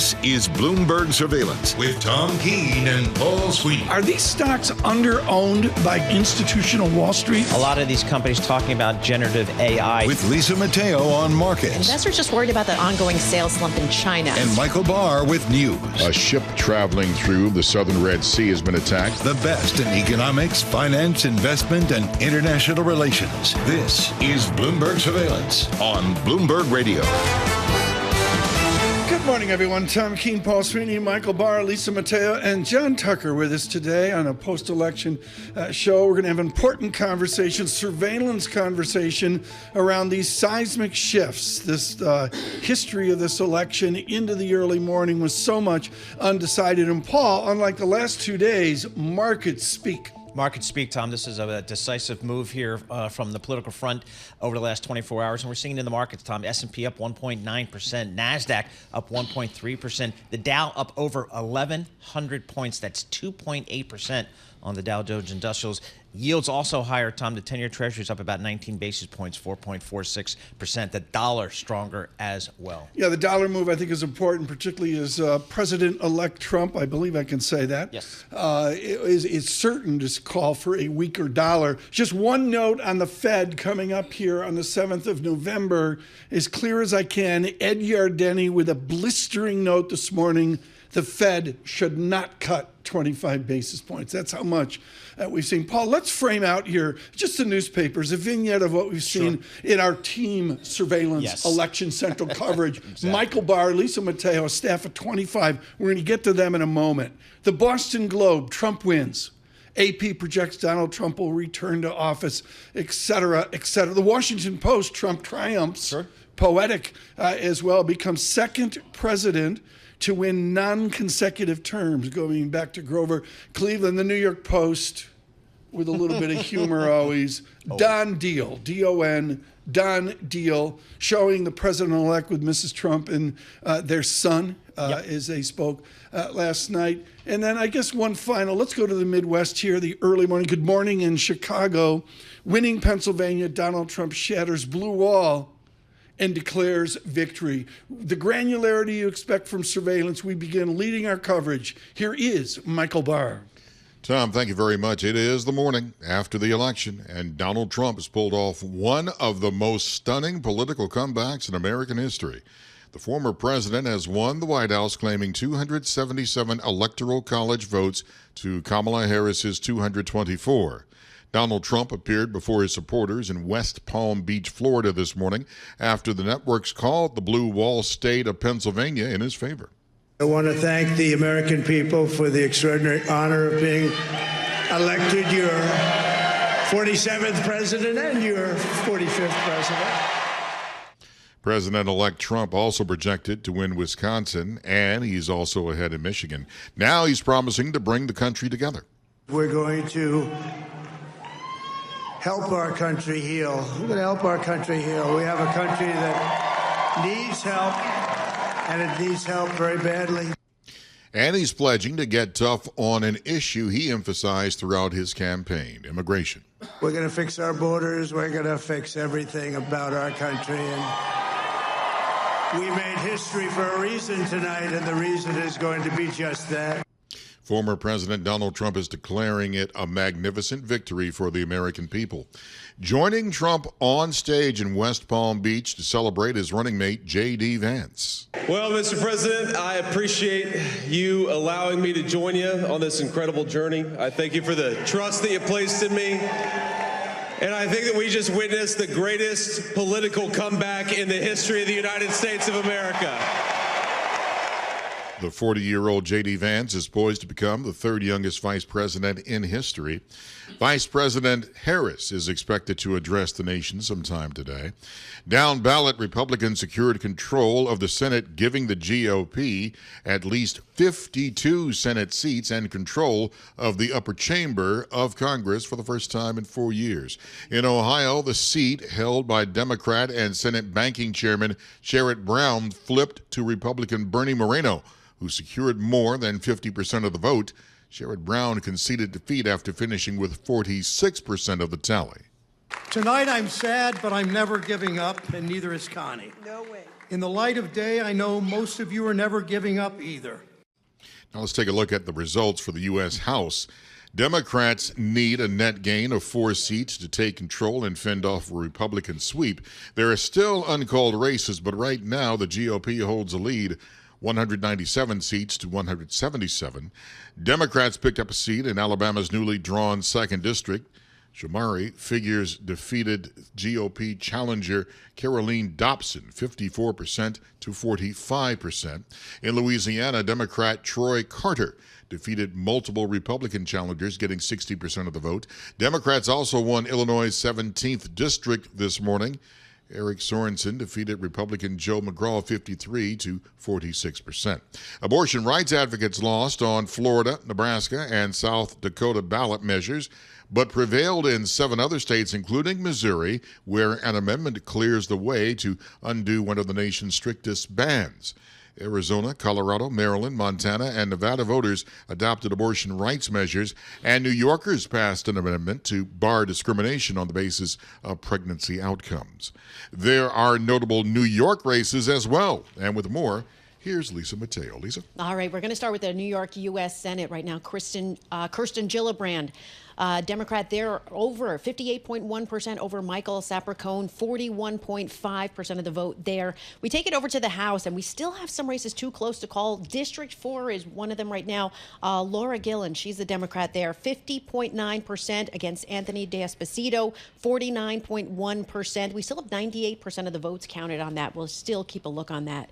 This is Bloomberg Surveillance with Tom Keene and Paul Sweeney. Are these stocks under-owned by institutional Wall Street? A lot of these companies talking about generative AI. With Lisa Mateo on markets. Investors just worried about the ongoing sales slump in China. And Michael Barr with news. A ship traveling through the southern Red Sea has been attacked. The best in economics, finance, investment, and international relations. This is Bloomberg Surveillance on Bloomberg Radio. Good morning, everyone. Tom Keene, Paul Sweeney, Michael Barr, Lisa Mateo, and John Tucker with us today on a post-election show. We're going to have important conversation, surveillance conversation around these seismic shifts. This history of this election into the early morning was so much undecided. And Paul, unlike the last 2 days, markets speak. Markets speak, Tom. This is a decisive move here from the political front over the last 24 hours. And we're seeing it in the markets, Tom. S&P up 1.9%. NASDAQ up 1.3%. The Dow up over 1,100 points. That's 2.8% on the Dow Jones Industrials. Yields also higher, Tom. The 10-year Treasury is up about 19 basis points, 4.46%. The dollar stronger as well. Yeah, the dollar move I think is important, particularly as President-elect Trump, I believe I can say that, yes, is certain to call for a weaker dollar. Just one note on the Fed coming up here on the 7th of November, as clear as I can, Ed Yardeni with a blistering note this morning, the Fed should not cut 25 basis points. That's how much we've seen. Paul, let's frame out here just the newspapers, a vignette of what we've seen in our team surveillance, election central coverage. Exactly. Michael Barr, Lisa Mateo, a staff of 25. We're going to get to them in a moment. The Boston Globe, Trump wins. AP projects Donald Trump will return to office, et cetera, et cetera. The Washington Post, Trump triumphs. Sure. Poetic as well, becomes second president to win non-consecutive terms, going back to Grover Cleveland. The New York Post, with a little bit of humor always, Don Deal, D-O-N, Don Deal, showing the president-elect with Mrs. Trump and their son as they spoke last night. And then I guess one final, let's go to the Midwest here, the early morning. Good morning in Chicago. Winning Pennsylvania, Donald Trump shatters blue wall and declares victory. The granularity you expect from surveillance, we begin leading our coverage. Here is Michael Barr. Tom, thank you very much. It is the morning after the election, and Donald Trump has pulled off one of the most stunning political comebacks in American history. The former president has won the White House, claiming 277 Electoral College votes to Kamala Harris's 224. Donald Trump appeared before his supporters in West Palm Beach, Florida this morning after the networks called the Blue Wall State of Pennsylvania in his favor. I want to thank the American people for the extraordinary honor of being elected your 47th president and your 45th president. President-elect Trump also projected to win Wisconsin, and he's also ahead in Michigan. Now he's promising to bring the country together. We're going to help our country heal. We're going to help our country heal. We have a country that needs help, and it needs help very badly. And he's pledging to get tough on an issue he emphasized throughout his campaign, immigration. We're going to fix our borders. We're going to fix everything about our country. And we made history for a reason tonight, and the reason is going to be just that. Former President Donald Trump is declaring it a magnificent victory for the American people. Joining Trump on stage in West Palm Beach to celebrate his running mate, J.D. Vance. Well, Mr. President, I appreciate you allowing me to join you on this incredible journey. I thank you for the trust that you placed in me. And I think that we just witnessed the greatest political comeback in the history of the United States of America. The 40-year-old J.D. Vance is poised to become the third youngest vice president in history. Vice President Harris is expected to address the nation sometime today. Down ballot, Republicans secured control of the Senate, giving the GOP at least 52 Senate seats and control of the upper chamber of Congress for the first time in 4 years. In Ohio, the seat held by Democrat and Senate Banking Chairman Sherrod Brown flipped to Republican Bernie Moreno, who secured more than 50% of the vote. Sherrod Brown conceded defeat after finishing with 46% of the tally. Tonight I'm sad, but I'm never giving up, and neither is Connie. No way. In the light of day, I know most of you are never giving up either. Now let's take a look at the results for the U.S. House. Democrats need a net gain of 4 seats to take control and fend off a Republican sweep. There are still uncalled races, but right now the GOP holds a lead, 197 seats to 177. Democrats picked up a seat in Alabama's newly drawn 2nd District. Shamari figures defeated GOP challenger Caroline Dobson 54% to 45%. In Louisiana, Democrat Troy Carter defeated multiple Republican challengers, getting 60% of the vote. Democrats also won Illinois' 17th District this morning. Eric Sorensen defeated Republican Joe McGraw 53 to 46%. Abortion rights advocates lost on Florida, Nebraska, and South Dakota ballot measures, but prevailed in 7 other states, including Missouri, where an amendment clears the way to undo one of the nation's strictest bans. Arizona, Colorado, Maryland, Montana, and Nevada voters adopted abortion rights measures, and New Yorkers passed an amendment to bar discrimination on the basis of pregnancy outcomes. There are notable New York races as well, and with more, here's Lisa Mateo. Lisa? All right, we're going to start with the New York U.S. Senate right now. Kirsten Gillibrand, Democrat there, over 58.1% over Michael Sapercone, 41.5% of the vote there. We take it over to the House, and we still have some races too close to call. District 4 is one of them right now. Laura Gillen, she's the Democrat there, 50.9% against Anthony D'Esposito, 49.1%. We still have 98% of the votes counted on that. We'll still keep a look on that.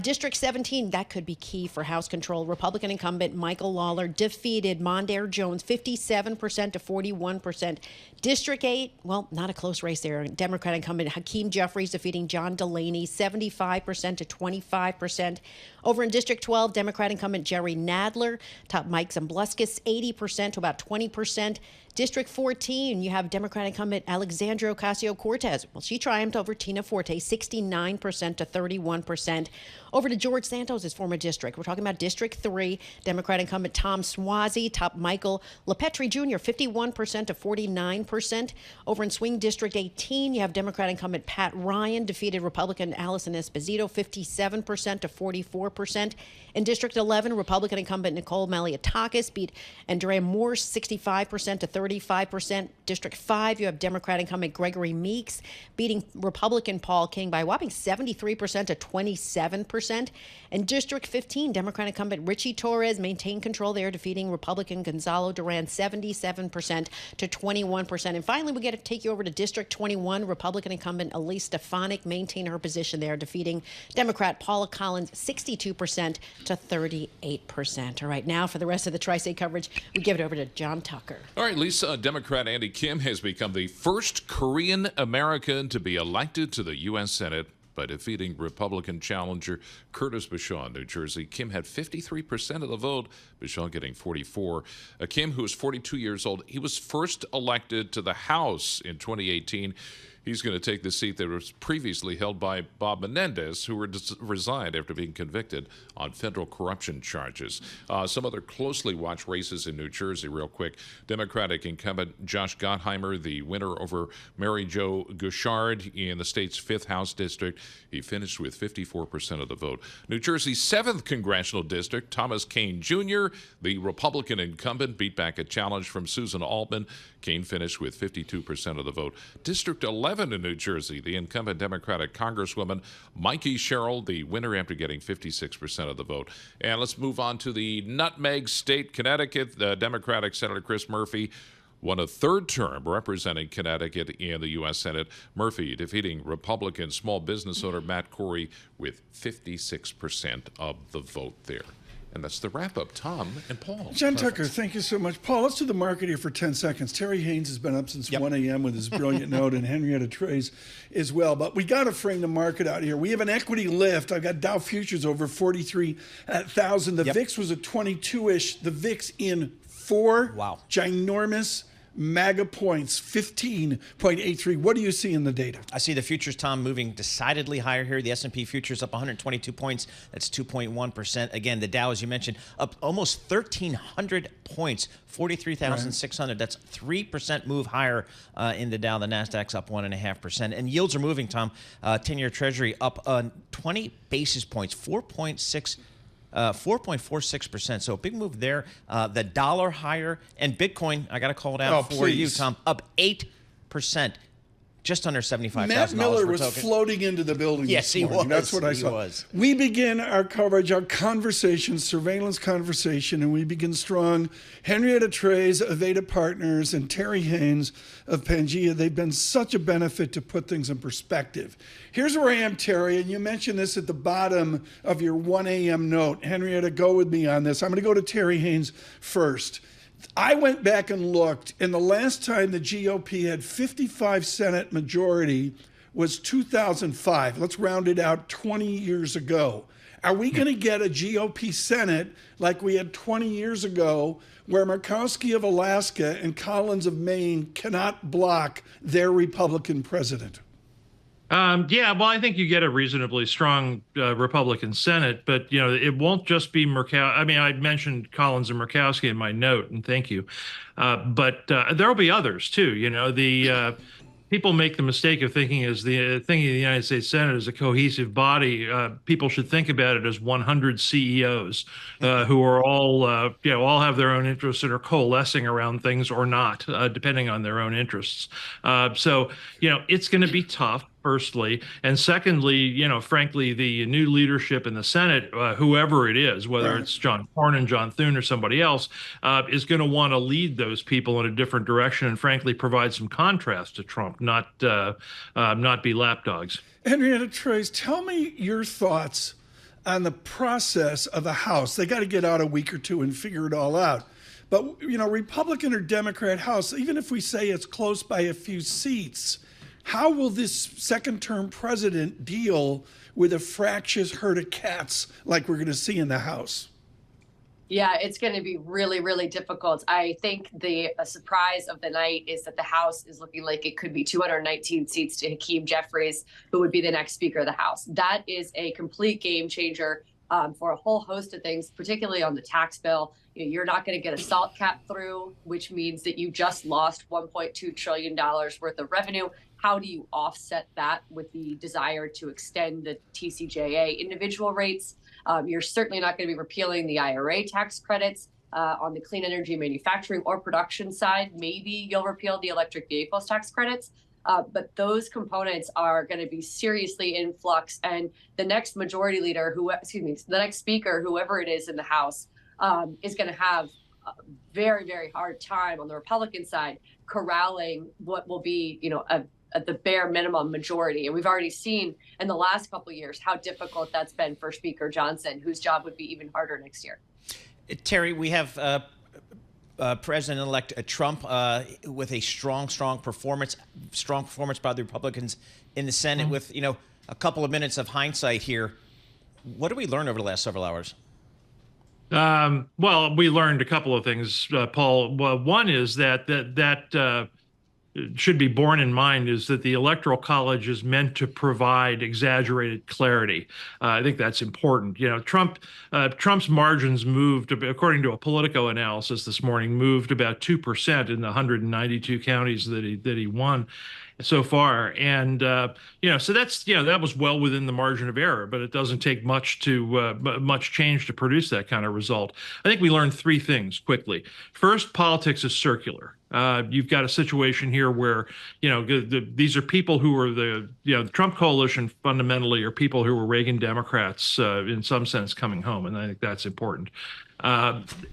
District 17, that could be key for House control. Republican incumbent Michael Lawler defeated Mondaire Jones, 57% to 41%. District 8, well, not a close race there. Democrat incumbent Hakeem Jeffries defeating John Delaney, 75% to 25%. Over in District 12, Democrat incumbent Jerry Nadler topped Mike Zambluskis, 80% to about 20%. District 14, you have Democrat incumbent Alexandria Ocasio-Cortez. Well, she triumphed over Tina Forte, 69% to 31%. Over to George Santos' former district. We're talking about District 3. Democrat incumbent Tom Suozzi topped Michael LaPetri Jr., 51% to 49%. Over in swing District 18, you have Democrat incumbent Pat Ryan defeated Republican Allison Esposito, 57% to 44%. In District 11, Republican incumbent Nicole Maliotakis beat Andrea Morse, 65% to 35%. District 5, you have Democrat incumbent Gregory Meeks beating Republican Paul King by a whopping 73% to 27%. In District 15, Democrat incumbent Richie Torres maintained control there, defeating Republican Gonzalo Duran, 77% to 21%. And finally, we get to take you over to District 21. Republican incumbent Elise Stefanik maintained her position there, defeating Democrat Paula Collins, 62% to 38%. All right, now for the rest of the Tri-State coverage, we give it over to John Tucker. All right, Lisa, Democrat Andy Kim has become the first Korean American to be elected to the U.S. Senate by defeating Republican challenger Curtis Bashaw in New Jersey. Kim had 53% of the vote, Bashaw getting 44%. Kim, who is 42 years old, he was first elected to the House in 2018. He's going to take the seat that was previously held by Bob Menendez, who resigned after being convicted on federal corruption charges. Some other closely watched races in New Jersey, real quick. Democratic incumbent Josh Gottheimer, the winner over Mary Jo Gouchard in the state's 5th House district. He finished with 54% of the vote. New Jersey's 7th Congressional District, Thomas Keene Jr., the Republican incumbent, beat back a challenge from Susan Altman. Keene finished with 52% of the vote. District 11 in New Jersey, the incumbent Democratic Congresswoman Mikey Sherrill, the winner after getting 56% of the vote. And let's move on to the Nutmeg State, Connecticut. The Democratic Senator Chris Murphy won a 3rd term representing Connecticut in the U.S. Senate. Murphy defeating Republican small business owner Matt Corey with 56% of the vote there. And that's the wrap-up. Tom and Paul. John Tucker, thank you so much. Paul, let's do the market here for 10 seconds. Terry Haynes has been up since 1 a.m. with his brilliant note, and Henrietta Trays as well. But we got to frame the market out here. We have an equity lift. I've got Dow futures over 43,000. The VIX was a 22-ish. The VIX in 4 ginormous MAGA points, 15.83. What do you see in the data? I see the futures, Tom, moving decidedly higher here. The S&P futures up 122 points. That's 2.1%. Again, the Dow, as you mentioned, up almost 1,300 points, 43,600. That's 3% move higher in the Dow. The Nasdaq's up 1.5%. And yields are moving, Tom. 10-year Treasury up 20 basis points, 4.46%. So a big move there. The dollar higher, and Bitcoin, I got to call it out for you, Tom, up 8%. Just under $75,000. Matt Miller was floating into the building this morning. That's what I saw. We begin our coverage, our conversation, surveillance conversation, and we begin strong. Henrietta Trey's Aveda Partners and Terry Haynes of Pangea, they've been such a benefit to put things in perspective. Here's where I am, Terry, and you mentioned this at the bottom of your 1 a.m. note. Henrietta, go with me on this. I'm going to go to Terry Haynes first. I went back and looked, and the last time the GOP had 55 Senate majority was 2005. Let's round it out 20 years ago. Are we going to get a GOP Senate like we had 20 years ago, where Murkowski of Alaska and Collins of Maine cannot block their Republican president? Yeah, well, I think you get a reasonably strong Republican Senate, but, you know, it won't just be Murkowski. I mean, I mentioned Collins and Murkowski in my note, and thank you. But there will be others, too. You know, the people make the mistake of thinking the United States Senate as a cohesive body. People should think about it as 100 CEOs who are all have their own interests and are coalescing around things or not, depending on their own interests. So, you know, it's going to be tough, firstly. And secondly, you know, frankly, the new leadership in the Senate, whoever it is, whether it's John Cornyn, John Thune, or somebody else, is going to want to lead those people in a different direction and, frankly, provide some contrast to Trump, not be lapdogs. Henrietta Trey, tell me your thoughts on the process of the House. They got to get out a week or two and figure it all out. But, you know, Republican or Democrat House, even if we say it's close by a few seats, how will this second-term president deal with a fractious herd of cats like we're going to see in the House? Yeah, it's going to be really, really difficult. I think the surprise of the night is that the House is looking like it could be 219 seats to Hakeem Jeffries, who would be the next Speaker of the House. That is a complete game changer for a whole host of things, particularly on the tax bill. You know, you're not going to get a SALT cap through, which means that you just lost $1.2 trillion worth of revenue. How do you offset that with the desire to extend the TCJA individual rates? You're certainly not going to be repealing the IRA tax credits on the clean energy manufacturing or production side. Maybe you'll repeal the electric vehicles tax credits. But those components are going to be seriously in flux. And the next majority leader, the next speaker, whoever it is in the House, is going to have a very, very hard time on the Republican side corralling what will be, you know, the bare minimum majority. And we've already seen in the last couple of years how difficult that's been for Speaker Johnson, whose job would be even harder next year. Terry, we have President-elect Trump with a strong performance by the Republicans in the Senate. With, you know, a couple of minutes of hindsight here, what did we learn over the last several hours? Well, we learned a couple of things, Paul. Well, one is that should be borne in mind is that the Electoral College is meant to provide exaggerated clarity. I think that's important. You know, Trump's margins moved, according to a Politico analysis this morning, moved about 2% in the 192 counties that he won so far. And, you know, so that's, you know, that was well within the margin of error, but it doesn't take much change to produce that kind of result. I think we learned three things quickly. First, politics is circular. You've got a situation here where, you know, these are people who are the Trump coalition fundamentally are people who were Reagan Democrats in some sense coming home. And I think that's important.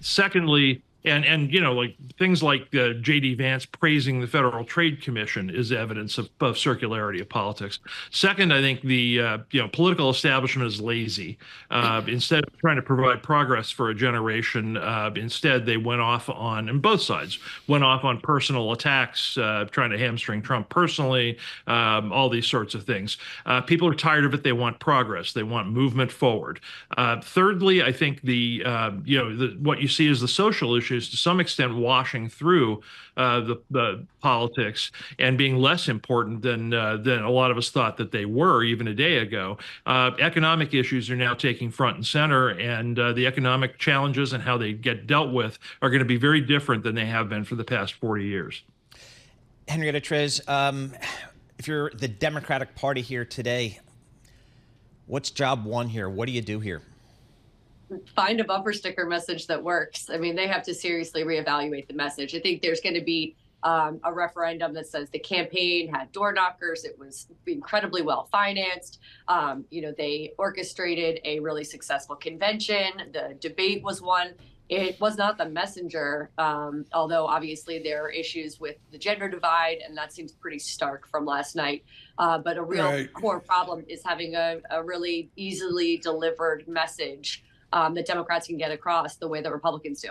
Secondly, and you know, like things like J.D. Vance praising the Federal Trade Commission is evidence of circularity of politics. Second, I think the political establishment is lazy. Instead of trying to provide progress for a generation, instead they went off on, and both sides went off on personal attacks, trying to hamstring Trump personally, all these sorts of things. People are tired of it. They want progress. They want movement forward. Thirdly, I think what you see is the social issues issues to some extent washing through the politics and being less important than a lot of us thought that they were even a day ago. Economic issues are now taking front and center, and the economic challenges and how they get dealt with are going to be very different than they have been for the past 40 years. Henrietta Trez, if you're the Democratic Party here today, what's job one here? What do you do here? Find a bumper sticker message that works. I mean, they have to seriously reevaluate the message. I think there's going to be a referendum that says the campaign had door knockers. It was incredibly well financed. They orchestrated a really successful convention. The debate was one. It was not the messenger, although obviously there are issues with the gender divide, and that seems pretty stark from last night. But a real core problem is having a really easily delivered message that Democrats can get across the way that Republicans do.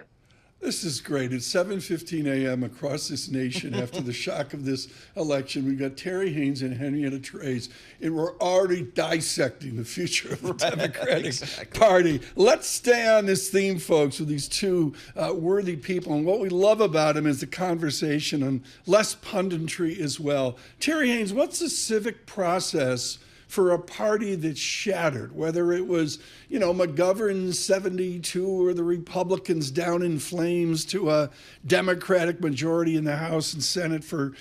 This is great. It's 7:15 a.m. across this nation after the shock of this election. We've got Terry Haynes and Henrietta Trez, and we're already dissecting the future of the Democratic Party. Let's stay on this theme, folks, with these two worthy people. And what we love about them is the conversation and less punditry as well. Terry Haynes, what's the civic process for a party that's shattered, whether it was, McGovern's 72 or the Republicans down in flames to a Democratic majority in the House and Senate for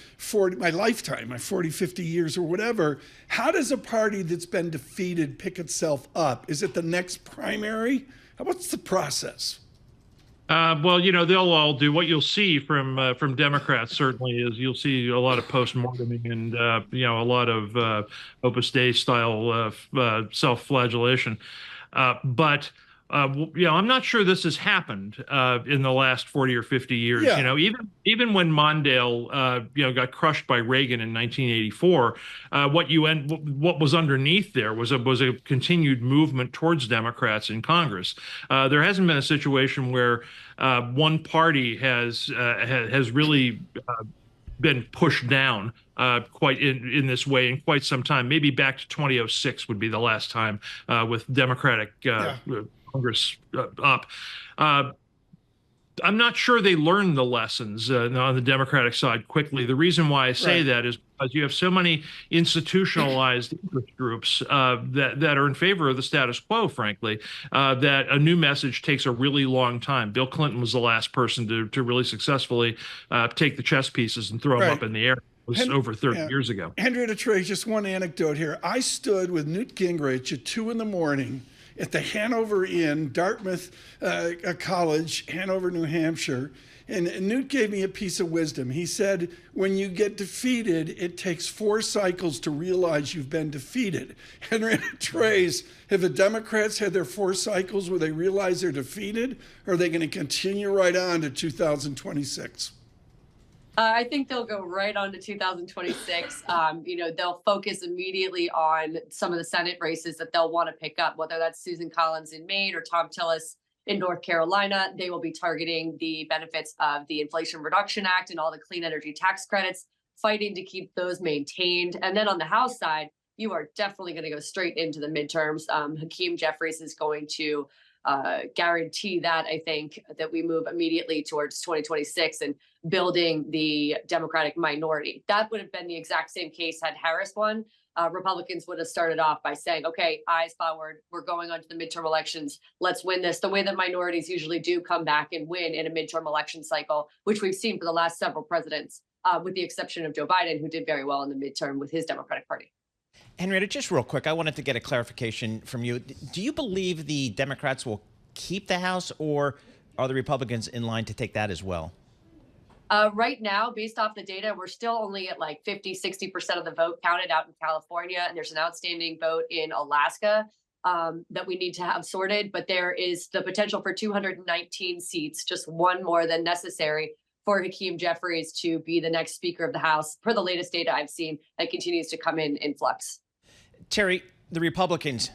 my lifetime, my 40, 50 years or whatever. How does a party that's been defeated pick itself up? Is it the next primary? What's the process? Well, they'll all do. What you'll see from Democrats certainly is you'll see a lot of post-morteming and a lot of Opus Dei style self-flagellation. But I'm not sure this has happened in the last 40 or 50 years. Yeah. Even when Mondale got crushed by Reagan in 1984, what was underneath there was a continued movement towards Democrats in Congress. There hasn't been a situation where one party has really been pushed down quite in this way in quite some time. Maybe back to 2006 would be the last time with Democratic Congress up. I'm not sure they learned the lessons on the Democratic side quickly. The reason why I say that is because you have so many institutionalized interest groups that are in favor of the status quo, frankly, that a new message takes a really long time. Bill Clinton was the last person to really successfully take the chess pieces and throw them up in the air. It was over 30 years ago. Henrietta Trez, just one anecdote here. I stood with Newt Gingrich at 2 a.m. at the Hanover Inn, Dartmouth College, Hanover, New Hampshire. And Newt gave me a piece of wisdom. He said, when you get defeated, it takes 4 cycles to realize you've been defeated. Henrietta Trez, have the Democrats had their 4 cycles where they realize they're defeated, or are they going to continue right on to 2026? I think they'll go right on to 2026. They'll focus immediately on some of the Senate races that they'll want to pick up, whether that's Susan Collins in Maine or Tom Tillis in North Carolina. They will be targeting the benefits of the Inflation Reduction Act and all the clean energy tax credits, fighting to keep those maintained. And then on the House side, you are definitely going to go straight into the midterms. Hakeem Jeffries is going to guarantee that, I think, that we move immediately towards 2026 and building the Democratic minority. That would have been the exact same case had Harris won. Republicans would have started off by saying, okay, eyes forward, we're going on to the midterm elections. Let's win this the way that minorities usually do come back and win in a midterm election cycle, which we've seen for the last several presidents, with the exception of Joe Biden, who did very well in the midterm with his Democratic Party. Henrietta, just real quick, I wanted to get a clarification from you. Do you believe the Democrats will keep the House, or are the Republicans in line to take that as well? Right now, based off the data, we're still only at like 50-60% of the vote counted out in California, and there's an outstanding vote in Alaska that we need to have sorted. But there is the potential for 219 seats, just one more than necessary, for Hakeem Jeffries to be the next Speaker of the House. Per the latest data I've seen, that continues to come in flux. Terry, the Republicans,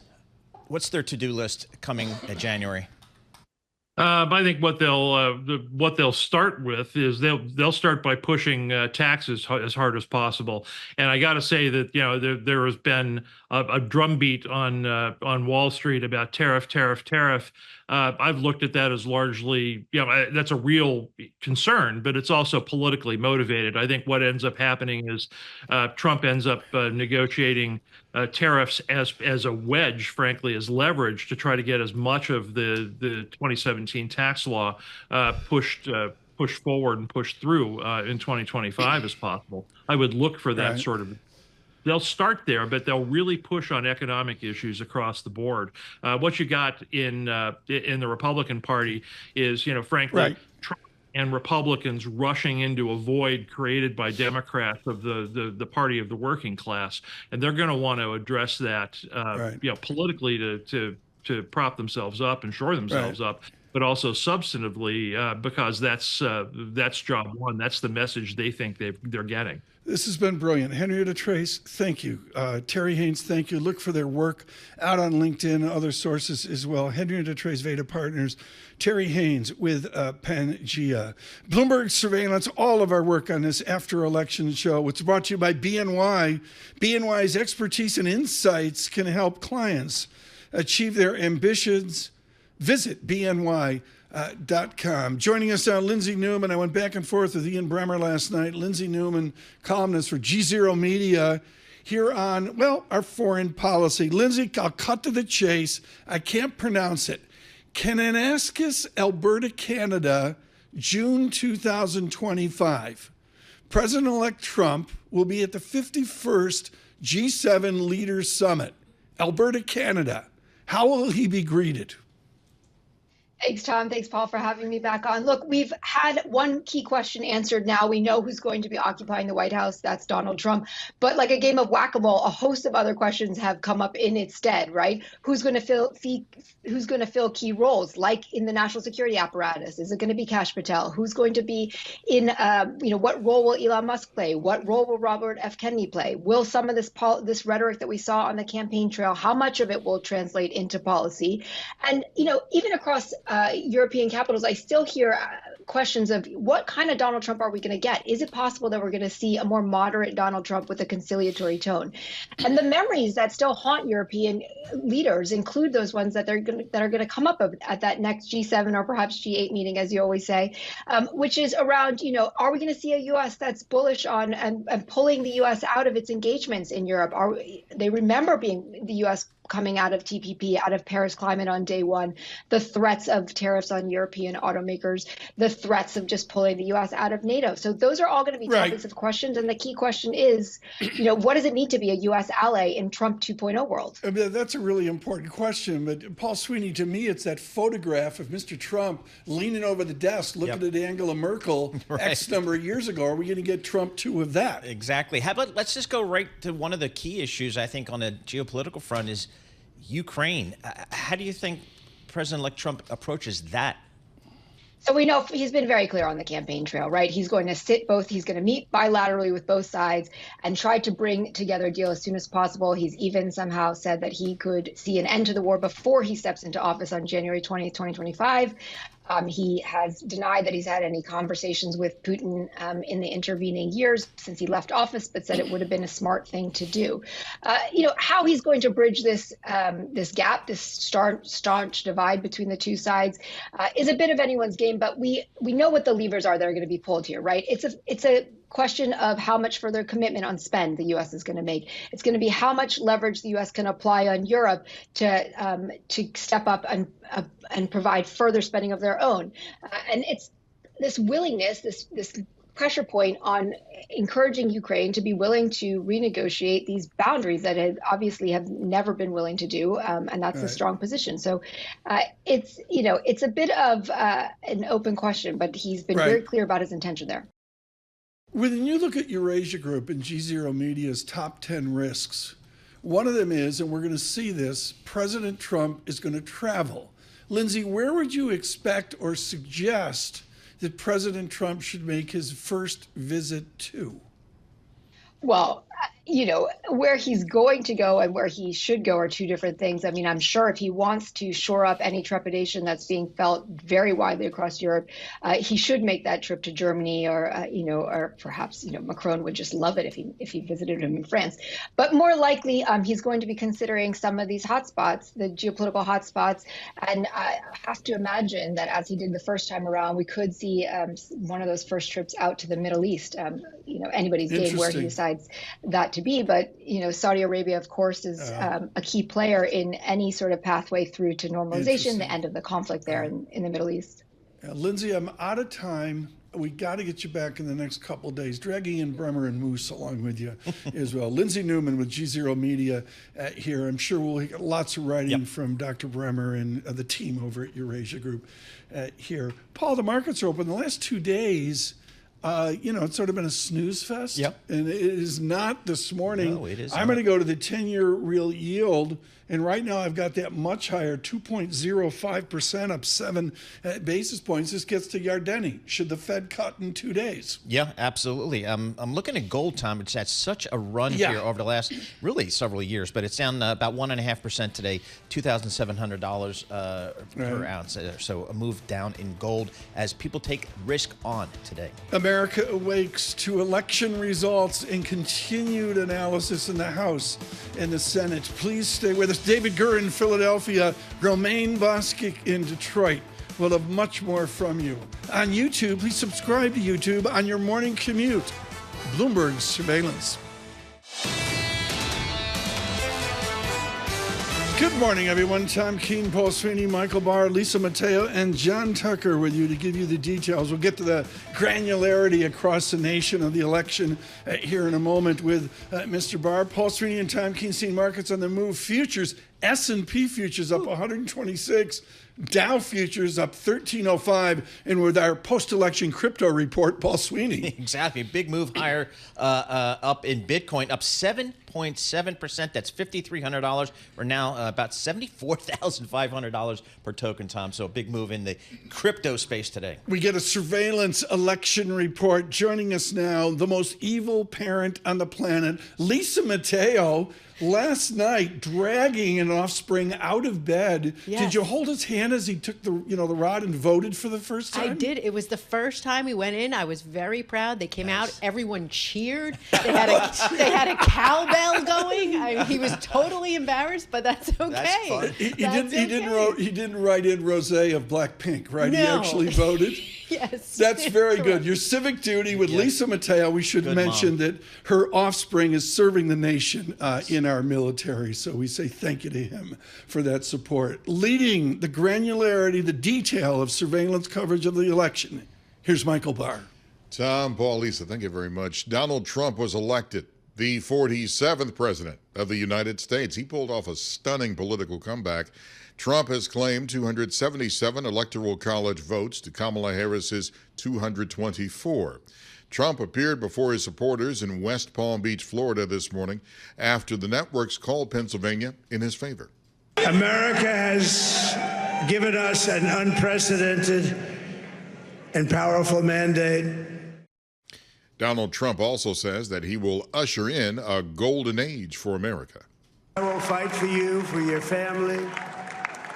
what's their to-do list coming January? I think what they'll start with is they'll start by pushing taxes as hard as possible. And I got to say that there has been a drumbeat on Wall Street about tariff. I've looked at that as largely, that's a real concern, but it's also politically motivated. I think what ends up happening is Trump ends up negotiating tariffs as a wedge, frankly, as leverage to try to get as much of the 2017 tax law pushed forward and pushed through in 2025 as possible. I would look for that sort of. They'll start there, but they'll really push on economic issues across the board. What you got in the Republican Party is, frankly, Trump and Republicans rushing into a void created by Democrats of the party of the working class, and they're going to want to address that, politically to prop themselves up and shore themselves up, but also substantively because that's job one. That's the message they think they're getting. This has been brilliant. Henrietta Trace, thank you. Terry Haynes, thank you. Look for their work out on LinkedIn and other sources as well. Henrietta Trace, Veda Partners. Terry Haynes with Pangea. Bloomberg Surveillance, all of our work on this after-election show. It's brought to you by BNY. BNY's expertise and insights can help clients achieve their ambitions. Visit BNY.com. Joining us now, Lindsay Newman. I went back and forth with Ian Bremmer last night. Lindsay Newman, columnist for G0 Media, here on, our foreign policy. Lindsay, I'll cut to the chase. I can't pronounce it. Kananaskis, Alberta, Canada, June 2025. President-elect Trump will be at the 51st G7 Leaders Summit. Alberta, Canada. How will he be greeted? Thanks, Tom. Thanks, Paul, for having me back on. Look, we've had one key question answered now. We know who's going to be occupying the White House. That's Donald Trump. But like a game of whack-a-mole, a host of other questions have come up in its stead, right? Who's going to fill key roles, like in the national security apparatus? Is it going to be Kash Patel? Who's going to be in, what role will Elon Musk play? What role will Robert F. Kennedy play? Will some of this rhetoric that we saw on the campaign trail, how much of it will translate into policy? And, even across European capitals, I still hear questions of what kind of Donald Trump are we going to get? Is it possible that we're going to see a more moderate Donald Trump with a conciliatory tone? And the memories that still haunt European leaders include those ones that are going to come up at that next G7 or perhaps G8 meeting, as you always say, which is around, are we going to see a U.S. that's bullish on and pulling the U.S. out of its engagements in Europe? They remember being the U.S. coming out of TPP, out of Paris Climate on day one, the threats of tariffs on European automakers, the threats of just pulling the U.S. out of NATO. So those are all going to be topics of questions. And the key question is, what does it mean to be a U.S. ally in Trump 2.0 world? I mean, that's a really important question. But Paul Sweeney, to me, it's that photograph of Mr. Trump leaning over the desk, looking at Angela Merkel X number of years ago. Are we going to get Trump 2 of that? Exactly. How about let's just go right to one of the key issues, I think, on the geopolitical front is Ukraine. How do you think President-elect Trump approaches that? So we know he's been very clear on the campaign trail, right? He's going to meet bilaterally with both sides and try to bring together a deal as soon as possible. He's even somehow said that he could see an end to the war before he steps into office on January 20th, 2025. He has denied that he's had any conversations with Putin in the intervening years since he left office, but said it would have been a smart thing to do. How he's going to bridge this gap, this staunch divide between the two sides, is a bit of anyone's game. But we know what the levers are that are going to be pulled here, right? It's a question of how much further commitment on spend the U.S. is going to make. It's going to be how much leverage the U.S. can apply on Europe to step up and provide further spending of their own. And it's this willingness, this pressure point on encouraging Ukraine to be willing to renegotiate these boundaries that obviously have never been willing to do, and that's a strong position. So it's a bit of an open question, but he's been very clear about his intention there. When you look at Eurasia Group and G0 Media's top 10 risks, one of them is, and we're going to see this, President Trump is going to travel. Lindsay, where would you expect or suggest that President Trump should make his first visit to? Well, where he's going to go and where he should go are two different things. I mean, I'm sure if he wants to shore up any trepidation that's being felt very widely across Europe, he should make that trip to Germany, or perhaps Macron would just love it if he visited him in France. But more likely, he's going to be considering some of these hotspots, the geopolitical hotspots, and I have to imagine that as he did the first time around, we could see one of those first trips out to the Middle East. Anybody's game where he decides that to be, but Saudi Arabia, of course, is a key player in any sort of pathway through to normalization, the end of the conflict there in the Middle East. Lindsay, I'm out of time. We got to get you back in the next couple of days. Drag Ian Bremer and Moose along with you as well. Lindsay Newman with G0 Media here. I'm sure we'll get lots of writing from Dr. Bremer and the team over at Eurasia Group here. Paul, the markets are open. The last 2 days, it's sort of been a snooze fest. Yep. And it is not this morning. No, it is I'm going to go to the 10-year real yield. And right now I've got that much higher, 2.05%, up 7 basis points. This gets to Yardeni. Should the Fed cut in 2 days? Yeah, absolutely. I'm looking at gold, Tom. It's had such a run here over the last really several years, but it's down about 1.5% today, $2,700 per ounce. So a move down in gold as people take risk on today. America awakes to election results and continued analysis in the House and the Senate. Please stay with us. David Gurr in Philadelphia, Romaine Boskic in Detroit. We'll have much more from you. On YouTube, please subscribe to YouTube on your morning commute. Bloomberg Surveillance. Good morning, everyone. Tom Keene, Paul Sweeney, Michael Barr, Lisa Mateo, and John Tucker with you to give you the details. We'll get to the granularity across the nation of the election here in a moment with Mr. Barr. Paul Sweeney and Tom Keene seeing markets on the move. Futures, S&P futures up 126. Dow futures up 1305, and with our post-election crypto report, Paul Sweeney. Exactly. Big move higher up in Bitcoin, up 7.7%. That's $5,300. We're now about $74,500 per token, Tom. So a big move in the crypto space today. We get a surveillance election report. Joining us now, the most evil parent on the planet, Lisa Mateo. Last night, dragging an offspring out of bed. Yes. Did you hold his hand as he took the rod and voted for the first time? I did. It was the first time we went in. I was very proud. They came out. Everyone cheered. They had a cowbell going. He was totally embarrassed, but that's okay. That's fun. He didn't write in Rosé of Blackpink, right? No. He actually voted. Yes. That's very correct. good. Your civic duty with Lisa Mateo. We should mention that her offspring is serving the nation in our military. So we say thank you to him for that support. Leading the granularity, the detail of surveillance coverage of the election. Here's Michael Barr. Tom, Paul, Lisa, thank you very much. Donald Trump was elected the 47th president of the United States. He pulled off a stunning political comeback. Trump has claimed 277 Electoral College votes to Kamala Harris's 224. Trump appeared before his supporters in West Palm Beach, Florida this morning after the networks called Pennsylvania in his favor. America has given us an unprecedented and powerful mandate. Donald Trump also says that he will usher in a golden age for America. I will fight for you, for your family,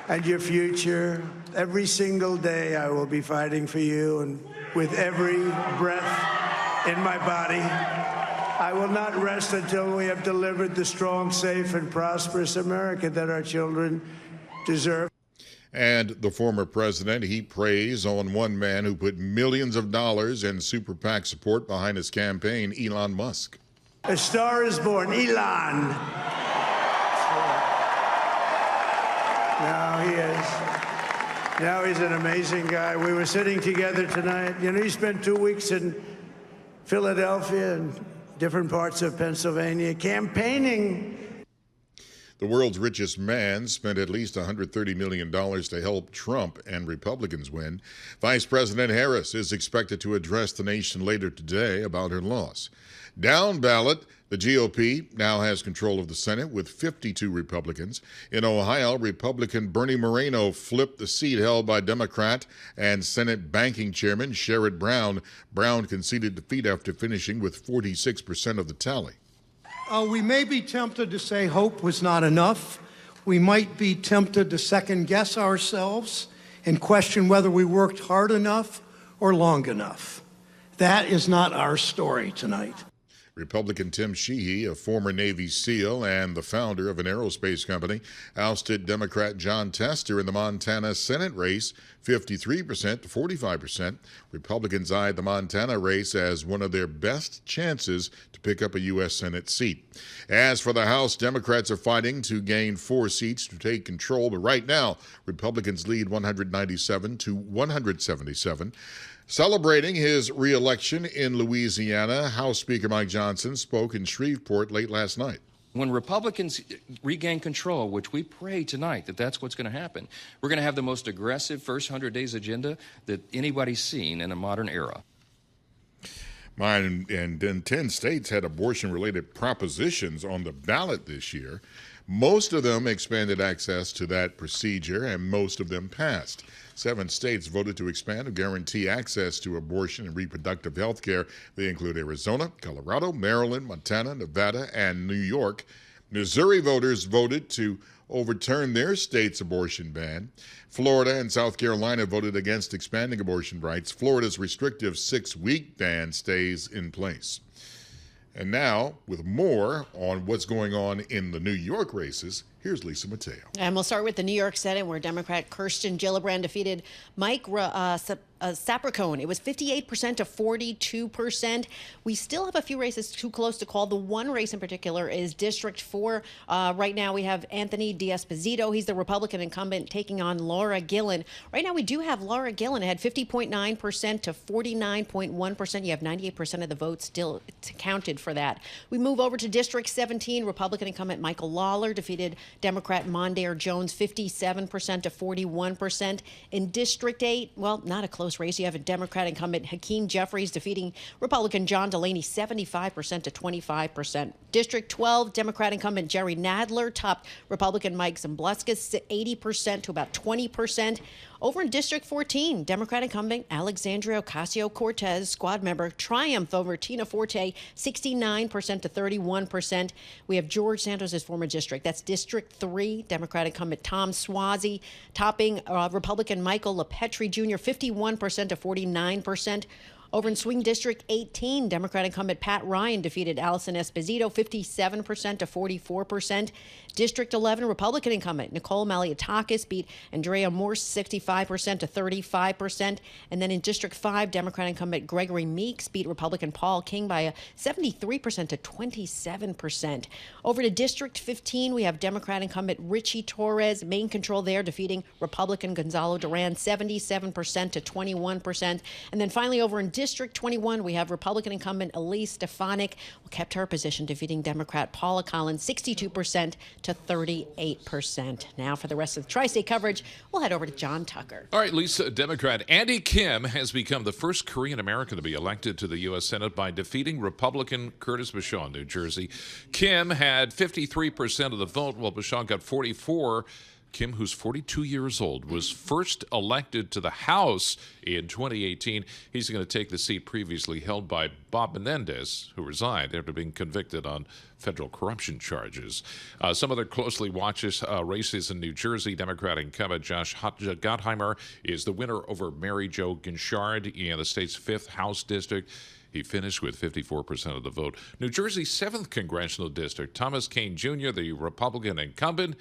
and your future. Every single day I will be fighting for you, and with every breath in my body, I will not rest until we have delivered the strong, safe, and prosperous America that our children deserve. And the former president, he preys on one man who put millions of dollars in super PAC support behind his campaign, Elon Musk. A star is born, Elon. Now he is. Now he's an amazing guy. We were sitting together tonight. He spent 2 weeks in Philadelphia and different parts of Pennsylvania campaigning. The world's richest man spent at least $130 million to help Trump and Republicans win. Vice President Harris is expected to address the nation later today about her loss. Down ballot, the GOP now has control of the Senate with 52 Republicans. In Ohio, Republican Bernie Moreno flipped the seat held by Democrat and Senate Banking Chairman Sherrod Brown. Brown conceded defeat after finishing with 46% of the tally. We may be tempted to say hope was not enough. We might be tempted to second-guess ourselves and question whether we worked hard enough or long enough. That is not our story tonight. Republican Tim Sheehy, a former Navy SEAL and the founder of an aerospace company, ousted Democrat John Tester in the Montana Senate race 53% to 45%. Republicans eyed the Montana race as one of their best chances to pick up a U.S. Senate seat. As for the House, Democrats are fighting to gain 4 seats to take control, but right now, Republicans lead 197 to 177. Celebrating his re-election in Louisiana, House Speaker Mike Johnson spoke in Shreveport late last night. When Republicans regain control, which we pray tonight that that's what's going to happen, we're going to have the most aggressive first 100 days agenda that anybody's seen in a modern era. And then 10 states had abortion-related propositions on the ballot this year. Most of them expanded access to that procedure, and most of them passed. 7 states voted to expand or guarantee access to abortion and reproductive health care. They include Arizona, Colorado, Maryland, Montana, Nevada, and New York. Missouri voters voted to overturn their state's abortion ban. Florida and South Carolina voted against expanding abortion rights. Florida's restrictive 6-week ban stays in place. And now, with more on what's going on in the New York races, here's Lisa Mateo. And we'll start with the New York Senate, where Democrat Kirsten Gillibrand defeated Mike Sapercohn. It was 58% to 42%. We still have a few races too close to call. The one race in particular is District 4. Right now we have Anthony D'Esposito. He's the Republican incumbent taking on Laura Gillen. Right now we do have Laura Gillen ahead 50.9% to 49.1%. You have 98% of the votes still counted for that. We move over to District 17. Republican incumbent Michael Lawler defeated Democrat Mondaire Jones 57% to 41%. In District 8, well, not a close race. You have a Democrat incumbent Hakeem Jeffries defeating Republican John Delaney 75% to 25%. District 12, Democrat incumbent Jerry Nadler topped Republican Mike Zambluskas 80% to about 20%. Over in District 14, Democrat incumbent Alexandria Ocasio-Cortez, squad member, triumphed over Tina Forte 69% to 31%. We have George Santos' former district. That's District 3, Democrat incumbent Tom Suozzi topping Republican Michael LaPetri Jr. 51% to 49%. Over in Swing District 18, Democrat incumbent Pat Ryan defeated Allison Esposito 57% to 44%. District 11, Republican incumbent Nicole Maliotakis beat Andrea Morse 65% to 35%. And then in District 5, Democrat incumbent Gregory Meeks beat Republican Paul King by 73% to 27%. Over to District 15, we have Democrat incumbent Richie Torres, main control there, defeating Republican Gonzalo Duran 77% to 21%. And then finally over in District 21, we have Republican incumbent Elise Stefanik, who kept her position, defeating Democrat Paula Collins 62% to 38%. Now for the rest of the tri-state coverage, we'll head over to John Tucker. All right, Lisa, Democrat Andy Kim has become the first Korean American to be elected to the U.S. Senate by defeating Republican Curtis Bashaw, New Jersey. Kim had 53% of the vote, while Bashaw got 44%. Kim, who's 42 years old, was first elected to the House in 2018. He's going to take the seat previously held by Bob Menendez, who resigned after being convicted on federal corruption charges. Some other closely watched races in New Jersey. Democratic incumbent Josh Gottheimer is the winner over Mary Jo Ginchard in the state's 5th House district. He finished with 54% of the vote. New Jersey's 7th Congressional District, Thomas Keene Jr., the Republican incumbent,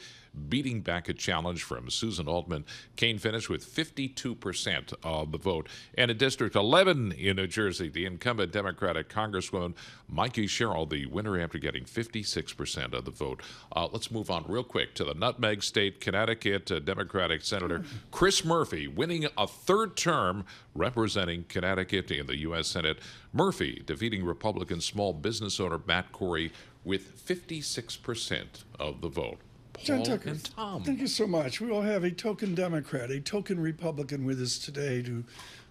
beating back a challenge from Susan Altman. Keene finished with 52% of the vote. And in District 11 in New Jersey, the incumbent Democratic Congresswoman Mikey Sherrill, the winner after getting 56% of the vote. Let's move on real quick to the Nutmeg State, Connecticut. Democratic Senator Chris Murphy winning a 3rd term representing Connecticut in the U.S. Senate. Murphy defeating Republican small business owner Matt Corey with 56% of the vote. John Tucker, thank you so much. We will have a token Democrat, a token Republican with us today to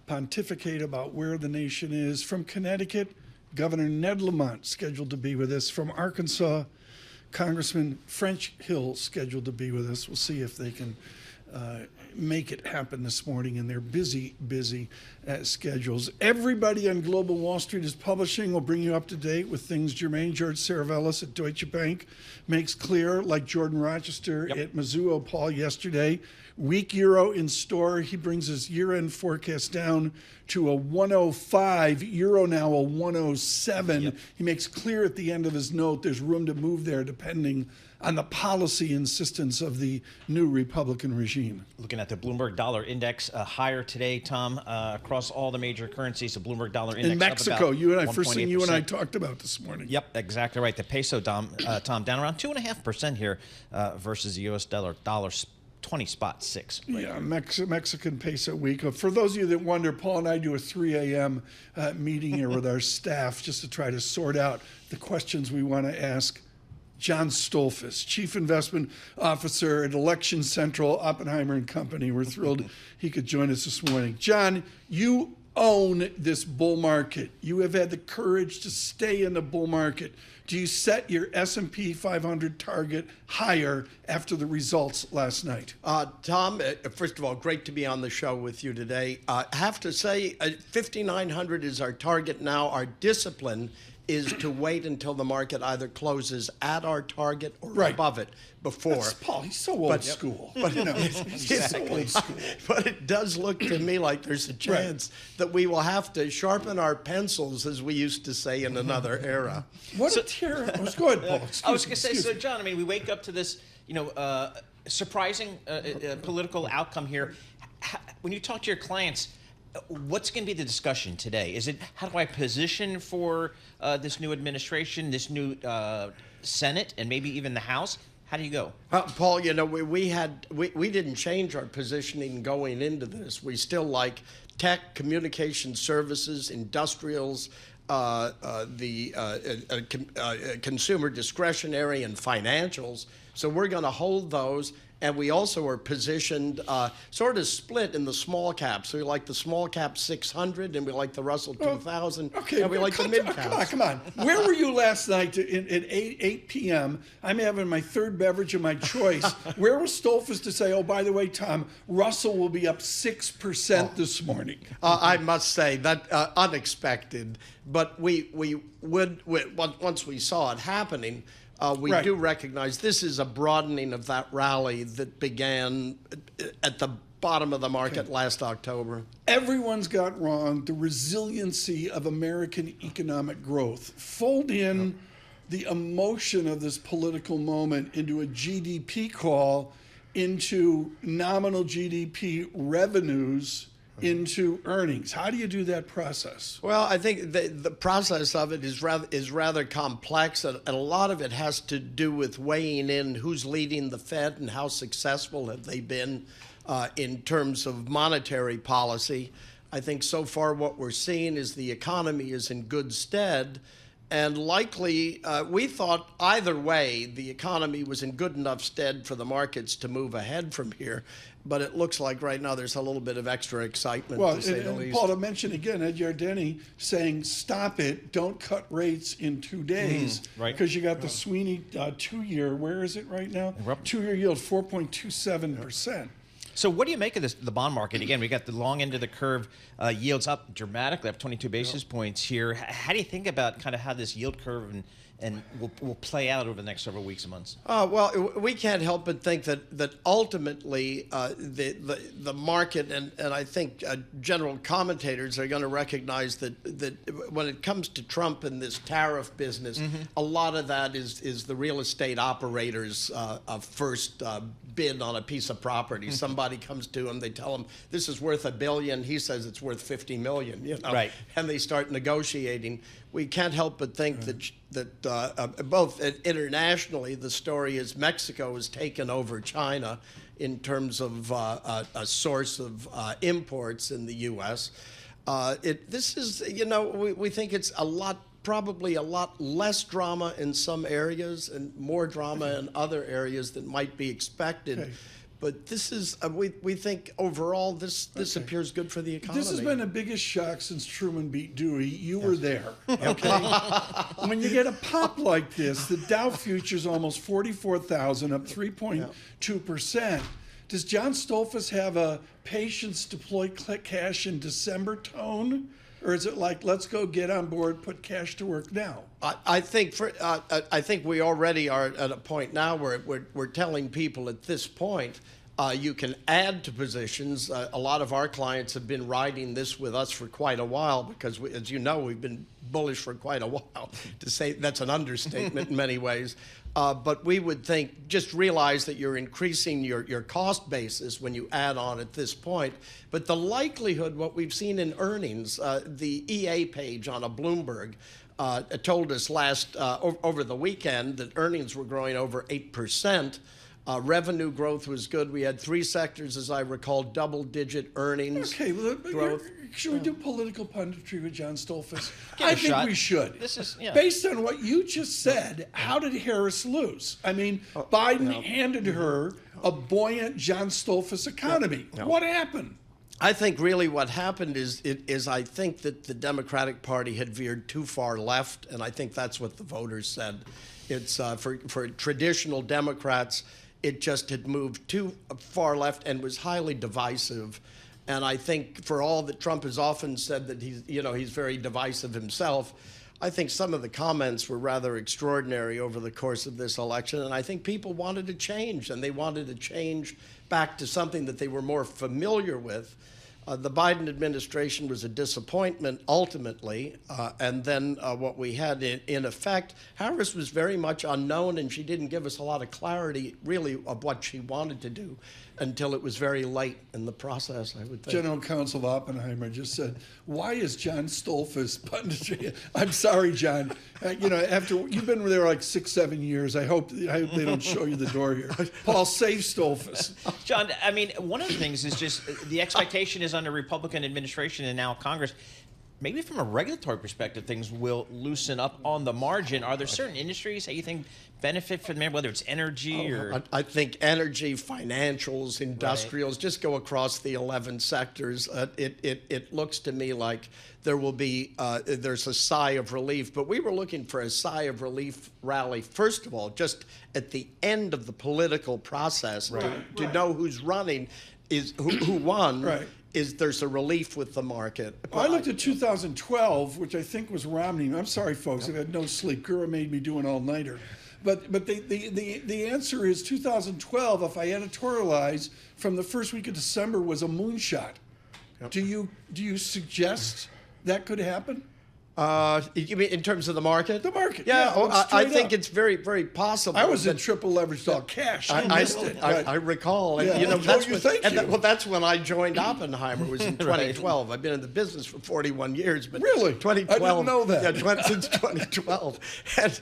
pontificate about where the nation is. From Connecticut, Governor Ned Lamont scheduled to be with us. From Arkansas, Congressman French Hill scheduled to be with us. We'll see if they can make it happen this morning in their busy schedules. Everybody on Global Wall Street is publishing. We'll bring you up to date with things germane. George Saravelis at Deutsche Bank makes clear, like Jordan Rochester at Mizuho, Paul, yesterday, weak euro in store. He brings his year-end forecast down to a 105, euro now a 107. He makes clear at the end of his note there's room to move there depending on the policy insistence of the new Republican regime. Looking at the Bloomberg Dollar Index, higher today, Tom, across all the major currencies. The Bloomberg Dollar Index in Mexico, up you and I, 1.8%. first thing you and I talked about this morning. Yep, exactly right. The peso, Tom, down around 2.5% here versus the U.S. dollar 20.6. Yeah, Mexican peso week. For those of you that wonder, Paul and I do a 3 a.m. Meeting here with our staff just to try to sort out the questions we want to ask John Stolfus, Chief Investment Officer at Election Central, Oppenheimer & Company. We're thrilled he could join us this morning. John, you own this bull market. You have had the courage to stay in the bull market. Do you set your S&P 500 target higher after the results last night? Tom, first of all, great to be on the show with you today. I have to say, 5,900 is our target now. Our discipline is to wait until the market either closes at our target or above it before. That's Paul, he's so old school. But, you know, he's so old school. But it does look to me like there's a chance that we will have to sharpen our pencils, as we used to say in another era. What a terror. Go ahead, Paul. I was going to say, so John, I mean, we wake up to this, surprising political outcome here. When you talk to your clients, what's going to be the discussion today? Is it how do I position for this new administration, this new Senate, and maybe even the House? How do you go? Paul, we didn't change our positioning going into this. We still like tech, communication services, industrials, consumer discretionary, and financials. So we're going to hold those. And we also are positioned sort of split in the small caps. So we like the small cap 600, and we like the Russell 2000, and we like the mid caps. Come on. Where were you last night at 8 p.m.? I'm having my third beverage of my choice. Where was Stolfus to say, oh, by the way, Tom, Russell will be up 6% this morning? I must say that unexpected. But we would, once we saw it happening, we do recognize this is a broadening of that rally that began at the bottom of the market last October. Everyone's got wrong the resiliency of American economic growth. Fold in the emotion of this political moment into a GDP call, into nominal GDP revenues, into earnings. How do you do that process? Well, I think the process of it is rather complex, and a lot of it has to do with weighing in who's leading the Fed and how successful have they been in terms of monetary policy. I think so far what we're seeing is the economy is in good stead, and likely we thought either way the economy was in good enough stead for the markets to move ahead from here. But it looks like right now there's a little bit of extra excitement, to say the least. Paul, to mention again, Ed Yardeni saying, stop it, don't cut rates in 2 days. Because you got the Sweeney 2-year, where is it right now? 2-year yield, 4.27%. So what do you make of this, the bond market? Again, we got the long end of the curve, yields up dramatically, up 22 basis points here. How do you think about kind of how this yield curve and will play out over the next several weeks and months? Well, we can't help but think that ultimately the market and I think general commentators are going to recognize that when it comes to Trump and this tariff business, a lot of that is the real estate operators' first bid on a piece of property. Somebody comes to him, they tell him this is worth $1 billion. He says it's worth $50 million. And they start negotiating. We can't help but think that both internationally, the story is Mexico has taken over China in terms of a source of imports in the U.S. This is, we think it's probably a lot less drama in some areas and more drama in other areas than might be expected. But this is, we think overall, this appears good for the economy. This has been the biggest shock since Truman beat Dewey. You were there, okay? When you get a pop like this, the Dow future's almost 44,000, up 3.2%. Does John Stolfus have a patience deploy cash in December tone? Or is it like, let's go get on board, put cash to work now? I think we already are at a point now where we're telling people at this point, you can add to positions. A lot of our clients have been riding this with us for quite a while because, as you know, we've been bullish for quite a while. To say that's an understatement in many ways. But we would think, just realize that you're increasing your cost basis when you add on at this point. But the likelihood, what we've seen in earnings, the EA page on a Bloomberg told us over the weekend that earnings were growing over 8%. Revenue growth was good. We had 3 sectors, as I recall, double-digit earnings growth. Should we do political punditry with John Stolfus? Give it a I think shot. we should. This is, yeah. Based on what you just said, how did Harris lose? I mean, Biden handed her a buoyant John Stolfus economy. What happened? I think really what happened is I think that the Democratic Party had veered too far left, and I think that's what the voters said. It's for traditional Democrats, it just had moved too far left and was highly divisive. And I think for all that Trump has often said that he's very divisive himself, I think some of the comments were rather extraordinary over the course of this election. And I think people wanted to change, and they wanted to change back to something that they were more familiar with. The Biden administration was a disappointment ultimately, and then what we had in effect, Harris was very much unknown, and she didn't give us a lot of clarity really of what she wanted to do until it was very late in the process, I would think. General Counsel Oppenheimer just said, why is John Stolfus punditry? I'm sorry, John. After you've been there like 6-7 years, I hope they don't show you the door here. Paul, save Stolfus. John, I mean, one of the things is just the expectation is under Republican administration and now Congress, maybe from a regulatory perspective, things will loosen up on the margin. Are there certain industries that you think benefit from them, whether it's energy or? I think energy, financials, industrials, just go across the 11 sectors. It looks to me like there will be, there's a sigh of relief, but we were looking for a sigh of relief rally, first of all, just at the end of the political process to know who's running, who won. There's a relief with the market. Well, I looked at 2012, which I think was Romney. I'm sorry, folks, I've had no sleep. Gura made me do an all-nighter. But the answer is 2012, if I editorialize, from the first week of December was a moonshot. Do you suggest that could happen? You mean in terms of the market? The market. Yeah, I think it's very, very possible. I was in triple leveraged all cash. I recall. Yeah. That's when I joined Oppenheimer. Was in 2012. I've been in the business for 41 years. But really? 2012. I didn't know that. Yeah, since 2012. And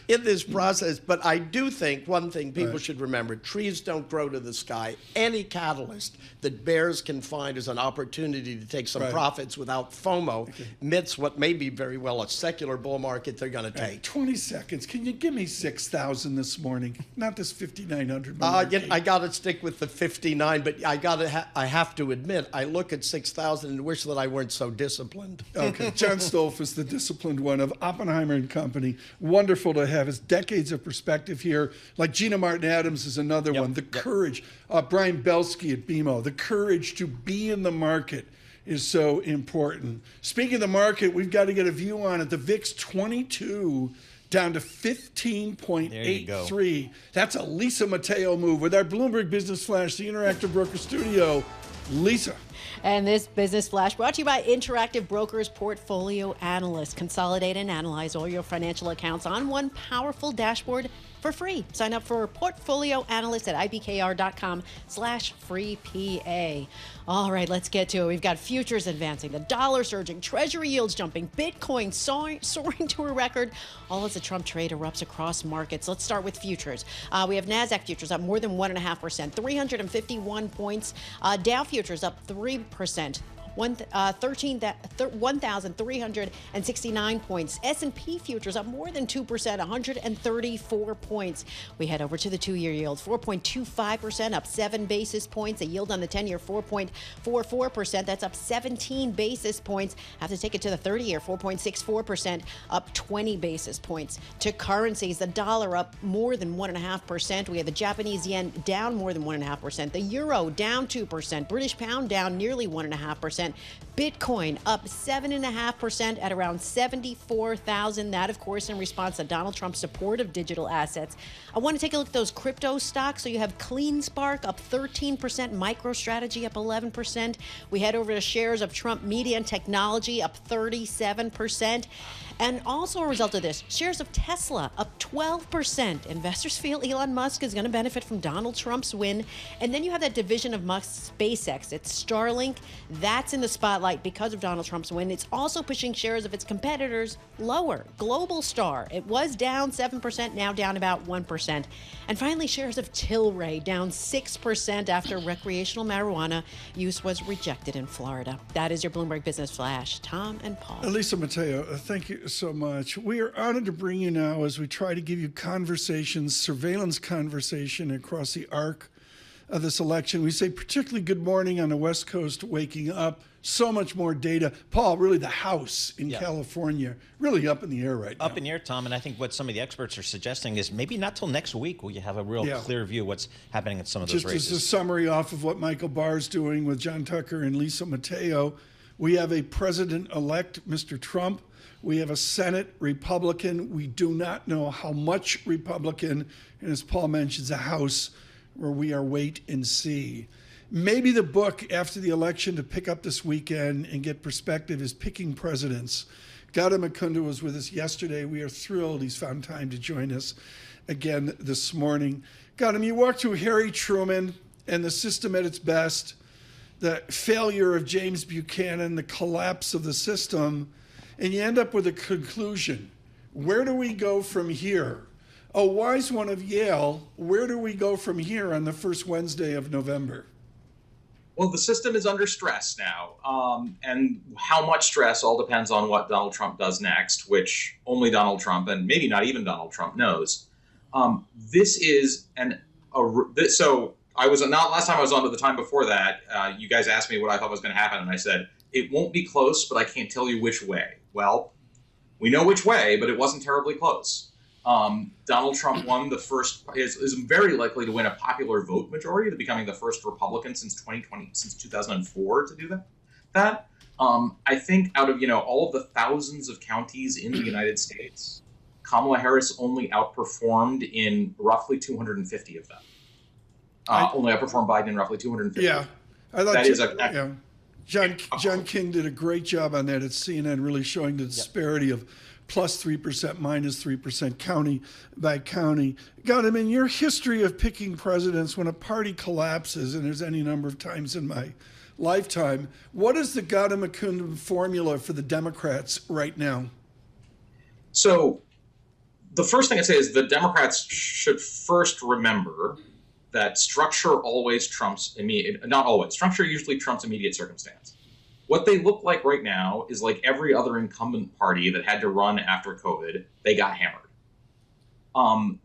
in this process, but I do think one thing people should remember: trees don't grow to the sky. Any catalyst that bears can find as an opportunity to take some profits without FOMO amidst what may be very well a secular bull market they're going to take. 20 seconds. Can you give me 6,000 this morning? Not this 5,900. I got to stick with the 59, but I have to admit, I look at 6,000 and wish that I weren't so disciplined. Okay, John Stolfus, the disciplined one of Oppenheimer and Company. Wonderful to have his decades of perspective here. Like Gina Martin Adams is another one. The courage. Brian Belsky at BMO. The courage to be in the market is so important. Speaking of the market, we've got to get a view on it. The VIX 22 down to 15.83. That's a Lisa Mateo move. With our Bloomberg Business Flash, the Interactive Broker Studio, Lisa. And this Business Flash brought to you by Interactive Brokers Portfolio Analyst. Consolidate and analyze all your financial accounts on one powerful dashboard for free. Sign up for Portfolio Analyst at ibkr.com/freepa. All right, let's get to it. We've got futures advancing, the dollar surging, treasury yields jumping, Bitcoin soaring to a record, all as the Trump trade erupts across markets. Let's start with futures. We have NASDAQ futures up more than 1.5%, 351 points. Dow futures up 3%. 1,369 points. S&P futures up more than 2%, 134 points. We head over to the two-year yield, 4.25%, up 7 basis points. A yield on the 10-year, 4.44%. That's up 17 basis points. Have to take it to the 30-year, 4.64%, up 20 basis points. To currencies, the dollar up more than 1.5%. We have the Japanese yen down more than 1.5%. The euro down 2%. British pound down nearly 1.5%. Bitcoin up 7.5% at around 74,000. That, of course, in response to Donald Trump's support of digital assets. I want to take a look at those crypto stocks. So you have CleanSpark up 13%, MicroStrategy up 11%. We head over to shares of Trump Media and Technology up 37%. And also a result of this, shares of Tesla up 12%. Investors feel Elon Musk is going to benefit from Donald Trump's win. And then you have that division of Musk's SpaceX. It's Starlink. That's in the spotlight because of Donald Trump's win. It's also pushing shares of its competitors lower. Global Star, it was down 7%, now down about 1%. And finally, shares of Tilray down 6% after recreational marijuana use was rejected in Florida. That is your Bloomberg Business Flash. Tom and Paul. Elisa Mateo, thank you so much. We are honored to bring you now as we try to give you conversations, surveillance conversation across the arc of this election. We say particularly good morning on the West Coast, waking up. So much more data. Paul, really the House in California, really up in the air right now. Up in the air, Tom, and I think what some of the experts are suggesting is maybe not till next week will you have a real clear view of what's happening in some of those races. Just as a summary off of what Michael Barr's doing with John Tucker and Lisa Mateo, we have a president-elect, Mr. Trump. We have a Senate Republican. We do not know how much Republican. And as Paul mentions, a House where we are wait and see. Maybe the book after the election to pick up this weekend and get perspective is Picking Presidents. Gautam Mukunda was with us yesterday. We are thrilled he's found time to join us again this morning. Gautam, you walked through Harry Truman and the system at its best, the failure of James Buchanan, the collapse of the system, and you end up with a conclusion. Where do we go from here? A wise one of Yale, where do we go from here on the first Wednesday of November? Well, the system is under stress now, and how much stress all depends on what Donald Trump does next, which only Donald Trump and maybe not even Donald Trump knows. So I was not last time I was on, but the time before that, you guys asked me what I thought was going to happen, and I said it won't be close, but I can't tell you which way. Well, we know which way, but it wasn't terribly close. Donald Trump won the first, is very likely to win a popular vote majority, to becoming the first Republican since 2004 to do that. I think out of, all of the thousands of counties in the United States, Kamala Harris only outperformed in roughly 250 of them. Only outperformed Biden in roughly 250. Yeah. I thought that is John King did a great job on that at CNN, really showing the disparity of plus 3%, minus 3%, county by county. Gautam, in your history of picking presidents, when a party collapses, and there's any number of times in my lifetime, what is the Gautam Mukunda formula for the Democrats right now? So the first thing I'd say is the Democrats should first remember that structure always trumps structure usually trumps immediate circumstance. What they look like right now is like every other incumbent party that had to run after COVID, they got hammered.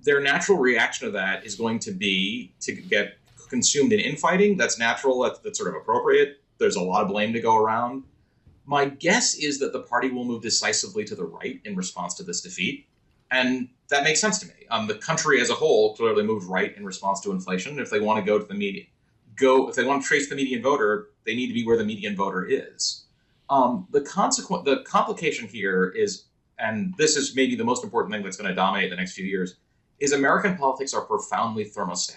Their natural reaction to that is going to be to get consumed in infighting. That's natural, that's sort of appropriate. There's a lot of blame to go around. My guess is that the party will move decisively to the right in response to this defeat. And that makes sense to me. The country as a whole clearly moved right in response to inflation. If they want to go to the median, if they want to trace the median voter, they need to be where the median voter is. The complication here is, and this is maybe the most important thing that's going to dominate the next few years, is American politics are profoundly thermostatic.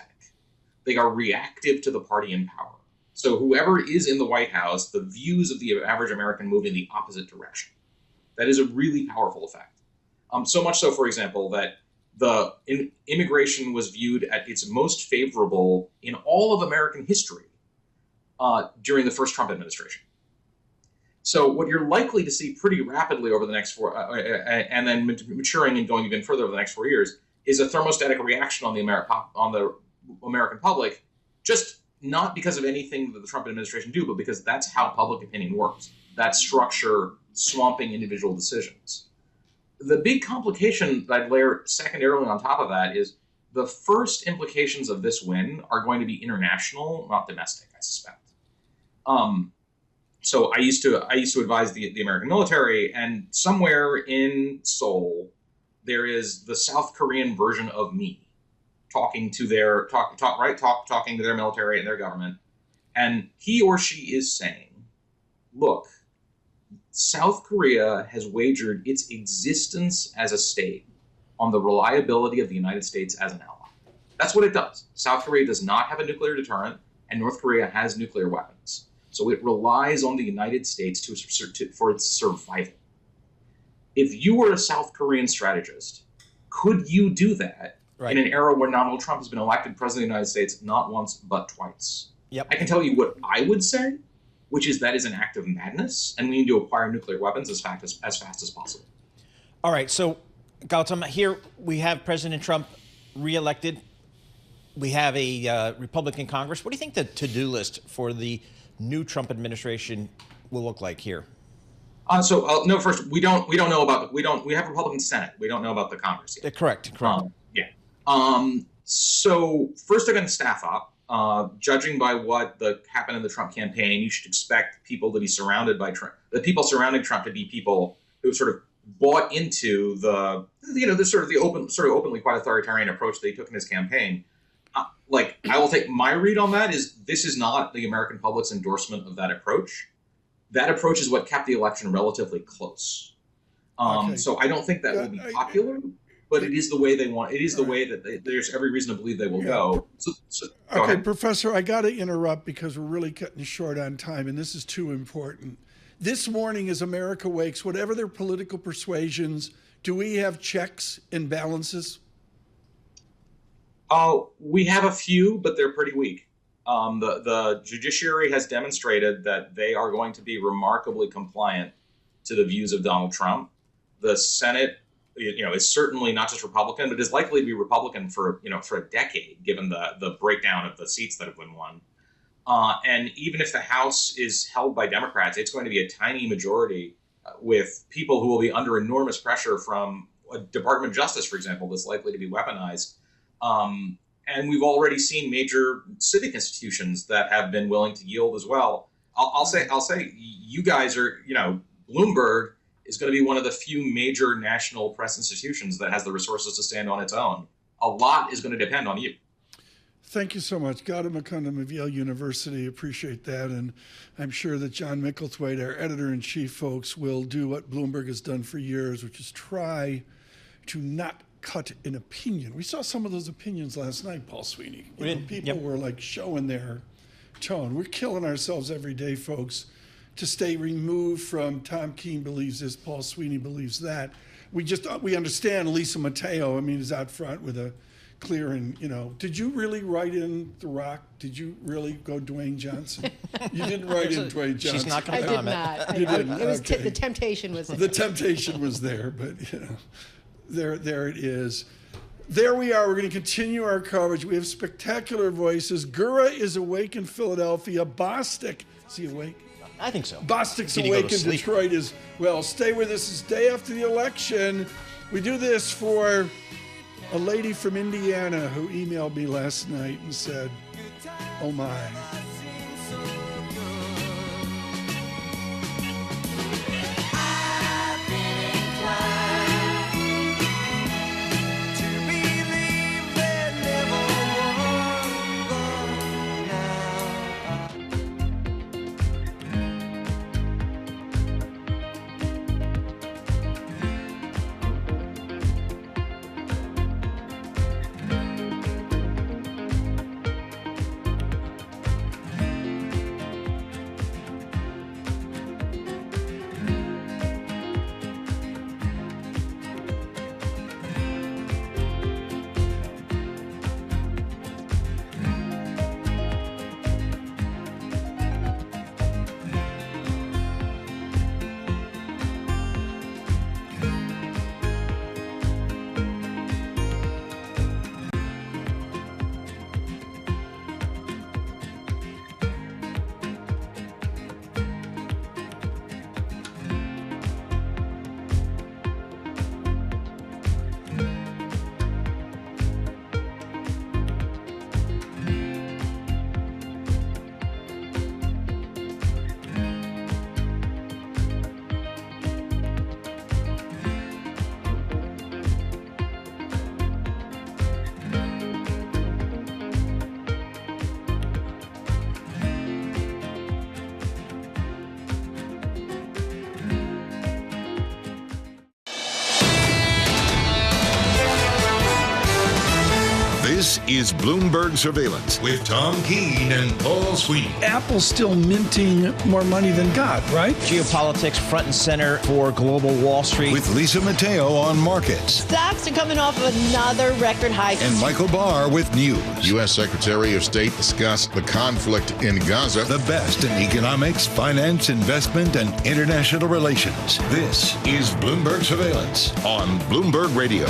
They are reactive to the party in power. So whoever is in the White House, the views of the average American move in the opposite direction. That is a really powerful effect. So much so, for example, that the immigration was viewed at its most favorable in all of American history during the first Trump administration. So what you're likely to see pretty rapidly over the next and then maturing and going even further over the next 4 years, is a thermostatic reaction on the American public, just not because of anything that the Trump administration do, but because that's how public opinion works. That structure swamping individual decisions. The big complication that I'd layer secondarily on top of that is the first implications of this win are going to be international, not domestic, I suspect. So I used to advise the American military, and somewhere in Seoul, there is the South Korean version of me talking to their talking to their military and their government, and he or she is saying, look, South Korea has wagered its existence as a state on the reliability of the United States as an ally. That's what it does. South Korea does not have a nuclear deterrent, and North Korea has nuclear weapons. So it relies on the United States for its survival. If you were a South Korean strategist, could you do that in an era where Donald Trump has been elected president of the United States not once but twice? Yep. I can tell you what I would say, which is that is an act of madness, and we need to acquire nuclear weapons as fast as possible. All right, so Gautam, here we have President Trump reelected. We have a Republican Congress. What do you think the to-do list for the new Trump administration will look like here? No, first we don't know about we have Republican Senate. We don't know about the Congress yet. Correct. So first they're going to staff up. Judging by what happened in the Trump campaign, you should expect people to be surrounded by Trump. The people surrounding Trump to be people who sort of bought into the openly quite authoritarian approach that he took in his campaign. I will take my read on that is this is not the American public's endorsement of that approach. That approach is what kept the election relatively close. So I don't think that will be popular, but it is the way they want. It is the way that there's every reason to believe they will go. Go ahead. Professor, I got to interrupt because we're really cutting short on time, and this is too important. This morning, as America wakes, whatever their political persuasions, do we have checks and balances? We have a few, but they're pretty weak. The judiciary has demonstrated that they are going to be remarkably compliant to the views of Donald Trump. The Senate, is certainly not just Republican, but is likely to be Republican for a decade, given the breakdown of the seats that have been won. And even if the House is held by Democrats, it's going to be a tiny majority with people who will be under enormous pressure from a Department of Justice, for example, that's likely to be weaponized. And we've already seen major civic institutions that have been willing to yield as well. I'll say, you guys are, Bloomberg is going to be one of the few major national press institutions that has the resources to stand on its own. A lot is going to depend on you. Thank you so much. Gautam Mukundam of Yale University. Appreciate that. And I'm sure that John Micklethwaite, our editor-in-chief, folks, will do what Bloomberg has done for years, which is try to not cut an opinion. We saw some of those opinions last night, Paul Sweeney. People were showing their tone. We're killing ourselves every day, folks, to stay removed from Tom Keene believes this, Paul Sweeney believes that. We understand Lisa Mateo, is out front with a clear and, did you really write in The Rock? Did you really go Dwayne Johnson? You didn't write in Dwayne Johnson. She's not going to comment. I did not. You didn't? The temptation was there. The temptation was there, but, there it is. There we are. We're going to continue our coverage. We have spectacular voices. Gura is awake in Philadelphia. Bostic, is he awake? I think so. Bostic's awake in Detroit as well. Stay with us. It's day after the election. We do this for a lady from Indiana who emailed me last night and said, oh my. This is Bloomberg Surveillance with Tom Keene and Paul Sweeney. Apple's still minting more money than God, right? Geopolitics front and center for global Wall Street. With Lisa Mateo on markets. Stocks are coming off another record high. And Michael Barr with news. U.S. Secretary of State discussed the conflict in Gaza. The best in economics, finance, investment, and international relations. This is Bloomberg Surveillance on Bloomberg Radio.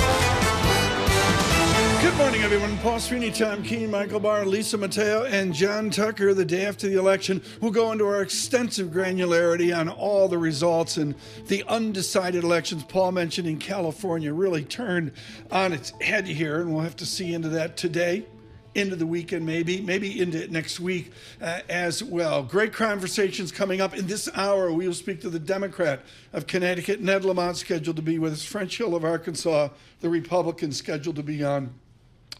Good morning, everyone. Paul Sweeney, Tom Keene, Michael Barr, Lisa Mateo, and John Tucker. The day after the election, we'll go into our extensive granularity on all the results and the undecided elections. Paul mentioned in California really turned on its head here, and we'll have to see into that today, into the weekend, maybe into next week as well. Great conversations coming up. In this hour, we will speak to the Democrat of Connecticut, Ned Lamont, scheduled to be with us, French Hill of Arkansas, the Republican scheduled to be on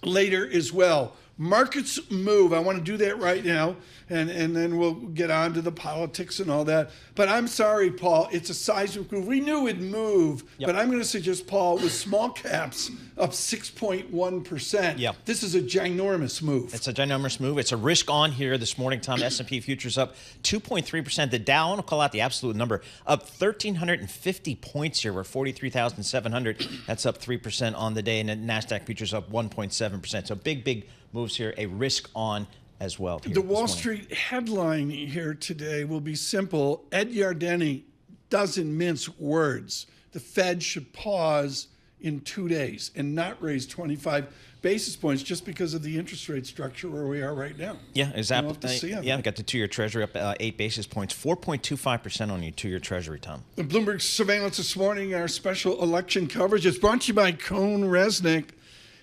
later as well. Markets move. I want to do that right now, and then we'll get on to the politics and all that. But I'm sorry, Paul, it's a seismic move. We knew it'd move, but I'm going to suggest, Paul, with small caps up 6.1%. Yep. This is a ginormous move. It's a ginormous move. It's a risk on here this morning, Tom. S&P futures up 2.3%. The Dow, I want to call out the absolute number, up 1,350 points here. We're 43,700. That's up 3% on the day. And the NASDAQ futures up 1.7%. So big moves here. A risk on as well. The Wall Street headline here today will be simple. Ed Yardeni doesn't mince words. The Fed should pause in 2 days and not raise 25 basis points just because of the interest rate structure where we are right now. Yeah, exactly. We'll have to see on we that. got the 2-year Treasury up 8 basis points, 4.25% on your 2-year Treasury, Tom. The Bloomberg Surveillance this morning, our special election coverage is brought to you by Cone Resnick.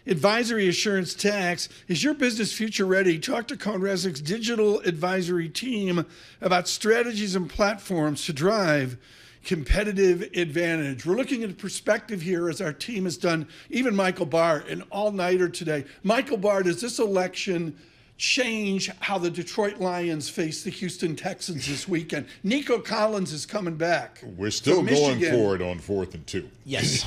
Advisory Assurance Tax. Is your business future ready? Talk to Cone Resnick's digital advisory team about strategies and platforms to drive competitive advantage. We're looking at perspective here as our team has done, even Michael Barr, an all-nighter today. Michael Barr, does this election change how the Detroit Lions face the Houston Texans this weekend? Nico Collins is coming back. We're still going Michigan. for it on 4th and 2. Yes.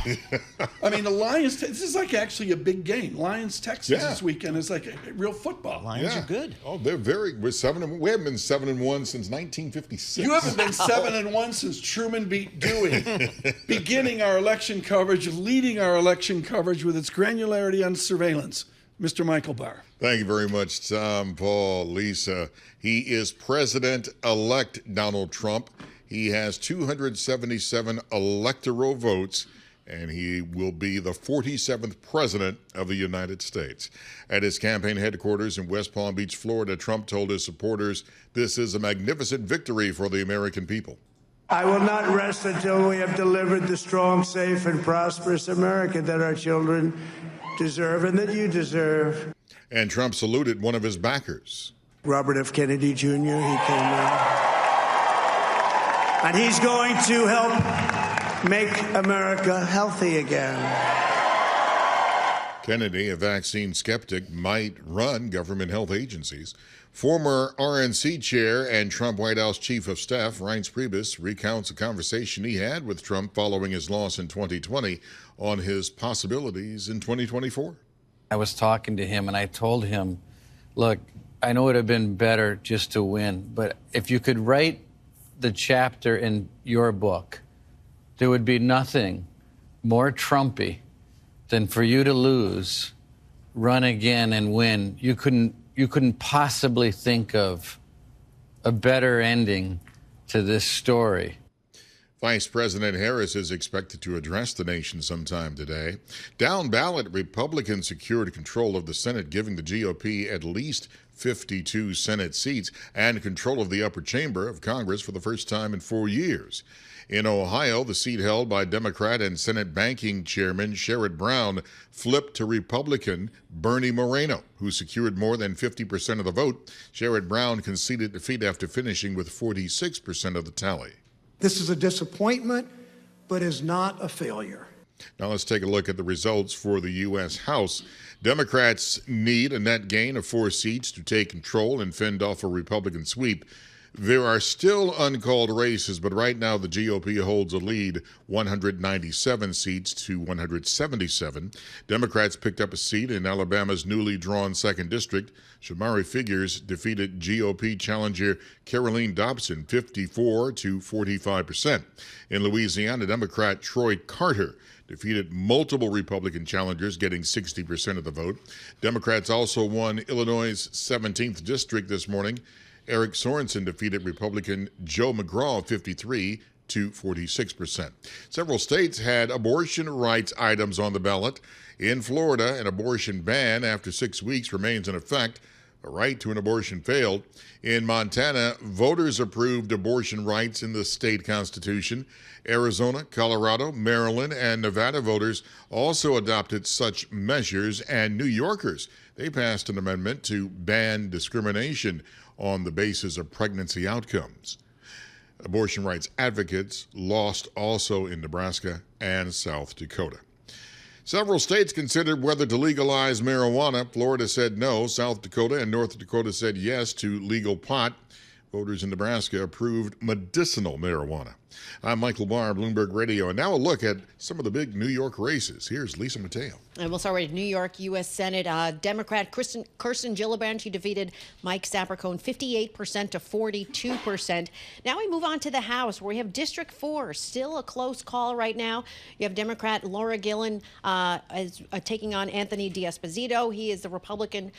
I mean, the Lions, this is like actually a big game. Lions-Texans this weekend is like a real football. Lions are good. Oh, we're 7-1. We haven't been 7-1 since 1956. You haven't been 7-1 since Truman beat Dewey. Beginning our election coverage, leading our election coverage with its granularity on surveillance, Mr. Michael Barr. Thank you very much, Tom, Paul, Lisa. He is President-elect Donald Trump. He has 277 electoral votes, and he will be the 47th president of the United States. At his campaign headquarters in West Palm Beach, Florida, Trump told his supporters, "This is a magnificent victory for the American people." I will not rest until we have delivered the strong, safe, and prosperous America that our children deserve and that you deserve. And Trump saluted one of his backers. Robert F. Kennedy Jr., he came in. And he's going to help make America healthy again. Kennedy, a vaccine skeptic, might run government health agencies. Former RNC chair and Trump White House chief of staff, Reince Priebus, recounts a conversation he had with Trump following his loss in 2020 on his possibilities in 2024. I was talking to him and I told him, look, I know it would have been better just to win, but if you could write the chapter in your book, there would be nothing more Trumpy than for you to lose, run again and win. You couldn't possibly think of a better ending to this story. Vice President Harris is expected to address the nation sometime today. Down ballot, Republicans secured control of the Senate, giving the GOP at least 52 Senate seats and control of the upper chamber of Congress for the first time in 4 years. In Ohio, the seat held by Democrat and Senate Banking Chairman Sherrod Brown flipped to Republican Bernie Moreno, who secured more than 50% of the vote. Sherrod Brown conceded defeat after finishing with 46% of the tally. This is a disappointment, but is not a failure. Now let's take a look at the results for the U.S. House. Democrats need a net gain of 4 seats to take control and fend off a Republican sweep. There are still uncalled races, but right now the GOP holds a lead, 197 seats to 177. Democrats picked up a seat in Alabama's newly drawn 2nd District. Shamari Figures defeated GOP challenger Caroline Dobson 54 to 45%. In Louisiana, Democrat Troy Carter defeated multiple Republican challengers, getting 60% of the vote. Democrats also won Illinois' 17th District this morning. Eric Sorensen defeated Republican Joe McGraw 53 to 46%. Several states had abortion rights items on the ballot. In Florida, an abortion ban after 6 weeks remains in effect. A right to an abortion failed. In Montana, voters approved abortion rights in the state constitution. Arizona, Colorado, Maryland, and Nevada voters also adopted such measures, and New Yorkers, they passed an amendment to ban discrimination on the basis of pregnancy outcomes. Abortion rights advocates lost also in Nebraska and South Dakota. Several states considered whether to legalize marijuana. Florida said no. South Dakota and North Dakota said yes to legal pot. Voters in Nebraska approved medicinal marijuana. I'm Michael Barr, Bloomberg Radio, and now a look at some of the big New York races. Here's Lisa Mateo. And we'll start with New York U.S. Senate. Democrat Kirsten Gillibrand, she defeated Mike Sapercohn 58% to 42%. Now we move on to the House, where we have District 4, still a close call right now. You have Democrat Laura Gillen taking on Anthony D'Esposito. He is the Republican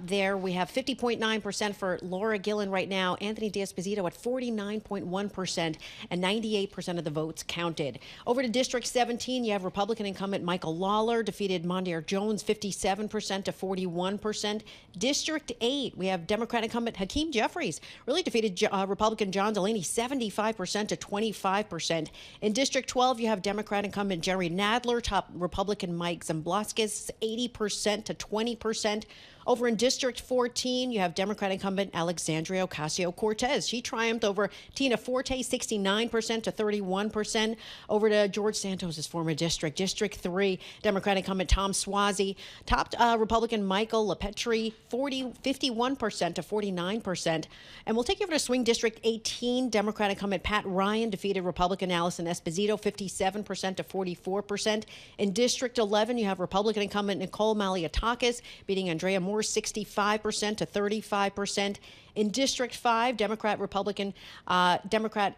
there. We have 50.9% for Laura Gillen right now. Anthony D'Esposito at 49.1%, and 98% of the votes counted. Over to District 17, you have Republican incumbent Michael Lawler defeated Mondaire Jones 57% to 41%. District 8, we have Democrat incumbent Hakeem Jeffries really defeated Republican John Delaney 75% to 25%. In District 12, you have Democrat incumbent Jerry Nadler top Republican Mike Zamblaskis 80% to 20%. Over in District 14, you have Democrat incumbent Alexandria Ocasio-Cortez. She triumphed over Tina Forte, 69% to 31%. Over to George Santos' former district. District 3, Democrat incumbent Tom Suozzi topped Republican Michael LaPetrie, 51% to 49%. And we'll take you over to swing District 18. Democrat incumbent Pat Ryan defeated Republican Allison Esposito, 57% to 44%. In District 11, you have Republican incumbent Nicole Malliotakis beating Andrea Moore 65% to 35%. In District 5, Democrat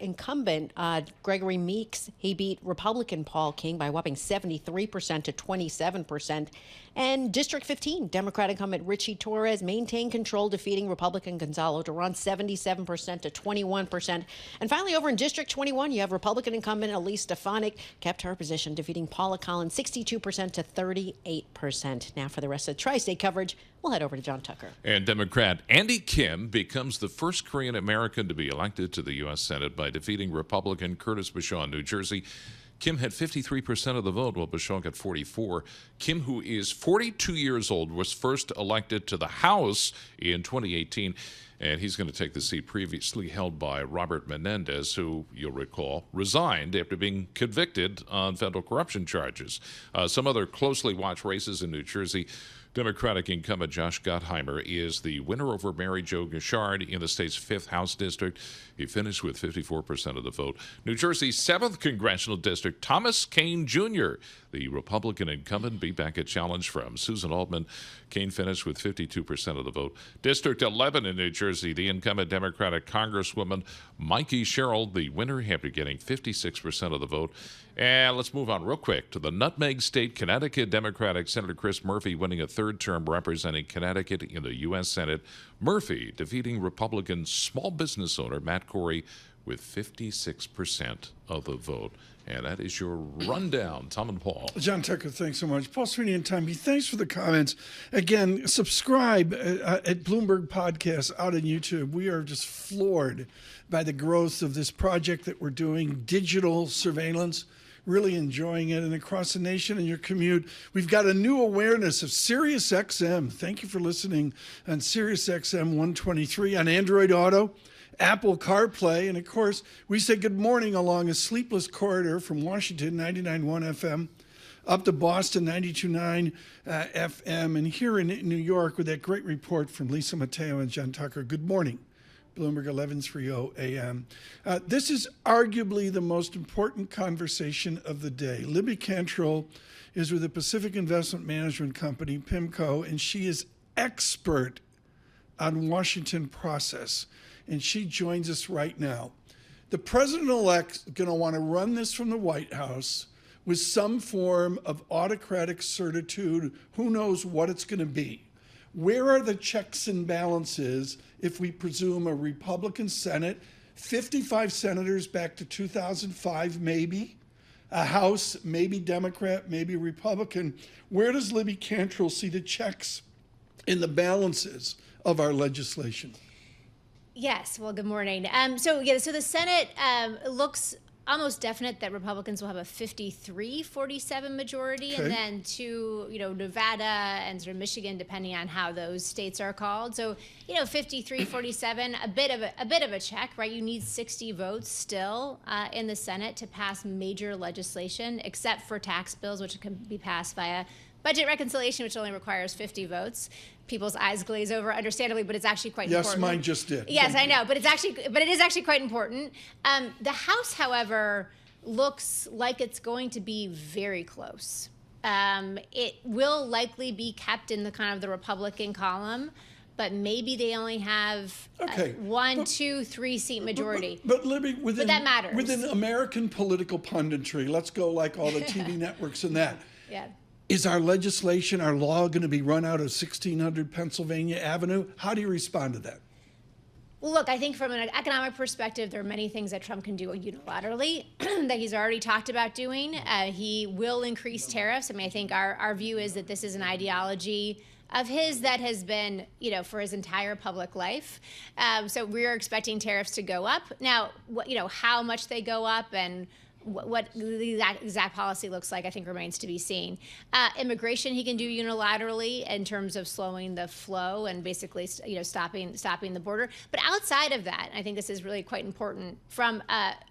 incumbent Gregory Meeks, he beat Republican Paul King by a whopping 73% to 27%. And District 15, Democrat incumbent Richie Torres maintained control, defeating Republican Gonzalo Duran 77% to 21%. And finally, over in District 21, you have Republican incumbent Elise Stefanik kept her position, defeating Paula Collins 62% to 38%. Now for the rest of the tri-state coverage, we'll head over to John Tucker. And Democrat Andy Kim becomes the first Korean American to be elected to the U.S. Senate by defeating Republican Curtis Bashaw in New Jersey. Kim had 53% of the vote, while Bashaw got 44%. Kim, who is 42 years old, was first elected to the House in 2018, and he's going to take the seat previously held by Robert Menendez, who, you'll recall, resigned after being convicted on federal corruption charges. Some other closely watched races in New Jersey. Democratic incumbent Josh Gottheimer is the winner over Mary Jo Gishard in the state's 5th House District. He finished with 54% of the vote. New Jersey's 7th Congressional District, Thomas Keene Jr., the Republican incumbent, beat back a challenge from Susan Altman. Keene finished with 52% of the vote. District 11 in New Jersey, the incumbent Democratic Congresswoman Mikey Sherrill, the winner, after getting 56% of the vote. And let's move on real quick to the Nutmeg State, Connecticut. Democratic Senator Chris Murphy winning a 3rd term representing Connecticut in the U.S. Senate. Murphy defeating Republican small business owner Matt Corey with 56% of the vote. And that is your rundown. Tom and Paul. John Tucker, thanks so much. Paul Sweeney and Tommy, thanks for the comments. Again, subscribe at Bloomberg Podcast out on YouTube. We are just floored by the growth of this project that we're doing, digital surveillance. Really enjoying it. And across the nation in your commute, we've got a new awareness of Sirius XM. Thank you for listening on Sirius XM 123 on Android Auto, Apple CarPlay, and of course, we say good morning along a sleepless corridor from Washington, 99.1 FM, up to Boston, 92.9 FM, and here in New York with that great report from Lisa Mateo and John Tucker. Good morning Bloomberg 1130 AM. This is arguably the most important conversation of the day. Libby Cantrell is with the Pacific Investment Management Company, PIMCO, and she is expert on Washington process, and she joins us right now. The president-elect is going to want to run this from the White House with some form of autocratic certitude. Who knows what it's going to be? Where are the checks and balances if we presume a Republican Senate, 55 senators back to 2005 maybe, a House, maybe Democrat, maybe Republican? Where does Libby Cantrell see the checks and the balances of our legislation? Yes. Well, good morning. So the Senate looks almost definite that Republicans will have a 53-47 majority, Okay. and then to Nevada and sort of Michigan, depending on how those states are called. So 53-47, a bit of a check, right? You need 60 votes still in the Senate to pass major legislation, except for tax bills, which can be passed via budget reconciliation, which only requires 50 votes. People's eyes glaze over, understandably, but it's actually quite important. Yes, mine just did. Yes, I know, but it is actually quite important. The House, however, looks like it's going to be very close. It will likely be kept in the kind of the Republican column, but maybe they only have one, 2, 3 seat majority. But Libby, but that matters. Within American political punditry, let's go like all the TV networks and that. Yeah. Is our legislation, our law going to be run out of 1600 Pennsylvania Avenue? How do you respond to that? Well, look, I think from an economic perspective, there are many things that Trump can do unilaterally that he's already talked about doing. He will increase tariffs. I mean, I think our view is that this is an ideology of his that has been, for his entire public life. So we're expecting tariffs to go up. Now, how much they go up and what the exact policy looks like, I think, remains to be seen. Immigration, he can do unilaterally in terms of slowing the flow and basically, stopping the border. But outside of that, I think this is really quite important. From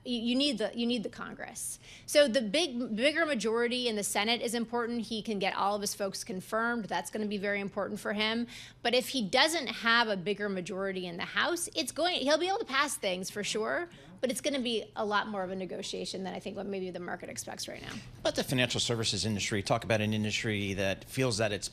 you need the Congress. So the bigger majority in the Senate is important. He can get all of his folks confirmed. That's going to be very important for him. But if he doesn't have a bigger majority in the House, he'll be able to pass things for sure. But it's going to be a lot more of a negotiation than I think what maybe the market expects right now. About the financial services industry, talk about an industry that feels that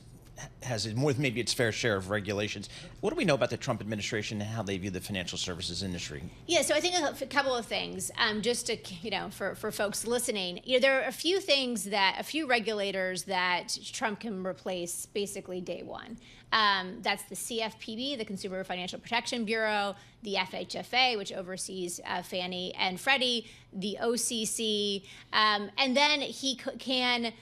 has more than maybe its fair share of regulations. What do we know about the Trump administration and how they view the financial services industry? Yeah, so I think a couple of things, just to, for folks listening. There are a few regulators that Trump can replace basically day one. That's the CFPB, the Consumer Financial Protection Bureau, the FHFA, which oversees Fannie and Freddie, the OCC, and then he can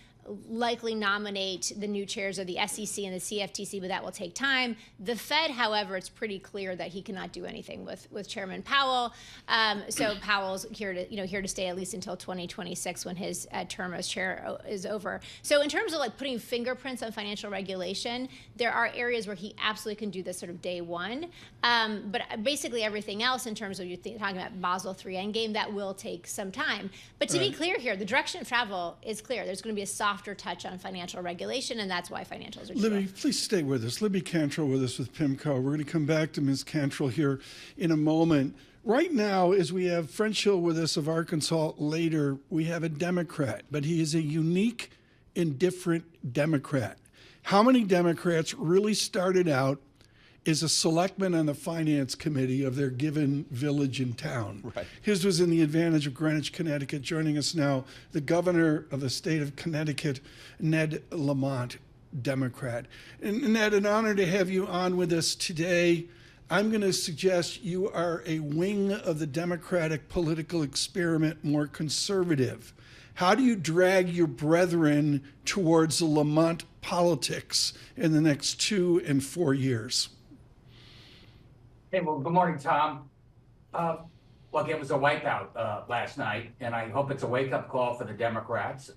likely nominate the new chairs of the SEC and the CFTC, but that will take time. The Fed, however, it's pretty clear that he cannot do anything with Chairman Powell. So Powell's here to stay at least until 2026 when his term as chair is over. So in terms of putting fingerprints on financial regulation, there are areas where he absolutely can do this sort of day one. But basically everything else in terms of talking about Basel III Endgame, that will take some time. But to be clear here, the direction of travel is clear. There's going to be a softer touch on financial regulation, and that's why financials are cheaper. Libby, please stay with us. Libby Cantrell with us with PIMCO. We're going to come back to Ms. Cantrell here in a moment. Right now, as we have French Hill with us of Arkansas later, we have a Democrat, but he is a unique and different Democrat. How many Democrats really started out as a selectman on the finance committee of their given village and town? Right. His was in the advantage of Greenwich, Connecticut. Joining us now, the governor of the state of Connecticut, Ned Lamont, Democrat. And Ned, an honor to have you on with us today. I'm going to suggest you are a wing of the Democratic political experiment, more conservative. How do you drag your brethren towards the Lamont politics in the next 2 and 4 years? Hey, well, good morning, Tom. Look, it was a wipeout last night, and I hope it's a wake-up call for the Democrats.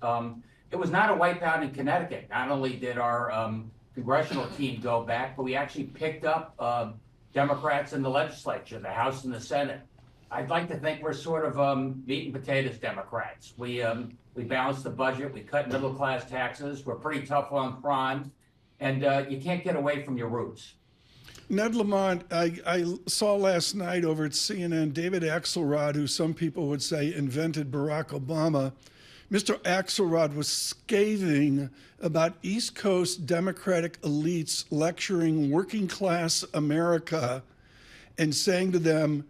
It was not a wipeout in Connecticut. Not only did our congressional team go back, but we actually picked up Democrats in the legislature, the House and the Senate. I'd like to think we're sort of meat and potatoes Democrats. We balanced the budget, we cut middle-class taxes, we're pretty tough on crime, and you can't get away from your roots. Ned Lamont, I saw last night over at CNN David Axelrod, who some people would say invented Barack Obama. Mr. Axelrod was scathing about East Coast Democratic elites lecturing working class America and saying to them,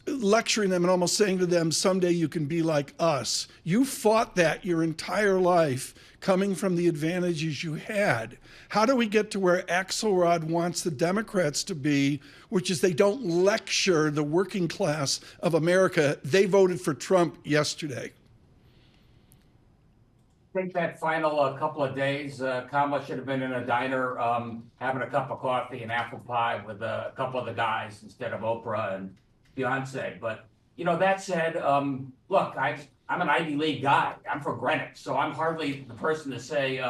lecturing them and almost saying to them, someday you can be like us. You fought that your entire life, coming from the advantages you had. How do we get to where Axelrod wants the Democrats to be, which is they don't lecture the working class of America? They voted for Trump yesterday. I think that final couple of days, Kamala should have been in a diner having a cup of coffee and apple pie with a couple of the guys instead of Oprah and Beyonce. But, you know, that said, look, I'm an Ivy League guy. I'm from Greenwich, so I'm hardly the person to say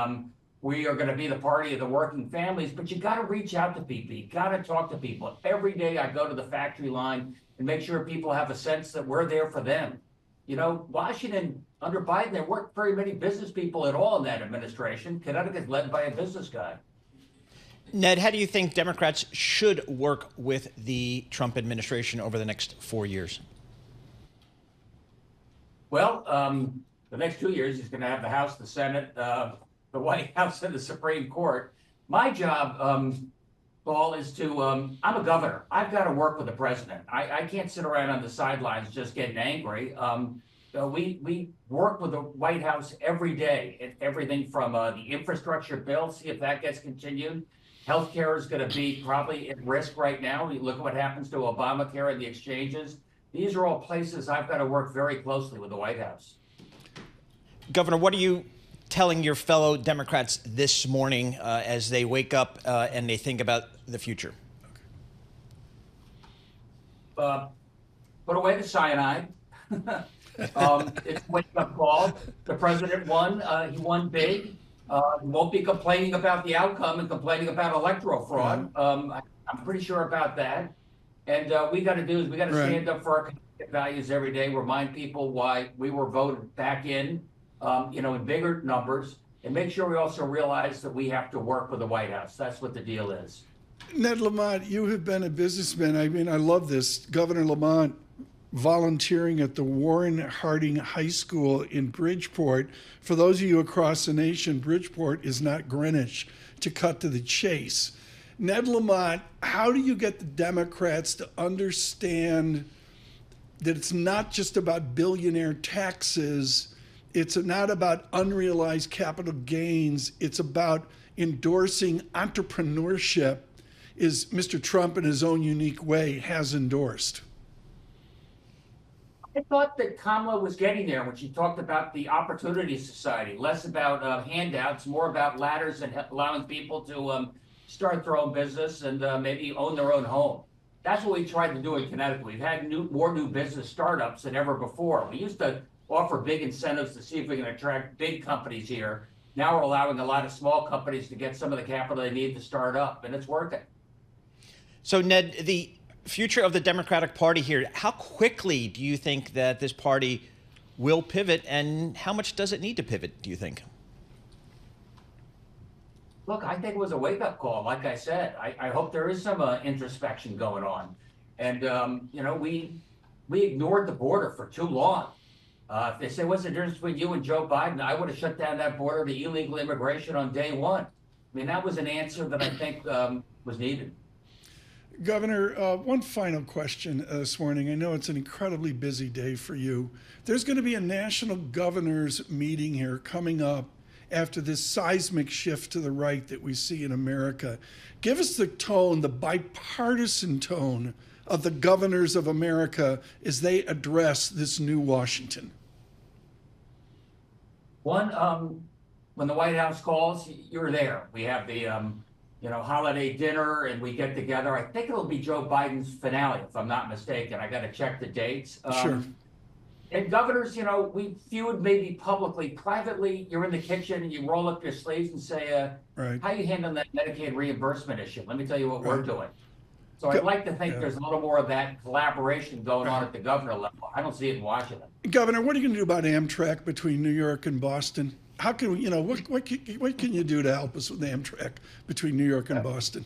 we are going to be the party of the working families. But you got to reach out to people. You got to talk to people. Every day I go to the factory line and make sure people have a sense that we're there for them. You know, Washington, under Biden, there weren't very many business people at all in that administration. Connecticut's led by a business guy. Ned, how do you think Democrats should work with the Trump administration over the next 4 years? Well, the next 2 years, he's going to have the House, the Senate, the White House, and the Supreme Court. My job, Paul, is to, I'm a governor. I've got to work with the president. I can't sit around on the sidelines just getting angry. We work with the White House every day. Everything from the infrastructure bill, see if that gets continued. Healthcare is going to be probably at risk right now. You look at what happens to Obamacare and the exchanges. These are all places I've got to work very closely with the White House. Governor, what are you telling your fellow Democrats this morning as they wake up and they think about the future? Put away the cyanide. It's a wake-up call. The president won. He won big. He won't be complaining about the outcome and complaining about electoral fraud. I'm pretty sure about that. And we got to stand up for our values every day, remind people why we were voted back in, in bigger numbers, and make sure we also realize that we have to work with the White House. That's what the deal is. Ned Lamont, you have been a businessman. I mean, I love this. Governor Lamont volunteering at the Warren Harding High School in Bridgeport. For those of you across the nation, Bridgeport is not Greenwich, to cut to the chase. Ned Lamont, how do you get the Democrats to understand that it's not just about billionaire taxes, it's not about unrealized capital gains, it's about endorsing entrepreneurship, as Mr. Trump in his own unique way has endorsed? I thought that Kamala was getting there when she talked about the Opportunity Society, less about handouts, more about ladders and allowing people to start their own business and maybe own their own home. That's what we tried to do in Connecticut. We've had more new business startups than ever before. We used to offer big incentives to see if we can attract big companies here. Now we're allowing a lot of small companies to get some of the capital they need to start up, and it's working. So, Ned, the future of the Democratic Party here, how quickly do you think that this party will pivot, and how much does it need to pivot, do you think? Look, I think it was a wake-up call. Like I said, I hope there is some introspection going on. And, we ignored the border for too long. If they say, what's the difference between you and Joe Biden? I would have shut down that border to illegal immigration on day one. I mean, that was an answer that I think was needed. Governor, one final question this morning. I know it's an incredibly busy day for you. There's going to be a national governors meeting here coming up after this seismic shift to the right that we see in America. Give us the tone, the bipartisan tone of the governors of America as they address this new Washington. One, when the White House calls, you're there. We have the holiday dinner and we get together. I think it'll be Joe Biden's finale, if I'm not mistaken. I got to check the dates. Sure. And governors, we feud maybe publicly. Privately, you're in the kitchen and you roll up your sleeves and say, right. How you handling that Medicaid reimbursement issue? Let me tell you what we're doing. So I'd like to think there's a little more of that collaboration going on at the governor level. I don't see it in Washington. Governor, what are you going to do about Amtrak between New York and Boston? How can we, what can you do to help us with Amtrak between New York and Boston?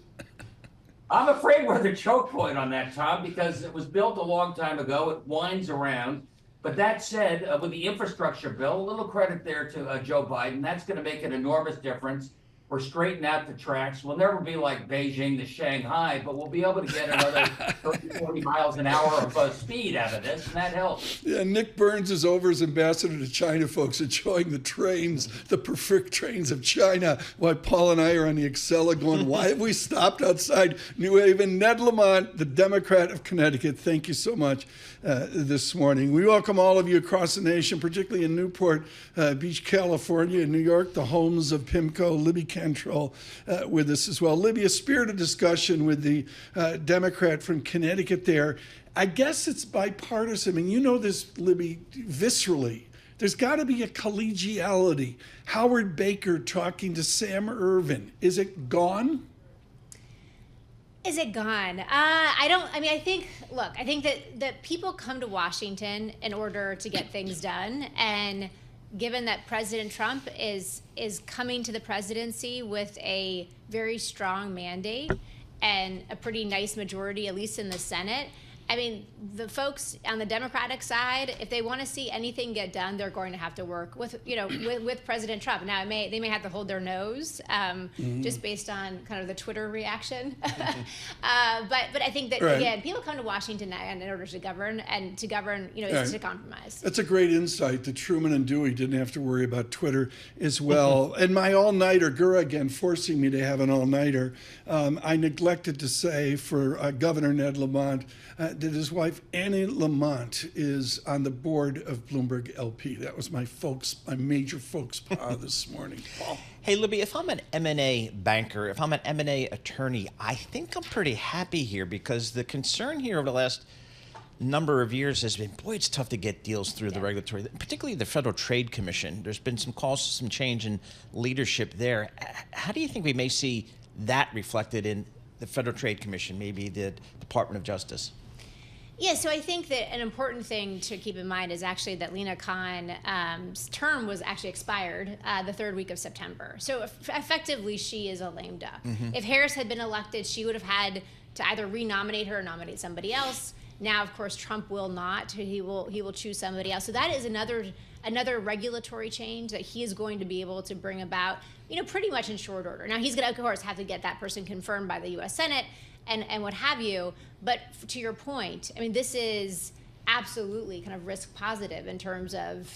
I'm afraid we're the choke point on that, Tom, because it was built a long time ago. It winds around. But that said, with the infrastructure bill, a little credit there to Joe Biden. That's going to make an enormous difference. We're straightening out the tracks. We'll never be like Beijing to Shanghai, but we'll be able to get another 30, 40 miles an hour of speed out of this, and that helps. Yeah, Nick Burns is over as ambassador to China, folks, enjoying the trains, the perfect trains of China, while Paul and I are on the Excella going, why have we stopped outside New Haven? Ned Lamont, the Democrat of Connecticut, thank you so much this morning. We welcome all of you across the nation, particularly in Newport Beach, California, and New York, the homes of PIMCO, Libby Cantrell with us as well. Libby, a spirited discussion with the Democrat from Connecticut there. I guess it's bipartisan. I mean, you know this, Libby, viscerally. There's got to be a collegiality. Howard Baker talking to Sam Ervin. Is it gone? Is it gone? I think that people come to Washington in order to get things done. And given that President Trump is coming to the presidency with a very strong mandate and a pretty nice majority, at least in the Senate, I mean, the folks on the Democratic side, if they want to see anything get done, they're going to have to work with President Trump. Now, they may have to hold their nose, just based on kind of the Twitter reaction. But I think that again, people come to Washington in order to govern, and to govern, is to compromise. That's a great insight that Truman and Dewey didn't have to worry about Twitter as well. And my all-nighter, Gura again forcing me to have an all-nighter. I neglected to say for Governor Ned Lamont that his wife Annie Lamont is on the board of Bloomberg LP. That was my major folks this morning. Paul. Hey, Libby, if I'm an M&A banker, if I'm an M&A attorney, I think I'm pretty happy here, because the concern here over the last number of years has been, boy, it's tough to get deals through the regulatory, particularly the Federal Trade Commission. There's been some calls for some change in leadership there. How do you think we may see that reflected in the Federal Trade Commission, maybe the Department of Justice? Yeah, so I think that an important thing to keep in mind is actually that Lina Khan's term was actually expired the third week of September. So effectively, she is a lame duck. If Harris had been elected, she would have had to either renominate her or nominate somebody else. Now, of course, Trump will not. He will choose somebody else. So that is another regulatory change that he is going to be able to bring about, pretty much in short order. Now, he's going to, of course, have to get that person confirmed by the U.S. Senate and what have you. But to your point, I mean, this is absolutely kind of risk positive in terms of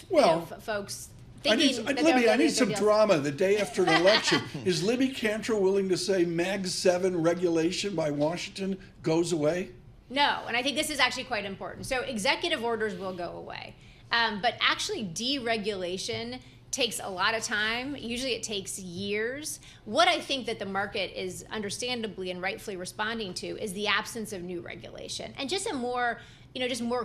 folks thinking I need some drama the day after an election. Is Libby Cantrell willing to say Mag 7 regulation by Washington goes away? No, and I think this is actually quite important. So executive orders will go away. But actually deregulation takes a lot of time. Usually it takes years. What I think that the market is understandably and rightfully responding to is the absence of new regulation and just more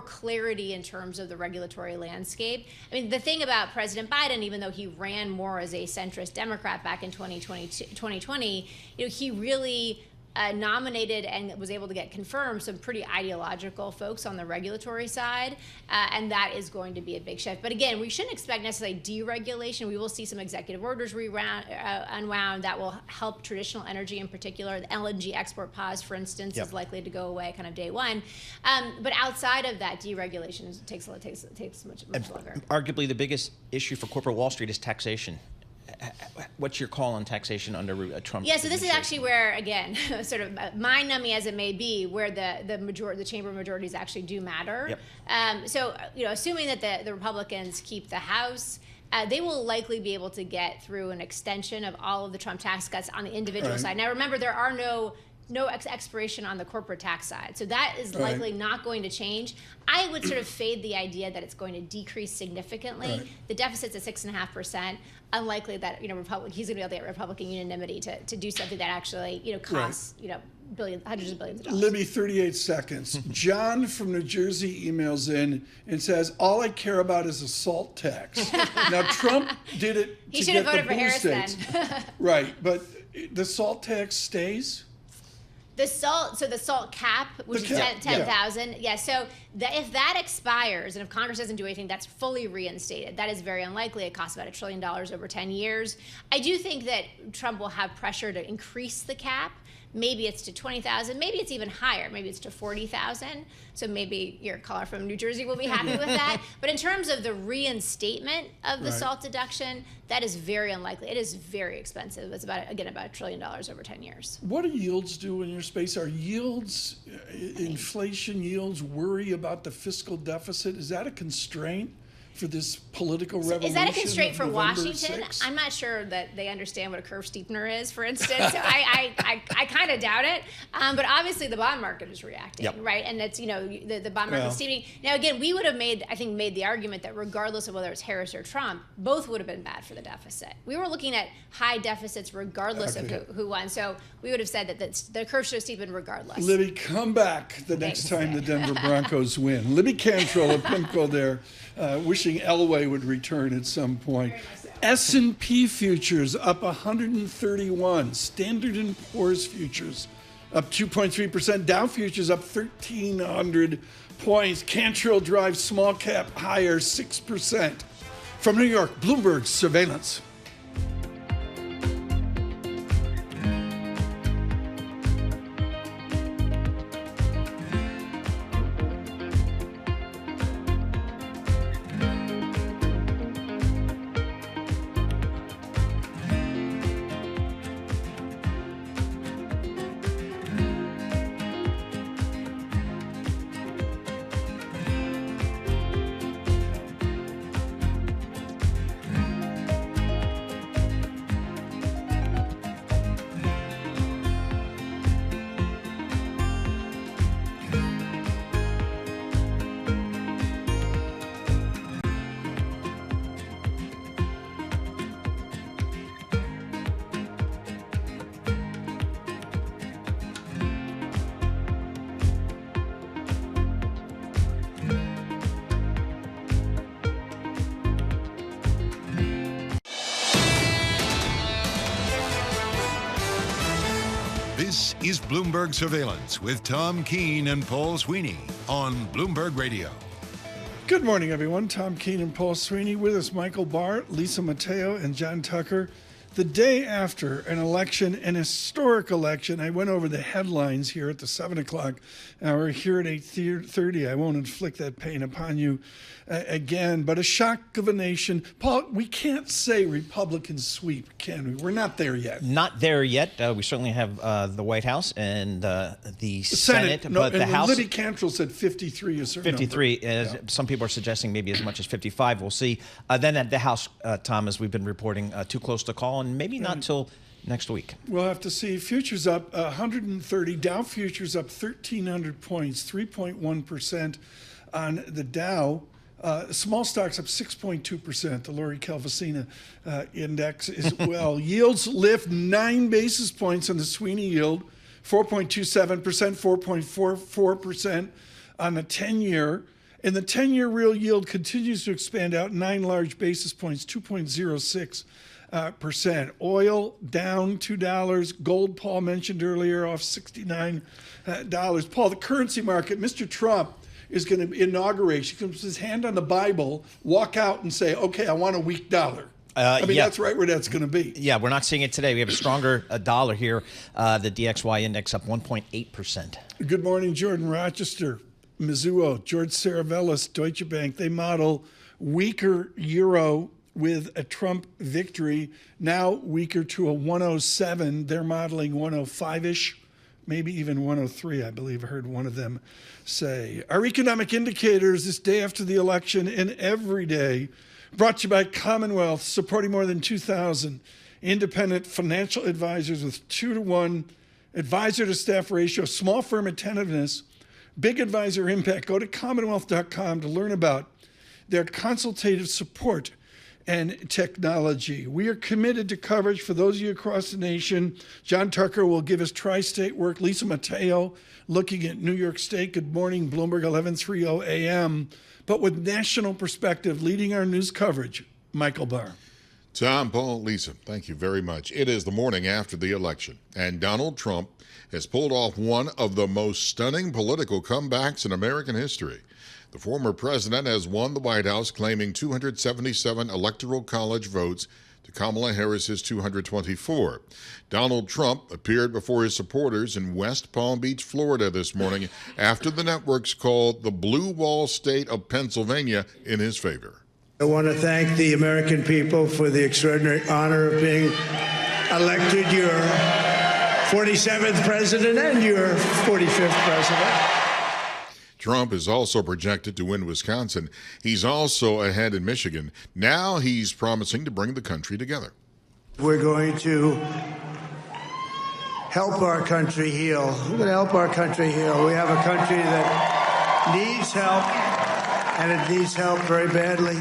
clarity in terms of the regulatory landscape. I mean, the thing about President Biden, even though he ran more as a centrist Democrat back in 2020, he really nominated and was able to get confirmed some pretty ideological folks on the regulatory side, and that is going to be a big shift. But again, we shouldn't expect necessarily deregulation. We will see some executive orders unwound that will help traditional energy in particular. The LNG export pause, for instance, is likely to go away kind of day one. But outside of that, deregulation takes much longer. Arguably, the biggest issue for corporate Wall Street is taxation. What's your call on taxation under Trump? Yeah, so this is actually where, again, sort of mind-numbing as it may be, where the chamber majorities actually do matter. Yep. So, assuming that the Republicans keep the House, they will likely be able to get through an extension of all of the Trump tax cuts on the individual side. Now, remember, there are no expiration on the corporate tax side. So that is likely not going to change. I would sort of fade the idea that it's going to decrease significantly. The deficit's at 6.5%. Unlikely that he's going to be able to get Republican unanimity to do something that actually costs hundreds of billions of dollars. Libby, 38 seconds. John from New Jersey emails in and says, "All I care about is a salt tax." Now Trump did it. He should have voted for Harris then. Right, but the salt tax stays. The salt cap, which is 10,000. Yeah. So if that expires, and if Congress doesn't do anything, that's fully reinstated. That is very unlikely. It costs about $1 trillion over 10 years. I do think that Trump will have pressure to increase the cap, Maybe it's to 20,000. Maybe it's even higher. Maybe it's to 40,000. So maybe your caller from New Jersey will be happy with that. But in terms of the reinstatement of the SALT deduction, that is very unlikely. It is very expensive. It's about $1 trillion over 10 years. What do yields do in your space? Are yields, inflation yields, worry about the fiscal deficit? Is that a constraint for this political revolution? Is that a constraint for November Washington? 6th? I'm not sure that they understand what a curve steepener is, for instance. So I kind of doubt it. But obviously the bond market is reacting, right? And it's, the bond market is steepening. Now, again, we would have made the argument that regardless of whether it's Harris or Trump, both would have been bad for the deficit. We were looking at high deficits regardless of who won. So we would have said that the curve should have steepened regardless. Libby, come back the next time the Denver Broncos win. Libby Cantrell of PIMCO there, wishing Elway would return at some point. S&P futures up 131. Standard & Poor's futures up 2.3%. Dow futures up 1,300 points. Cantrell drives small cap higher 6%. From New York, Bloomberg Surveillance. This is Bloomberg Surveillance with Tom Keene and Paul Sweeney on Bloomberg Radio. Good morning, everyone. Tom Keene and Paul Sweeney with us. Michael Barr, Lisa Mateo, and John Tucker. The day after an election, an historic election, I went over the headlines here at the 7 o'clock hour. Here at 8:30, I won't inflict that pain upon you again, but a shock of a nation. Paul, we can't say Republican sweep, can we? We're not there yet. Not there yet. We certainly have the White House and the Senate, but the House. Libby Cantrell said 53 is certain 53. Some people are suggesting maybe as much as 55. We'll see. Then at the House, Tom, as we've been reporting, too close to call, and maybe not till next week. We'll have to see. Futures up 130. Dow futures up 1,300 points, 3.1% on the Dow. Small stocks up 6.2%. The Lori Calvasina index as well. Yields lift 9 basis points on the Sweeney yield, 4.27%, 4.44% on the 10-year. And the 10-year real yield continues to expand out 9 large basis points, 2.06%. Oil down $2. Gold, Paul mentioned earlier, off $69. Paul, the currency market, Mr. Trump is going to inaugurate. He puts his hand on the Bible, walk out and say, okay, I want a weak dollar. That's right where that's going to be. Yeah, we're not seeing it today. We have a stronger dollar here. The DXY index up 1.8%. Good morning, Jordan Rochester, Mizuho, George Saravelis, Deutsche Bank. They model weaker euro with a Trump victory, now weaker to a 107. They're modeling 105-ish. Maybe even 103, I believe I heard one of them say. Our economic indicators this day after the election and every day, brought to you by Commonwealth, supporting more than 2,000 independent financial advisors with 2-to-1 advisor to staff ratio, small firm attentiveness, big advisor impact. Go to commonwealth.com to learn about their consultative support and technology. We are committed to coverage for those of you across the nation. John Tucker will give us tri-state work. Lisa Mateo looking at New York State. Good morning, Bloomberg, 11:30 a.m. But with national perspective, leading our news coverage, Michael Barr. Tom, Paul, Lisa, thank you very much. It is the morning after the election, and Donald Trump has pulled off one of the most stunning political comebacks in American history. The former president has won the White House, claiming 277 Electoral College votes to Kamala Harris is 224. Donald Trump appeared before his supporters in West Palm Beach, Florida this morning after the networks called the blue wall state of Pennsylvania in his favor. I want to thank the American people for the extraordinary honor of being elected your 47th president and your 45th president. Trump is also projected to win Wisconsin. He's also ahead in Michigan. Now he's promising to bring the country together. We're going to help our country heal. We're going to help our country heal. We have a country that needs help, and it needs help very badly.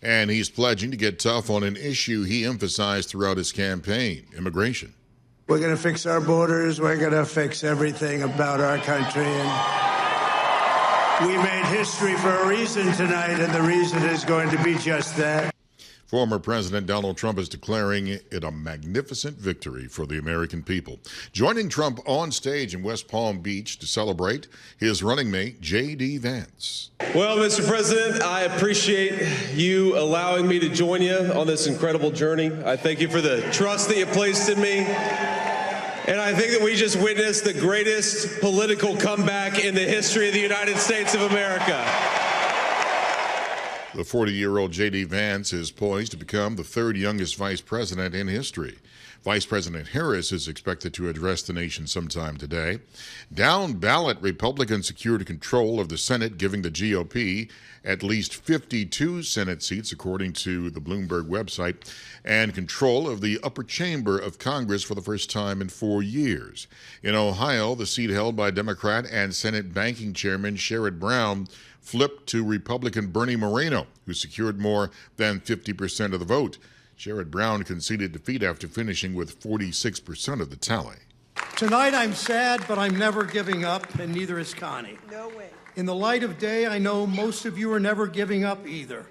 And he's pledging to get tough on an issue he emphasized throughout his campaign, immigration. We're going to fix our borders. We're going to fix everything about our country. And we made history for a reason tonight, and the reason is going to be just that. Former President Donald Trump is declaring it a magnificent victory for the American people. Joining Trump on stage in West Palm Beach to celebrate, his running mate, J.D. Vance. Well, Mr. President, I appreciate you allowing me to join you on this incredible journey. I thank you for the trust that you placed in me. And I think that we just witnessed the greatest political comeback in the history of the United States of America. The 40-year-old J.D. Vance is poised to become the third youngest vice president in history. Vice President Harris is expected to address the nation sometime today. Down ballot, Republicans secured control of the Senate, giving the GOP at least 52 Senate seats, according to the Bloomberg website, and control of the upper chamber of Congress for the first time in 4 years. In Ohio, the seat held by Democrat and Senate Banking Chairman Sherrod Brown flipped to Republican Bernie Moreno, who secured more than 50% of the vote. Sherrod Brown conceded defeat after finishing with 46% of the tally. Tonight I'm sad, but I'm never giving up, and neither is Connie. No way. In the light of day, I know most of you are never giving up either.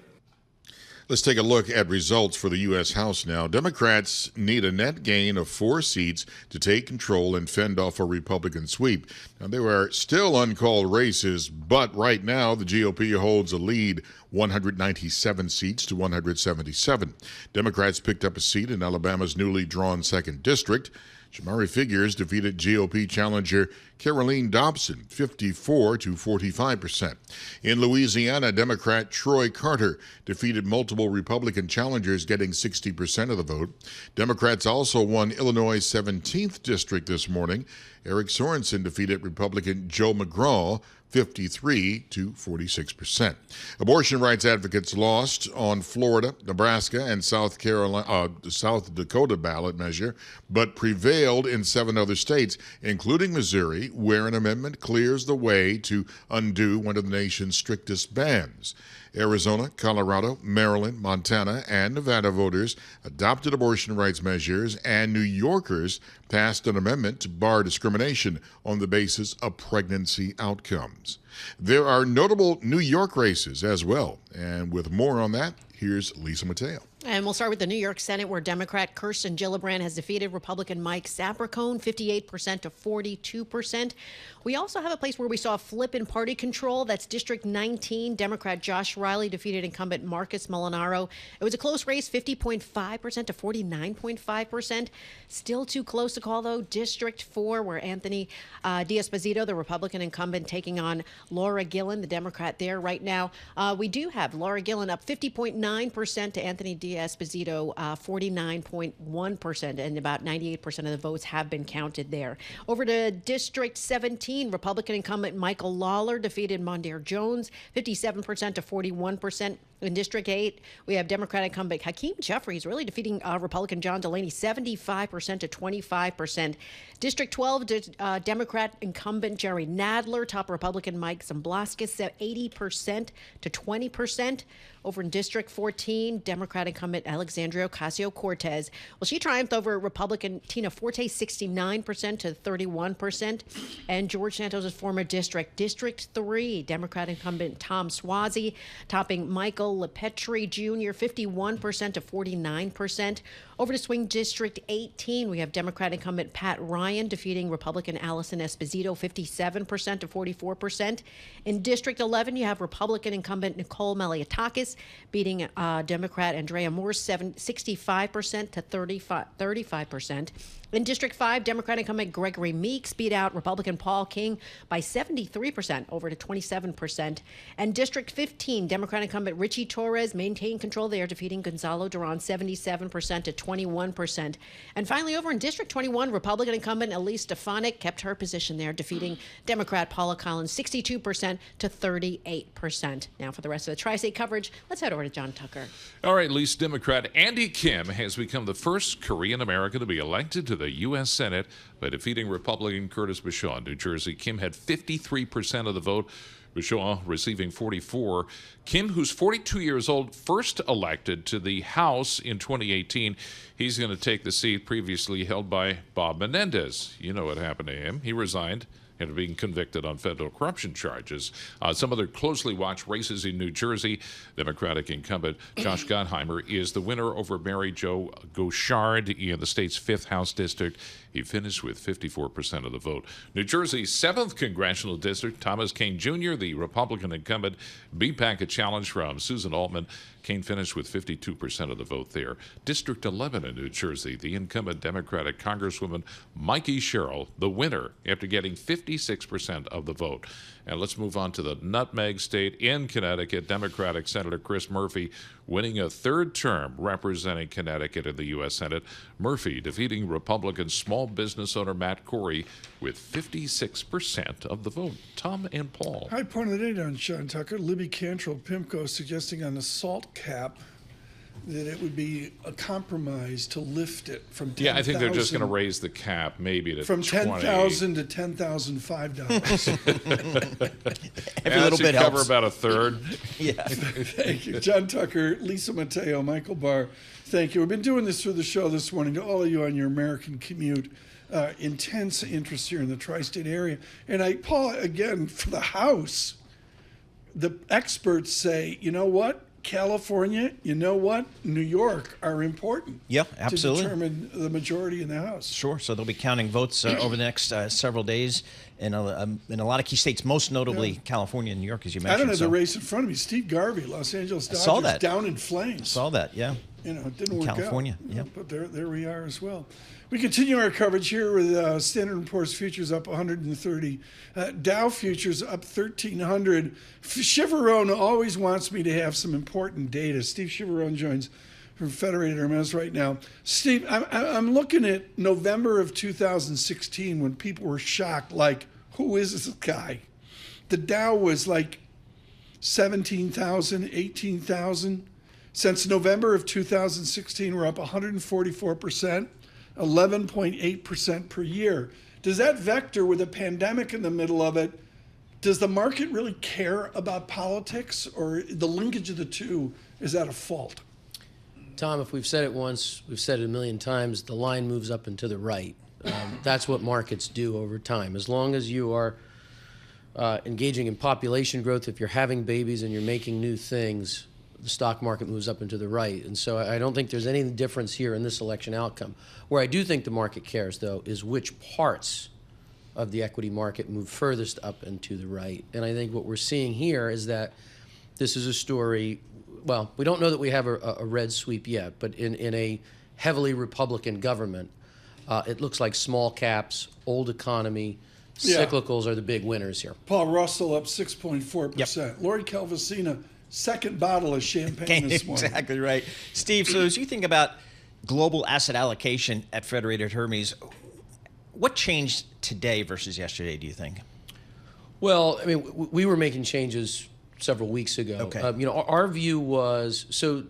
Let's take a look at results for the U.S. House now. Democrats need a net gain of 4 seats to take control and fend off a Republican sweep. Now, there are still uncalled races, but right now the GOP holds a lead, 197 seats to 177. Democrats picked up a seat in Alabama's newly drawn 2nd District. Shamari Figures defeated GOP challenger Caroline Dobson, 54 to 45%. In Louisiana, Democrat Troy Carter defeated multiple Republican challengers, getting 60% of the vote. Democrats also won Illinois' 17th district this morning. Eric Sorensen defeated Republican Joe McGraw, 53 to 46%. Abortion rights advocates lost on Florida, Nebraska, and South Dakota ballot measure, but prevailed in 7 other states, including Missouri, where an amendment clears the way to undo one of the nation's strictest bans. Arizona, Colorado, Maryland, Montana, and Nevada voters adopted abortion rights measures, and New Yorkers passed an amendment to bar discrimination on the basis of pregnancy outcomes. There are notable New York races as well, and with more on that, here's Lisa Mateo. And we'll start with the New York Senate, where Democrat Kirsten Gillibrand has defeated Republican Mike Sapercohn, 58% to 42%. We also have a place where we saw a flip in party control. That's District 19. Democrat Josh Riley defeated incumbent Marcus Molinaro. It was a close race, 50.5% to 49.5%. Still too close to call, though. District 4, where Anthony D'Esposito, the Republican incumbent, taking on Laura Gillen, the Democrat there right now. We do have Laura Gillen up 50.9% to Anthony D'Esposito, 49.1%, and about 98% of the votes have been counted there. Over to District 17, Republican incumbent Michael Lawler defeated Mondaire Jones, 57% to 41%. In District 8, we have Democratic incumbent Hakeem Jeffries really defeating Republican John Delaney, 75% to 25%. District 12, Democrat incumbent Jerry Nadler, top Republican Mike Zamblaskis, 80% to 20%. Over in District 14, Democrat incumbent Alexandria Ocasio-Cortez. Well, she triumphed over Republican Tina Forte, 69% to 31%. And George Santos' former district, District 3, Democrat incumbent Tom Suozzi, topping Michael LePetri Jr., 51% to 49%. Over to swing District 18, we have Democrat incumbent Pat Ryan defeating Republican Allison Esposito, 57% to 44%. In District 11, you have Republican incumbent Nicole Maliotakis beating Democrat Andrea a more 65% to 35%. In District 5, Democratic incumbent Gregory Meeks beat out Republican Paul King by 73% over to 27%. And District 15, Democratic incumbent Richie Torres maintained control there, defeating Gonzalo Duran 77% to 21%. And finally, over in District 21, Republican incumbent Elise Stefanik kept her position there, defeating Democrat Paula Collins 62% to 38%. Now for the rest of the Tri-State coverage, let's head over to John Tucker. All right, least Democrat Andy Kim has become the first Korean American to be elected to the U.S. Senate by defeating Republican Curtis Bashaw in New Jersey. Kim had 53% of the vote, Bashaw receiving 44%. Kim, who's 42 years old, first elected to the House in 2018. He's going to take the seat previously held by Bob Menendez. You know what happened to him. He resigned and being convicted on federal corruption charges. Some other closely watched races in New Jersey. Democratic incumbent Josh Gottheimer is the winner over Mary Jo Gauchard in the state's 5th House District. He finished with 54% of the vote. New Jersey's 7th Congressional District, Thomas Keene Jr., the Republican incumbent, beat back a challenge from Susan Altman. Keene finished with 52% of the vote there. District 11 in New Jersey, the incumbent Democratic Congresswoman Mikey Sherrill, the winner after getting 56% of the vote. And let's move on to the nutmeg state in Connecticut. Democratic Senator Chris Murphy winning a 3rd term representing Connecticut in the U.S. Senate. Murphy defeating Republican small business owner Matt Corey with 56% of the vote. Tom and Paul. High point of the day on Sean Tucker. Libby Cantrell Pimco suggesting on the salt cap that it would be a compromise to lift it from 10,000. Yeah, I think they're just going to raise the cap maybe to from 10,000 to $10,005. Every little bit cover helps. about a third. Yeah. Thank you. John Tucker, Lisa Mateo, Michael Barr, thank you. We've been doing this through the show this morning to all of you on your American commute. Intense interest here in the tri-state area. And Paul, again, for the House, the experts say, you know what? California, you know what? New York are important. Yeah, absolutely. To determine the majority in the House. Sure. So they'll be counting votes over the next several days in a lot of key states, most notably California and New York, as you mentioned. I don't have the race in front of me. Steve Garvey, Los Angeles Dodgers, saw that. down in flames. Saw that, yeah. You know, it didn't work California, out. yeah. But there we are as well. We continue our coverage here with Standard & Poor's futures up 130. Dow futures up 1,300. Chivarone always wants me to have some important data. Steve Chivarone joins from Federated Hermes right now. Steve, I'm looking at November of 2016 when people were shocked, like, who is this guy? The Dow was like 17,000, 18,000. Since November of 2016, we're up 144%. 11.8% per year. Does that vector with a pandemic in the middle of it, does the market really care about politics, or the linkage of the two is at a fault? Tom, if we've said it once, we've said it a million times, the line moves up and to the right. That's what markets do over time. As long as you are engaging in population growth, if you're having babies and you're making new things, the stock market moves up and to the right. And so I don't think there's any difference here in this election outcome. Where I do think the market cares, though, is which parts of the equity market move furthest up and to the right. And I think what we're seeing here is that this is a story, well, we don't know that we have a red sweep yet, but in a heavily Republican government, it looks like small caps, old economy, cyclicals are the big winners here. Paul Russell up 6.4%. Yep. Lori Calvasina, second bottle of champagne this morning. Exactly right. Steve, so as you think about global asset allocation at Federated Hermes, what changed today versus yesterday, do you think? Well, I mean, we were making changes several weeks ago. Okay. Our view was, so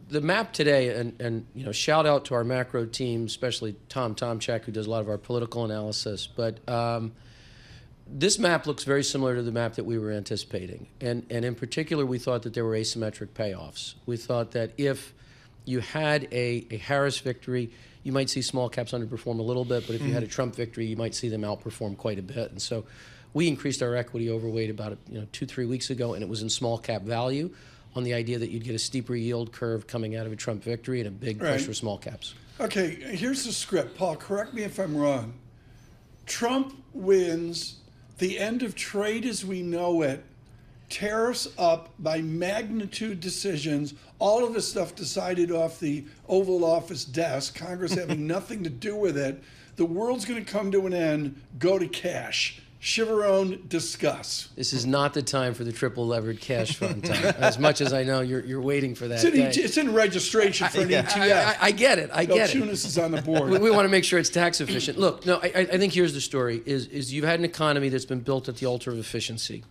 the map today, and shout out to our macro team, especially Tom Tomchak, who does a lot of our political analysis, but this map looks very similar to the map that we were anticipating. And in particular, we thought that there were asymmetric payoffs. We thought that if you had a Harris victory, you might see small caps underperform a little bit, but if you had a Trump victory, you might see them outperform quite a bit. And so we increased our equity overweight about 2-3 weeks ago, and it was in small cap value on the idea that you'd get a steeper yield curve coming out of a Trump victory and a big push for small caps. Okay, here's the script. Paul, correct me if I'm wrong. Trump wins. The end of trade as we know it tariffs up by magnitude decisions, all of this stuff decided off the Oval Office desk, Congress having nothing to do with it. The world's going to come to an end, go to cash. Shivon, discuss. This is not the time for the triple levered cash fund, Tom. As much as I know you're waiting for that. It's in registration for an ETF. I get it. I get it. Tunis is on the board. We want to make sure it's tax efficient. Look, no, I think here's the story: is you've had an economy that's been built at the altar of efficiency.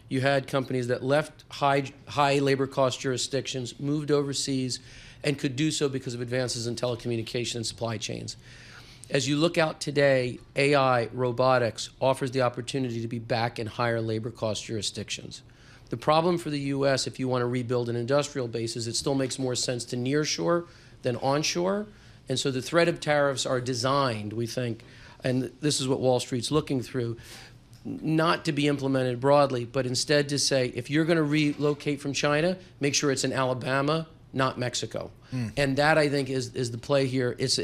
You had companies that left high labor cost jurisdictions, moved overseas, and could do so because of advances in telecommunication and supply chains. As you look out today, AI, robotics, offers the opportunity to be back in higher labor cost jurisdictions. The problem for the U.S., if you want to rebuild an industrial base, is it still makes more sense to nearshore than onshore. And so the threat of tariffs are designed, we think, and this is what Wall Street's looking through, not to be implemented broadly, but instead to say, if you're going to relocate from China, make sure it's in Alabama, not Mexico. And that, I think, is the play here. It's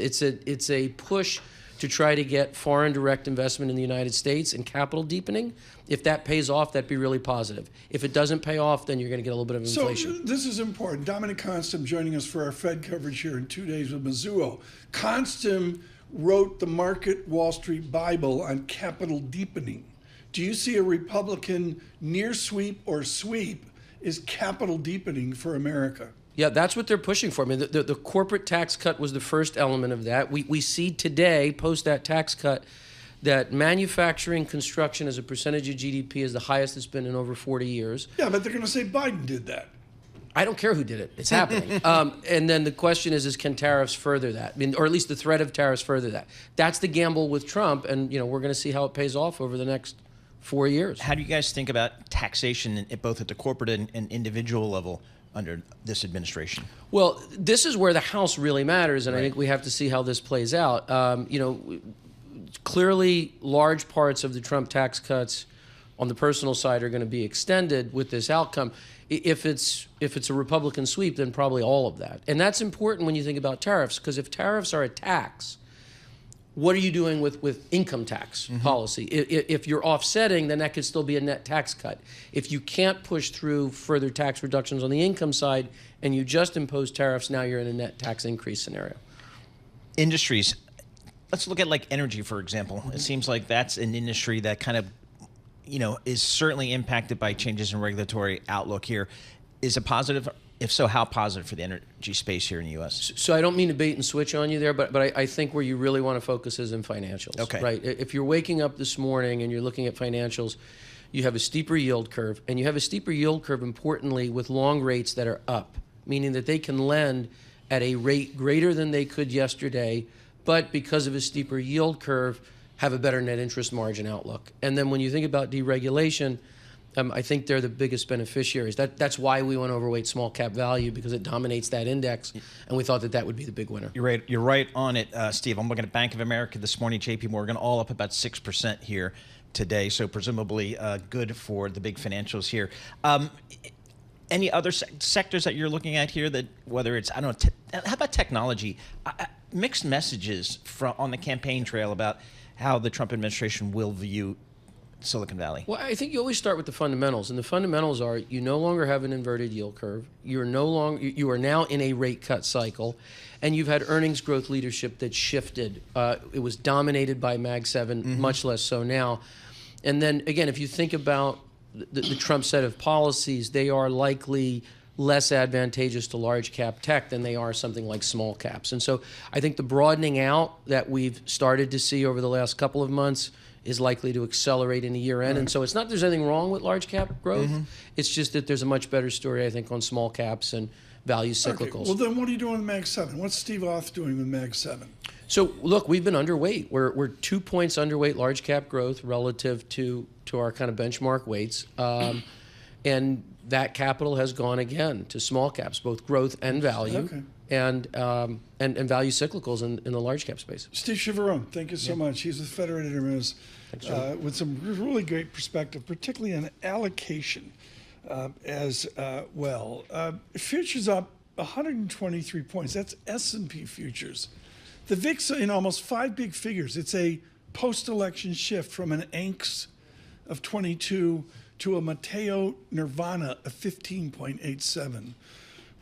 a push to try to get foreign direct investment in the United States and capital deepening. If that pays off, that'd be really positive. If it doesn't pay off, then you're going to get a little bit of inflation. So this is important. Dominic Constam joining us for our Fed coverage here in 2 days with Mizuho. Constam wrote the Market Wall Street Bible on capital deepening. Do you see a Republican near sweep or sweep is capital deepening for America? Yeah, that's what they're pushing for. I mean, the corporate tax cut was the first element of that. We see today, post that tax cut, that manufacturing construction as a percentage of GDP is the highest it's been in over 40 years. Yeah, but they're going to say Biden did that. I don't care who did it. It's happening. And then the question is can tariffs further that? I mean, or at least the threat of tariffs further that? That's the gamble with Trump, and we're going to see how it pays off over the next 4 years. How do you guys think about taxation, both at the corporate and individual level, under this administration? Well, this is where the House really matters, and I think we have to see how this plays out. Clearly, large parts of the Trump tax cuts on the personal side are going to be extended with this outcome. If it's a Republican sweep, then probably all of that. And that's important when you think about tariffs, because if tariffs are a tax, what are you doing with income tax policy? If you're offsetting, then that could still be a net tax cut. If you can't push through further tax reductions on the income side and you just impose tariffs, now you're in a net tax increase scenario. Industries. Let's look at like energy, for example. It seems like that's an industry that kind of, is certainly impacted by changes in regulatory outlook here. Is it positive? If so, how positive for the energy space here in the U.S.? So I don't mean to bait and switch on you there, but I think where you really want to focus is in financials. Okay. Right? If you're waking up this morning and you're looking at financials, you have a steeper yield curve, and you have a steeper yield curve, importantly, with long rates that are up, meaning that they can lend at a rate greater than they could yesterday, but because of a steeper yield curve, have a better net interest margin outlook. And then when you think about deregulation, I think they're the biggest beneficiaries. That's why we went overweight small cap value, because it dominates that index, and we thought that would be the big winner. You're right on it, Steve. I'm looking at Bank of America this morning, J.P. Morgan, all up about 6% here today, so presumably good for the big financials here. Any other sectors that you're looking at here that, whether it's, how about technology? Mixed messages on the campaign trail about how the Trump administration will view Silicon Valley. Well, I think you always start with the fundamentals, and the fundamentals are you no longer have an inverted yield curve. You are now in a rate cut cycle, and you've had earnings growth leadership that shifted. It was dominated by Mag 7, much less so now. And then again, if you think about the Trump set of policies, they are likely less advantageous to large cap tech than they are something like small caps. And so I think the broadening out that we've started to see over the last couple of months is likely to accelerate in the year end. Right. And so it's not there's anything wrong with large cap growth. It's just that there's a much better story, I think, on small caps and value cyclicals. Okay. Well, then what are you doing with Mag 7? What's Steve Auth doing with Mag 7? So, look, we've been underweight. We're 2 points underweight large cap growth relative to our kind of benchmark weights. And that capital has gone again to small caps, both growth and value, and value cyclicals in the large cap space. Steve Shivon, thank you so much. He's with Federated Hermes with some really great perspective, particularly on allocation as well. Futures up 123 points. That's S&P futures. The VIX in almost 5 big figures. It's a post-election shift from an angst of 22 to a Mateo Nirvana of 15.87.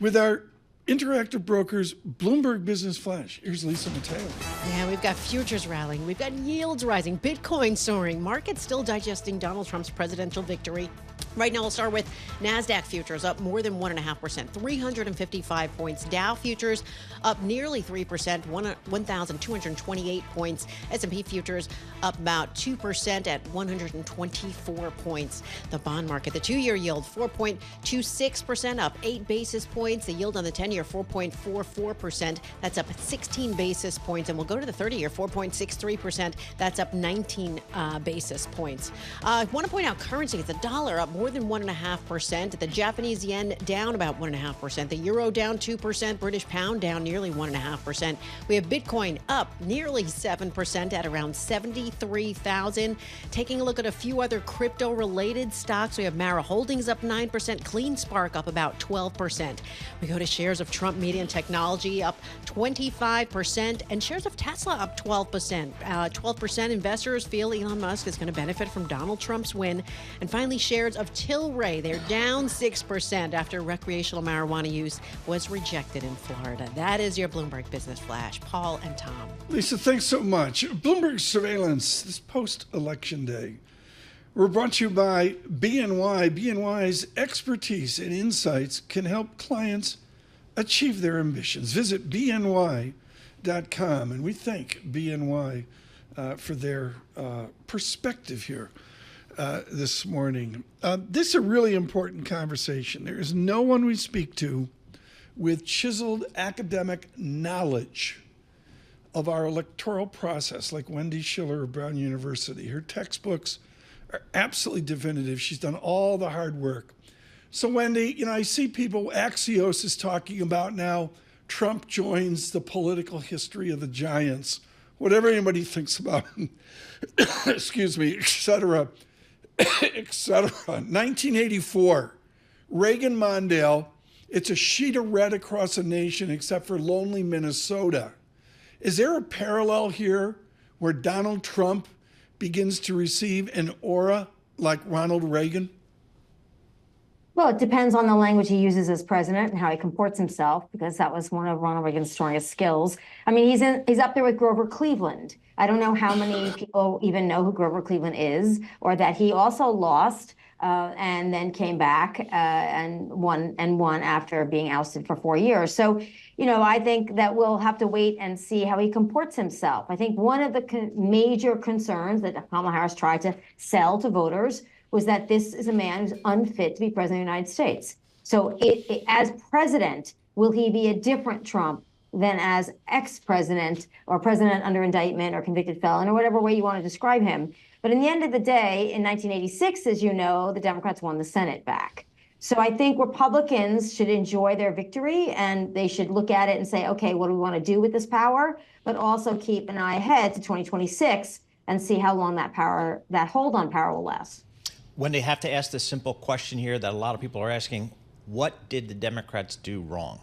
With our interactive brokers, Bloomberg Business Flash. Here's Lisa Mateo. Yeah, we've got futures rallying. We've got yields rising, Bitcoin soaring, markets still digesting Donald Trump's presidential victory. Right now, we'll start with NASDAQ futures up more than 1.5%, 355 points. Dow futures up nearly 3%, 1,228 points. S&P futures up about 2% at 124 points. The bond market, the 2-year yield, 4.26%, up 8 basis points. The yield on the 10-year, 4.44%. That's up 16 basis points. And we'll go to the 30-year, 4.63%. That's up 19 basis points. I want to point out currency. The dollar up more than 1.5%. The Japanese yen down about 1.5%. The euro down 2%. British pound down nearly 1.5%. We have Bitcoin up nearly 7% at around 73,000. Taking a look at a few other crypto-related stocks, we have Mara Holdings up 9%. CleanSpark up about 12%. We go to shares of Trump Media and Technology up 25%, and shares of Tesla up 12%. 12% investors feel Elon Musk is going to benefit from Donald Trump's win. And finally, shares of Tilray, they're down 6% after recreational marijuana use was rejected in Florida. That is your Bloomberg Business Flash. Paul and Tom. Lisa, thanks so much. Bloomberg Surveillance this post-election day. We're brought to you by BNY. BNY's expertise and insights can help clients achieve their ambitions. Visit BNY.com, and we thank BNY for their perspective here this morning. This is a really important conversation. There is no one we speak to with chiseled academic knowledge of our electoral process like Wendy Schiller of Brown University. Her textbooks are absolutely definitive. She's done all the hard work. So Wendy, I see people, Axios is talking about now Trump joins the political history of the giants, whatever anybody thinks about him, excuse me, et cetera, et cetera. 1984, Reagan Mondale, it's a sheet of red across the nation except for lonely Minnesota. Is there a parallel here where Donald Trump begins to receive an aura like Ronald Reagan? Well, it depends on the language he uses as president and how he comports himself, because that was one of Ronald Reagan's strongest skills. I mean, he's up there with Grover Cleveland. I don't know how many people even know who Grover Cleveland is, or that he also lost and then came back and won after being ousted for 4 years. So, I think that we'll have to wait and see how he comports himself. I think one of the major concerns that Kamala Harris tried to sell to voters was that this is a man who's unfit to be president of the United States. So as president, will he be a different Trump than as ex-president or president under indictment or convicted felon or whatever way you want to describe him? But in the end of the day, in 1986, as you know, the Democrats won the Senate back. So I think Republicans should enjoy their victory, and they should look at it and say, okay, what do we want to do with this power? But also keep an eye ahead to 2026 and see how long that hold on power will last. When they have to ask this simple question here that a lot of people are asking, what did the Democrats do wrong?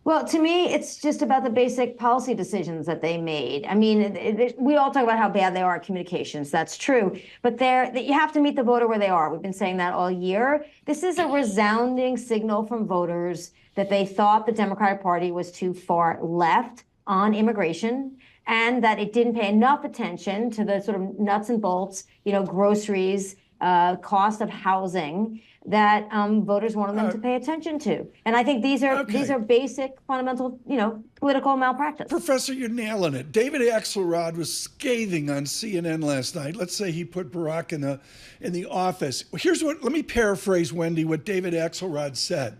Well, to me, it's just about the basic policy decisions that they made. I mean, we all talk about how bad they are at communications. That's true. But you have to meet the voter where they are. We've been saying that all year. This is a resounding signal from voters that they thought the Democratic Party was too far left on immigration, and that it didn't pay enough attention to the sort of nuts and bolts, groceries, cost of housing, that voters wanted them to pay attention to. And I think these are basic, fundamental, political malpractice. Professor, you're nailing it. David Axelrod was scathing on CNN last night. Let's say he put Barack in the office. Let me paraphrase, Wendy, what David Axelrod said.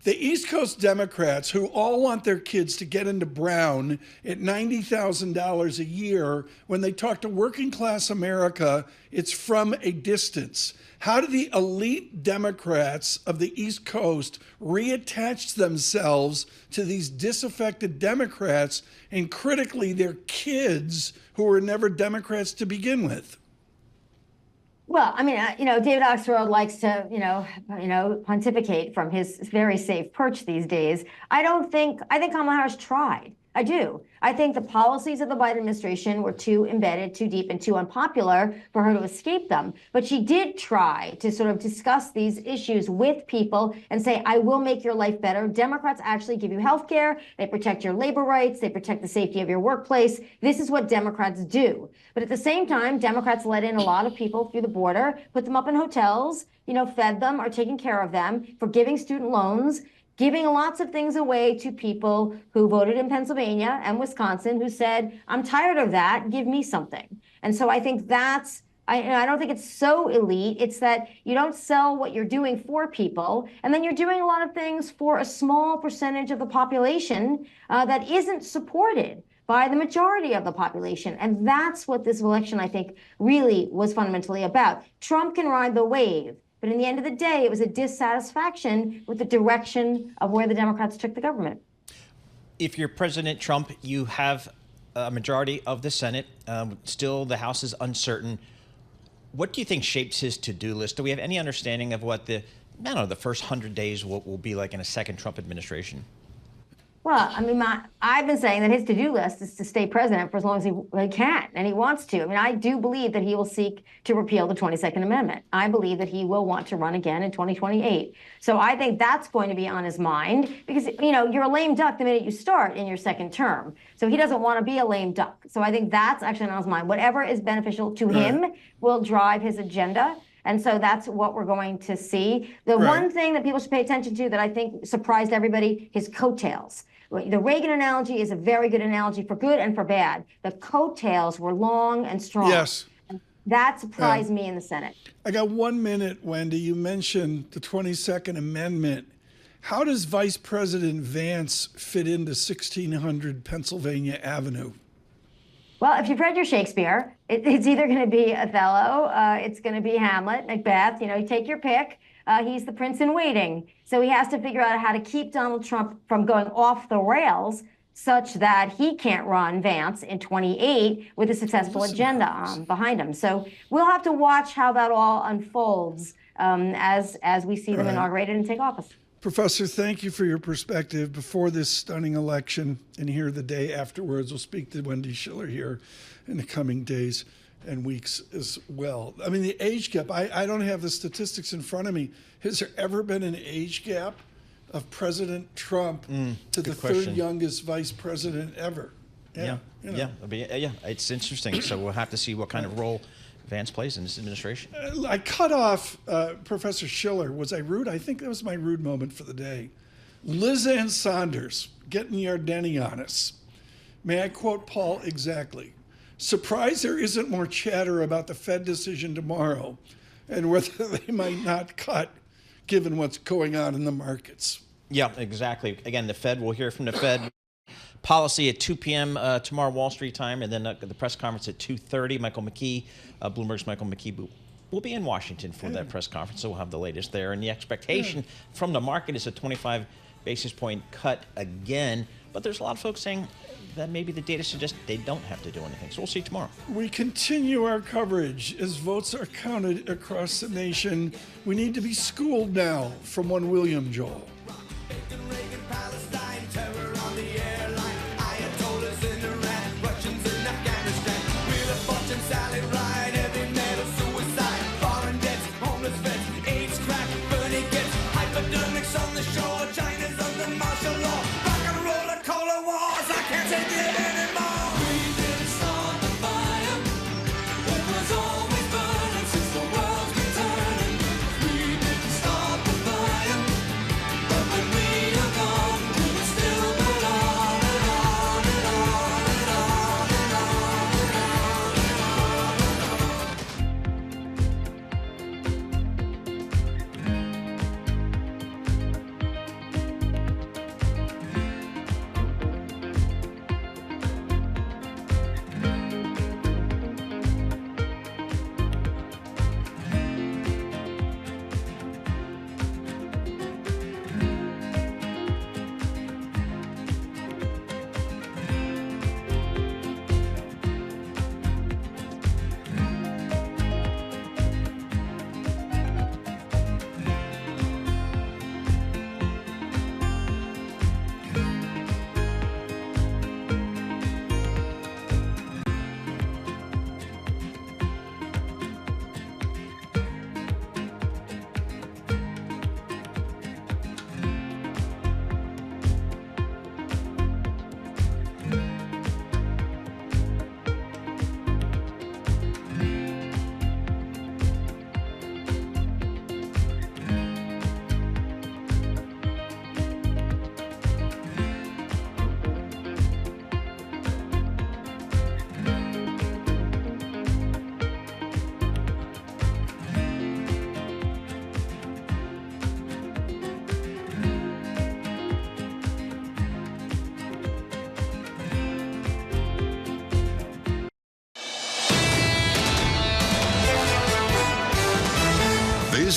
The East Coast Democrats, who all want their kids to get into Brown at $90,000 a year, when they talk to working class America, it's from a distance. How do the elite Democrats of the East Coast reattach themselves to these disaffected Democrats, and critically their kids who were never Democrats to begin with? Well, I mean, David Axelrod likes to, pontificate from his very safe perch these days. I think Kamala Harris tried. I do. I think the policies of the Biden administration were too embedded, too deep, and too unpopular for her to escape them. But she did try to sort of discuss these issues with people and say, I will make your life better. Democrats actually give you health care. They protect your labor rights. They protect the safety of your workplace. This is what Democrats do. But at the same time, Democrats let in a lot of people through the border, put them up in hotels, fed them, are taking care of them, forgiving student loans, giving lots of things away to people who voted in Pennsylvania and Wisconsin who said, I'm tired of that, give me something. And so I think I don't think it's so elite. It's that you don't sell what you're doing for people, and then you're doing a lot of things for a small percentage of the population that isn't supported by the majority of the population. And that's what this election, I think, really was fundamentally about. Trump can ride the wave, but in the end of the day, it was a dissatisfaction with the direction of where the Democrats took the government. If you're President Trump, you have a majority of the Senate. Still, the House is uncertain. What do you think shapes his to-do list? Do we have any understanding of what the first 100 days will be like in a second Trump administration? Well, I mean, I've been saying that his to-do list is to stay president for as long as he can, and he wants to. I mean, I do believe that he will seek to repeal the 22nd Amendment. I believe that he will want to run again in 2028. So I think that's going to be on his mind because, you're a lame duck the minute you start in your second term. So he doesn't want to be a lame duck. So I think that's actually on his mind. Whatever is beneficial to him will drive his agenda. And so that's what we're going to see. The one thing that people should pay attention to that I think surprised everybody, his coattails. The Reagan analogy is a very good analogy for good and for bad. The coattails were long and strong. Yes. And that surprised me in the Senate. I got 1 minute, Wendy. You mentioned the 22nd Amendment. How does Vice President Vance fit into 1600 Pennsylvania Avenue? Well, if you've read your Shakespeare, it's either going to be Othello, it's going to be Hamlet, Macbeth, you take your pick. He's the prince in waiting. So he has to figure out how to keep Donald Trump from going off the rails such that he can't run Vance in 28 with a successful agenda behind him. So we'll have to watch how that all unfolds as we see them inaugurated and take office. Professor, thank you for your perspective before this stunning election and here the day afterwards. We'll speak to Wendy Schiller here in the coming days and weeks as well. I mean, the age gap, I don't have the statistics in front of me. Has there ever been an age gap of President Trump to the third youngest vice president ever? Yeah, it's interesting. So we'll have to see what kind of role Vance plays in this administration. I cut off Professor Schiller. Was I rude? I think that was my rude moment for the day. Liz Ann Saunders getting Yardeni on us. May I quote Paul exactly? Surprised there isn't more chatter about the Fed decision tomorrow and whether they might not cut given what's going on in the markets. Yeah, exactly. Again, the Fed, we'll hear from the Fed policy at 2 p.m. Tomorrow, Wall Street time, and then the press conference at 2:30. Michael McKee, Bloomberg's Michael McKee, will be in Washington for that press conference, so we'll have the latest there. And the expectation from the market is a 25 basis point cut again, but there's a lot of folks saying that maybe the data suggests they don't have to do anything. So we'll see tomorrow. We continue our coverage as votes are counted across the nation. We need to be schooled now from one William Joel.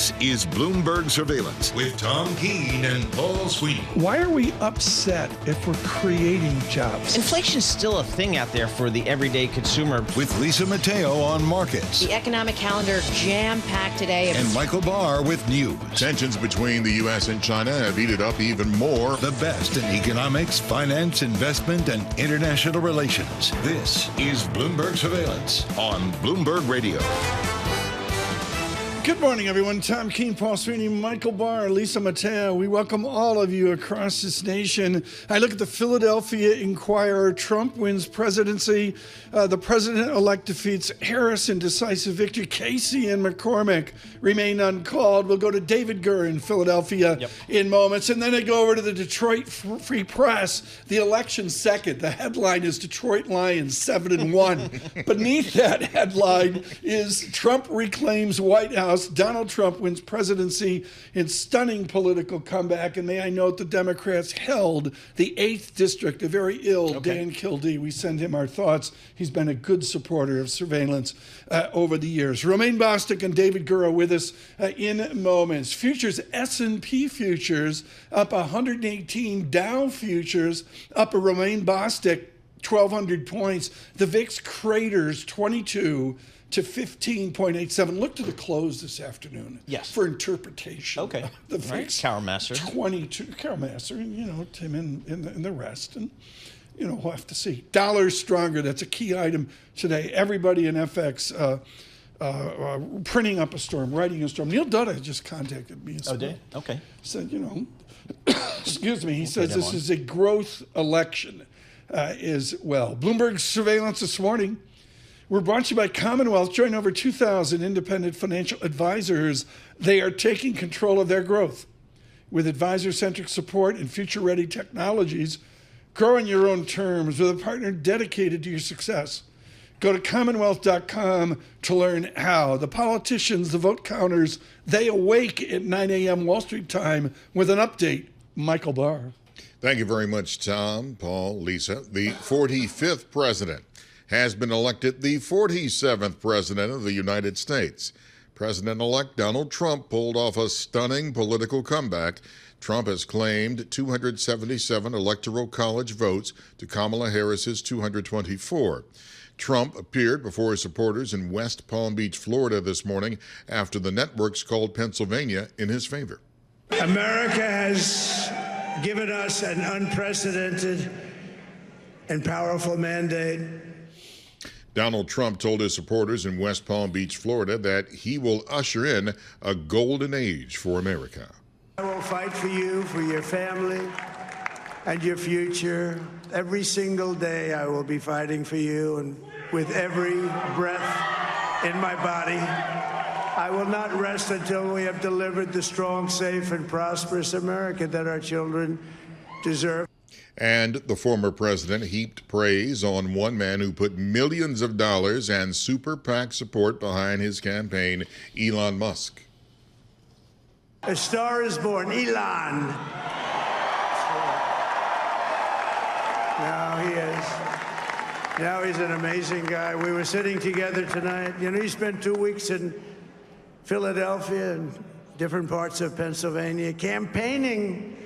This is Bloomberg Surveillance with Tom Keene and Paul Sweeney. Why are we upset if we're creating jobs? Inflation's still a thing out there for the everyday consumer. With Lisa Mateo on markets. The economic calendar jam-packed today. And Michael Barr with news. Tensions between the U.S. and China have heated up even more. The best in economics, finance, investment, and international relations. This is Bloomberg Surveillance on Bloomberg Radio. Good morning, everyone. Tom Keene, Paul Sweeney, Michael Barr, Lisa Mateo. We welcome all of you across this nation. I look at the Philadelphia Inquirer. Trump wins presidency. The president-elect defeats Harris in decisive victory. Casey and McCormick remain uncalled. We'll go to David Gurr in Philadelphia in moments. And then I go over to the Detroit Free Press. The election second. The headline is Detroit Lions 7-1. Beneath that headline is Trump reclaims White House. Donald Trump wins presidency in stunning political comeback. And may I note the Democrats held the 8th district, a very ill Dan Kildee. We send him our thoughts. He's been a good supporter of surveillance over the years. Romaine Bostick and David Gurr with us in moments. Futures, S&P futures up 118. Dow futures up a Romaine Bostick 1,200 points. The VIX craters 22 to 15.87. Look to the close this afternoon. Yes. For interpretation. Okay. The VIX. Carol Master. 22. Carol Master, and, Tim and the rest. And, we'll have to see. Dollar's stronger. That's a key item today. Everybody in FX printing up a storm, writing a storm. Neil Dutta just contacted me. Oh, did? Okay. Said, excuse me. He says this is a growth election as well. Bloomberg surveillance this morning. We're brought to you by Commonwealth. Join over 2,000 independent financial advisors. They are taking control of their growth with advisor-centric support and future-ready technologies. Grow on your own terms with a partner dedicated to your success. Go to commonwealth.com to learn how. The politicians, the vote counters, they awake at 9 a.m. Wall Street time with an update. Michael Barr. Thank you very much, Tom, Paul, Lisa. The 45th president has been elected the 47th president of the United States. President-elect Donald Trump pulled off a stunning political comeback. Trump has claimed 277 electoral college votes to Kamala Harris's 224. Trump appeared before his supporters in West Palm Beach, Florida this morning after the networks called Pennsylvania in his favor. America has given us an unprecedented and powerful mandate. Donald Trump told his supporters in West Palm Beach, Florida, that he will usher in a golden age for America. I will fight for you, for your family, and your future. Every single day I will be fighting for you, and with every breath in my body, I will not rest until we have delivered the strong, safe, and prosperous America that our children deserve. And the former president heaped praise on one man who put millions of dollars and super PAC support behind his campaign, Elon Musk. A star is born, Elon. Now he is. Now he's an amazing guy. We were sitting together tonight. He spent 2 weeks in Philadelphia and different parts of Pennsylvania campaigning.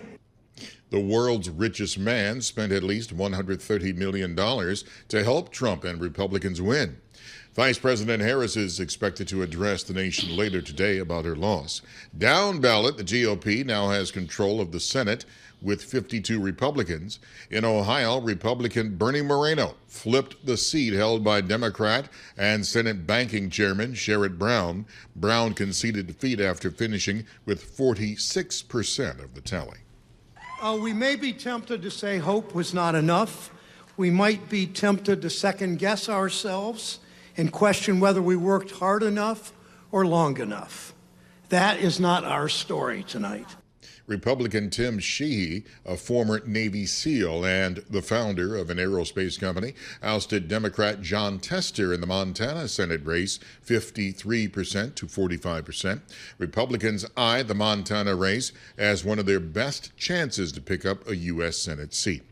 The world's richest man spent at least $130 million to help Trump and Republicans win. Vice President Harris is expected to address the nation later today about her loss. Down ballot, the GOP now has control of the Senate with 52 Republicans. In Ohio, Republican Bernie Moreno flipped the seat held by Democrat and Senate Banking Chairman Sherrod Brown. Brown conceded defeat after finishing with 46% of the tally. We may be tempted to say hope was not enough. We might be tempted to second-guess ourselves and question whether we worked hard enough or long enough. That is not our story tonight. Republican Tim Sheehy, a former Navy SEAL and the founder of an aerospace company, ousted Democrat John Tester in the Montana Senate race, 53% to 45%. Republicans eye the Montana race as one of their best chances to pick up a U.S. Senate seat.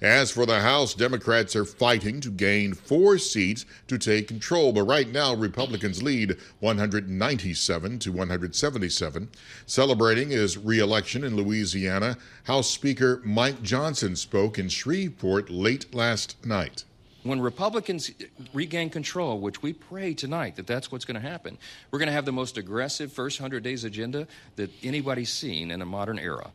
As for the House, Democrats are fighting to gain 4 seats to take control, but right now Republicans lead 197 to 177. Celebrating his re-election in Louisiana, House Speaker Mike Johnson spoke in Shreveport late last night. When Republicans regain control, which we pray tonight that that's what's going to happen, we're going to have the most aggressive first 100 days agenda that anybody's seen in a modern era.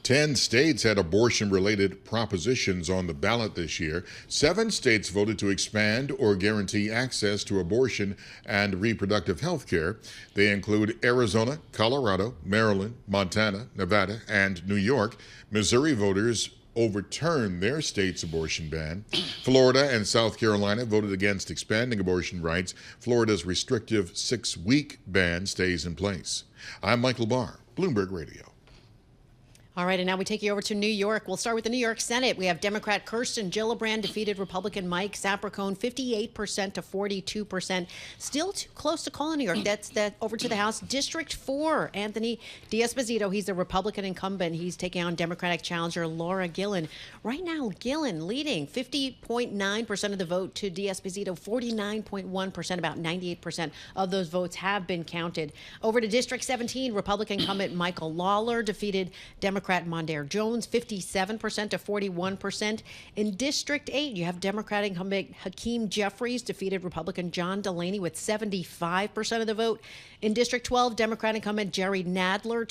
10 states had abortion-related propositions on the ballot this year. 7 states voted to expand or guarantee access to abortion and reproductive health care. They include Arizona, Colorado, Maryland, Montana, Nevada, and New York. Missouri voters overturned their state's abortion ban. Florida and South Carolina voted against expanding abortion rights. Florida's restrictive 6-week ban stays in place. I'm Michael Barr, Bloomberg Radio. All right, and now we take you over to New York. We'll start with the New York Senate. We have Democrat Kirsten Gillibrand defeated Republican Mike Sapercohn 58% to 42%. Still too close to call in New York. That's that over to the House. District 4, Anthony D'Esposito. He's a Republican incumbent. He's taking on Democratic challenger Laura Gillen. Right now, Gillen leading 50.9% of the vote to D'Esposito, 49.1%. About 98% of those votes have been counted. Over to District 17, Republican incumbent Michael Lawler defeated Democrat Mondaire Jones, 57% to 41%. In District 8, you have Democratic incumbent Hakeem Jeffries defeated Republican John Delaney with 75% of the vote. In District 12, Democratic incumbent Jerry Nadler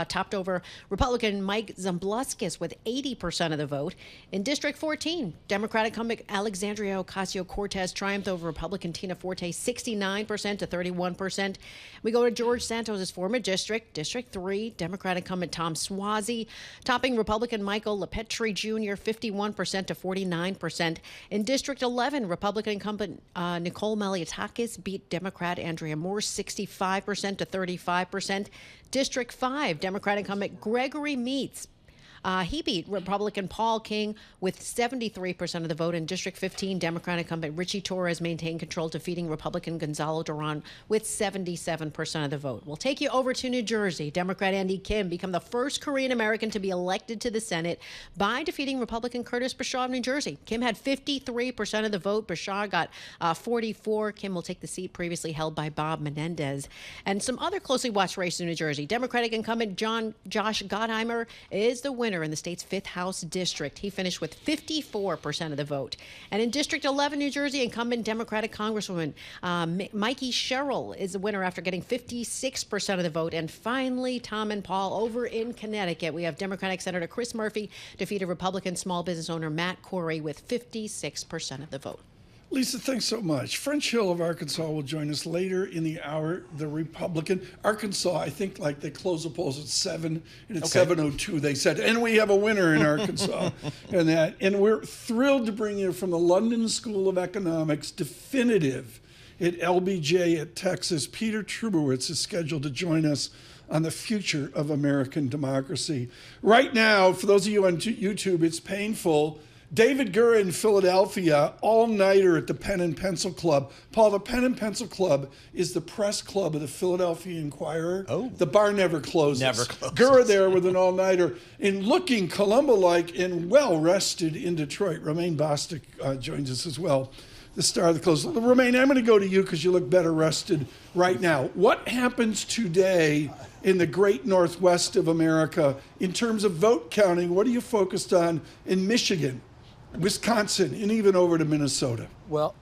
topped over Republican Mike Zumbluskis with 80% of the vote. In District 14, Democratic incumbent Alexandria Ocasio-Cortez triumphed over Republican Tina Forte 69% to 31%. We go to George Santos' former district, District 3, Democratic incumbent Tom Suozzi topping Republican Michael LePetri Jr. 51% to 49%. In District 11, Republican incumbent Nicole Maliotakis beat Democrat Andrea Moore 65% to 35%. District 5, Democratic incumbent Gregory Meeks. He beat Republican Paul King with 73% of the vote. In District 15, Democratic incumbent Richie Torres maintained control, defeating Republican Gonzalo Duran with 77% of the vote. We'll take you over to New Jersey. Democrat Andy Kim became the first Korean American to be elected to the Senate by defeating Republican Curtis Bashar of New Jersey. Kim had 53% of the vote. Bashar got 44. Kim will take the seat previously held by Bob Menendez. And some other closely watched races in New Jersey. Democratic incumbent Josh Gottheimer is the winner in the state's 5th House district. He finished with 54% of the vote. And in District 11, New Jersey, incumbent Democratic Congresswoman Mikey Sherrill is the winner after getting 56% of the vote. And finally, Tom and Paul, over in Connecticut, we have Democratic Senator Chris Murphy defeated Republican small business owner Matt Corey with 56% of the vote. Lisa, thanks so much. French Hill of Arkansas will join us later in the hour. The Republican Arkansas, I think, like they close the polls at 7, and at 7:02 they said, and we have a winner in Arkansas, and we're thrilled to bring you from the London School of Economics, definitive at LBJ at Texas. Peter Trubowitz is scheduled to join us on the future of American democracy. Right now, for those of you on YouTube, it's painful. David Gura in Philadelphia, all-nighter at the Pen and Pencil Club. Paul, the Pen and Pencil Club is the press club of the Philadelphia Inquirer. Oh. The bar never closes. Never closes. Gura there with an all-nighter and looking Columbo-like and well-rested in Detroit. Romaine Bostick joins us as well, the star of the close. Romaine, I'm going to go to you because you look better rested right now. What happens today in the great Northwest of America in terms of vote counting? What are you focused on in Michigan, Wisconsin, and even over to Minnesota? Well,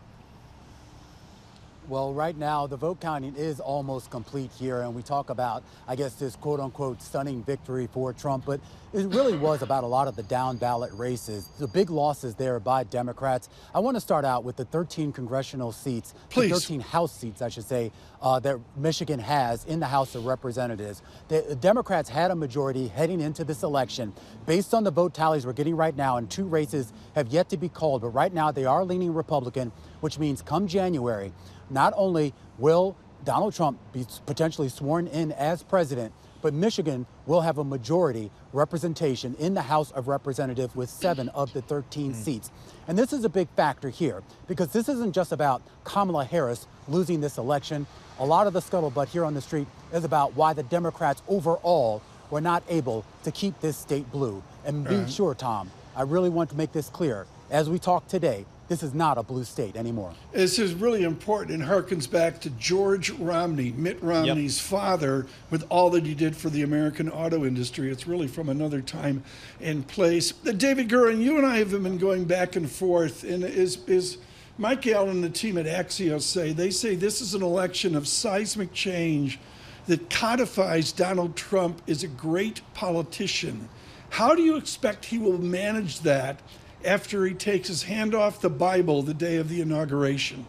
right now, the vote counting is almost complete here, and we talk about, I guess, this quote-unquote stunning victory for Trump, but it really was about a lot of the down-ballot races, the big losses there by Democrats. I want to start out with the 13 congressional seats, the 13 House seats, I should say, that Michigan has in the House of Representatives. The Democrats had a majority heading into this election. Based on the vote tallies we're getting right now, and 2 races have yet to be called, but right now they are leaning Republican, which means come January, not only will Donald Trump be potentially sworn in as president, but Michigan will have a majority representation in the House of Representatives with 7 of the 13 seats. And this is a big factor here because this isn't just about Kamala Harris losing this election. A lot of the scuttlebutt here on the street is about why the Democrats overall were not able to keep this state blue. And be sure, Tom, I really want to make this clear. As we talk today, this is not a blue state anymore. This is really important and harkens back to George Romney, Mitt Romney's father, with all that he did for the American auto industry. It's really from another time and place. David Gurran, you and I have been going back and forth, and is Mike Allen and the team at Axios say this is an election of seismic change that codifies Donald Trump as a great politician. How do you expect he will manage that after he takes his hand off the Bible the day of the inauguration?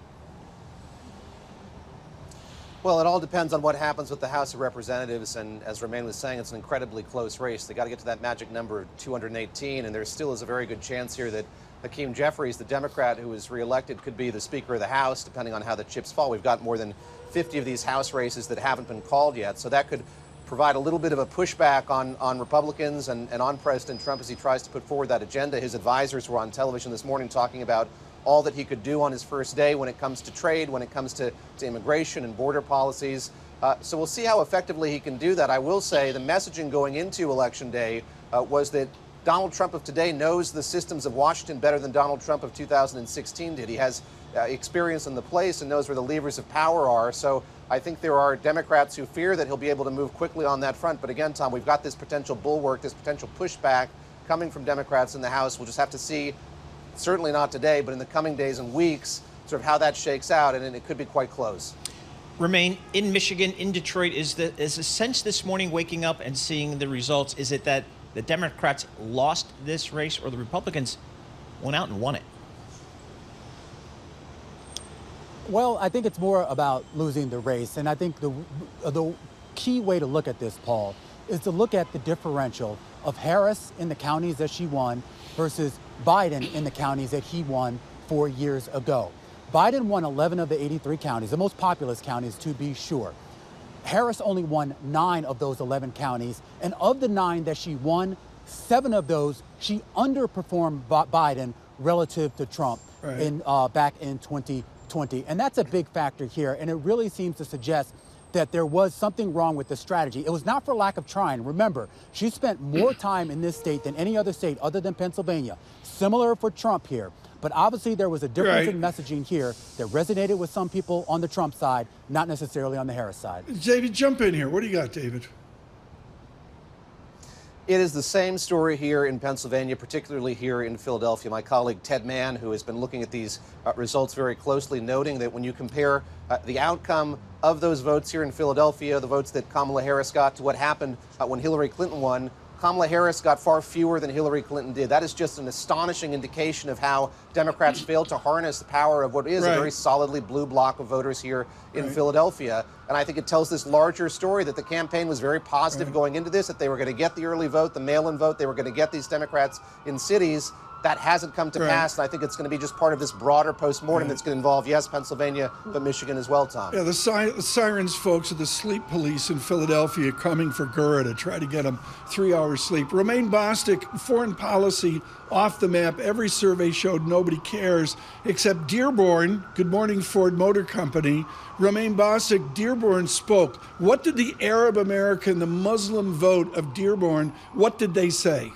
Well, it all depends on what happens with the House of Representatives, and as Romaine was saying, it's an incredibly close race. They got to get to that magic number of 218, and there still is a very good chance here that Hakeem Jeffries, the Democrat who was reelected, could be the Speaker of the House, depending on how the chips fall. We've got more than 50 of these House races that haven't been called yet, so that could provide a little bit of a pushback on Republicans and on President Trump as he tries to put forward that agenda. His advisors were on television this morning talking about all that he could do on his first day when it comes to trade, when it comes to immigration and border policies. So we'll see how effectively he can do that. I will say the messaging going into Election Day was that Donald Trump of today knows the systems of Washington better than Donald Trump of 2016 did. He has experience in the place and knows where the levers of power are. So I think there are Democrats who fear that he'll be able to move quickly on that front. But again, Tom, we've got this potential bulwark, this potential pushback coming from Democrats in the House. We'll just have to see, certainly not today, but in the coming days and weeks, sort of how that shakes out. And it could be quite close. Romaine, in Michigan, in Detroit, is the sense this morning waking up and seeing the results, is it that the Democrats lost this race or the Republicans went out and won it? Well, I think it's more about losing the race. And I think the key way to look at this, Paul, is to look at the differential of Harris in the counties that she won versus Biden in the counties that he won 4 years ago. Biden won 11 of the 83 counties, the most populous counties to be sure. Harris only won 9 of those 11 counties, and of the 9 that she won, 7 of those she underperformed Biden relative to Trump back in 2020. And that's a big factor here, and it really seems to suggest that there was something wrong with the strategy. It was not for lack of trying. Remember, she spent more time in this state than any other state other than Pennsylvania. Similar for Trump here. But obviously there was a difference in messaging here that resonated with some people on the Trump side, not necessarily on the Harris side. David, jump in here. What do you got, David? It is the same story here in Pennsylvania, particularly here in Philadelphia. My colleague Ted Mann, who has been looking at these results very closely, noting that when you compare the outcome of those votes here in Philadelphia, the votes that Kamala Harris got, to what happened when Hillary Clinton won, Kamala Harris got far fewer than Hillary Clinton did. That is just an astonishing indication of how Democrats failed to harness the power of what is a very solidly blue bloc of voters here in Philadelphia. And I think it tells this larger story that the campaign was very positive going into this, that they were going to get the early vote, the mail-in vote, they were going to get these Democrats in cities. That hasn't come to pass, and I think it's going to be just part of this broader postmortem that's going to involve, yes, Pennsylvania, but Michigan as well, Tom. Yeah, the sirens folks of the sleep police in Philadelphia coming for Gura to try to get them 3 hours sleep. Romaine Bostick, foreign policy off the map. Every survey showed nobody cares except Dearborn. Good morning, Ford Motor Company. Romaine Bostick, Dearborn spoke. What did the Arab American, the Muslim vote of Dearborn, what did they say?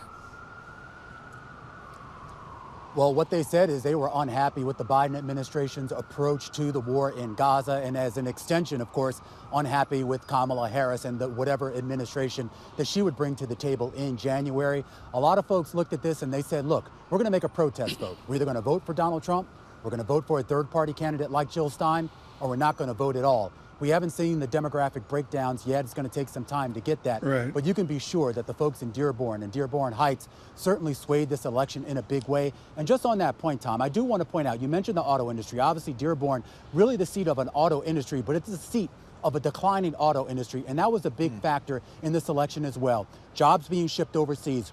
Well, what they said is they were unhappy with the Biden administration's approach to the war in Gaza, and as an extension, of course, unhappy with Kamala Harris and whatever administration that she would bring to the table in January. A lot of folks looked at this and they said, look, we're going to make a protest vote. We're either going to vote for Donald Trump, we're going to vote for a third-party candidate like Jill Stein, or we're not going to vote at all. We haven't seen the demographic breakdowns yet. It's going to take some time to get that. But you can be sure that the folks in Dearborn and Dearborn Heights certainly swayed this election in a big way. And just on that point, Tom, I do want to point out, you mentioned the auto industry. Obviously, Dearborn, really the seat of an auto industry, but it's the seat of a declining auto industry. And that was a big factor in this election as well. Jobs being shipped overseas,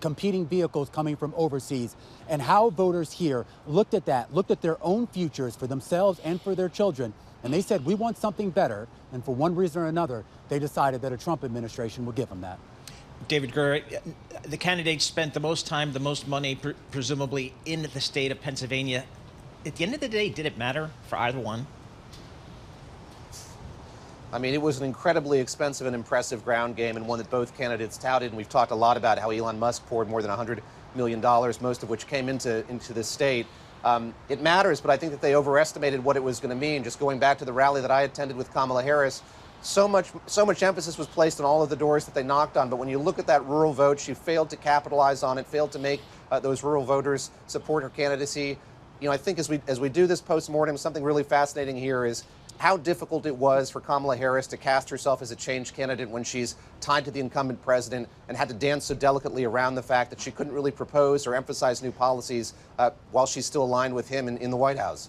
competing vehicles coming from overseas, and how voters here looked at that, looked at their own futures for themselves and for their children. And they said, we want something better. And for one reason or another, they decided that a Trump administration would give them that. David Gurr, the candidates spent the most time, the most money, presumably, in the state of Pennsylvania. At the end of the day, did it matter for either one? I mean, it was an incredibly expensive and impressive ground game, and one that both candidates touted. And we've talked a lot about how Elon Musk poured more than $100 million, most of which came into this state. It matters, but I think that they overestimated what it was going to mean. Just going back to the rally that I attended with Kamala Harris, so much emphasis was placed on all of the doors that they knocked on. But when you look at that rural vote, she failed to capitalize on it, failed to make those rural voters support her candidacy. You know, I think as we do this postmortem, something really fascinating here is how difficult it was for Kamala Harris to cast herself as a change candidate when she's tied to the incumbent president and had to dance so delicately around the fact that she couldn't really propose or emphasize new policies while she's still aligned with him in the White House.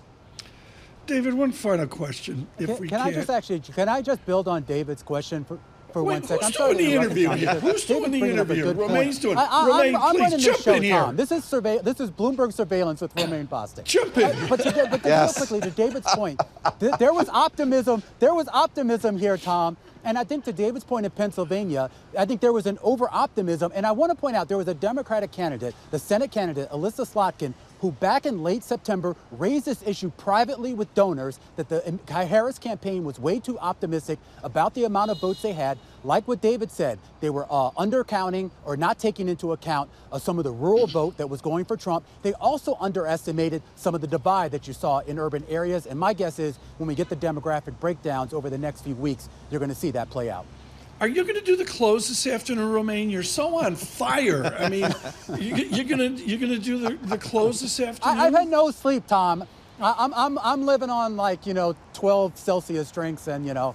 David, one final question, if we can. Can I just build on David's question for 1 second? Who's doing the interview? Who's doing the interview? Romain's doing it. I'm Romain, please jump in here. Tom. This is Bloomberg surveillance with Romain Bostic. Jump in. But real quickly, to David's point, there was optimism. There was optimism here, Tom. And I think to David's point in Pennsylvania, I think there was an over-optimism. And I want to point out there was a Democratic candidate, the Senate candidate, Alyssa Slotkin, who back in late September raised this issue privately with donors that the Harris campaign was way too optimistic about the amount of votes they had. Like what David said, they were undercounting or not taking into account some of the rural vote that was going for Trump. They also underestimated some of the divide that you saw in urban areas. And my guess is when we get the demographic breakdowns over the next few weeks, you're going to see that play out. Are you going to do the close this afternoon, Romain? You're so on fire. I mean, you're going to do the close this afternoon? I've had no sleep, Tom. I'm living on 12 Celsius drinks and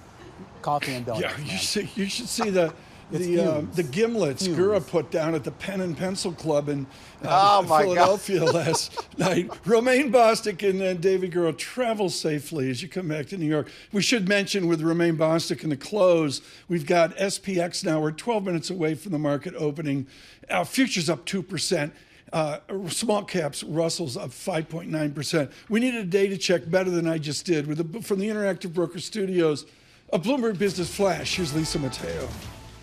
coffee and donuts. Yeah, you should see the gimlets Gura put down at the Pen and Pencil Club in Philadelphia last night. Romain Bostic and David Gura, travel safely as you come back to New York. We should mention with Romain Bostic in the close, we've got SPX now. We're 12 minutes away from the market opening. Futures up 2%. Small caps, Russell's up 5.9%. We needed a data check better than I just did from the Interactive Broker Studios. A Bloomberg Business Flash. Here's Lisa Mateo.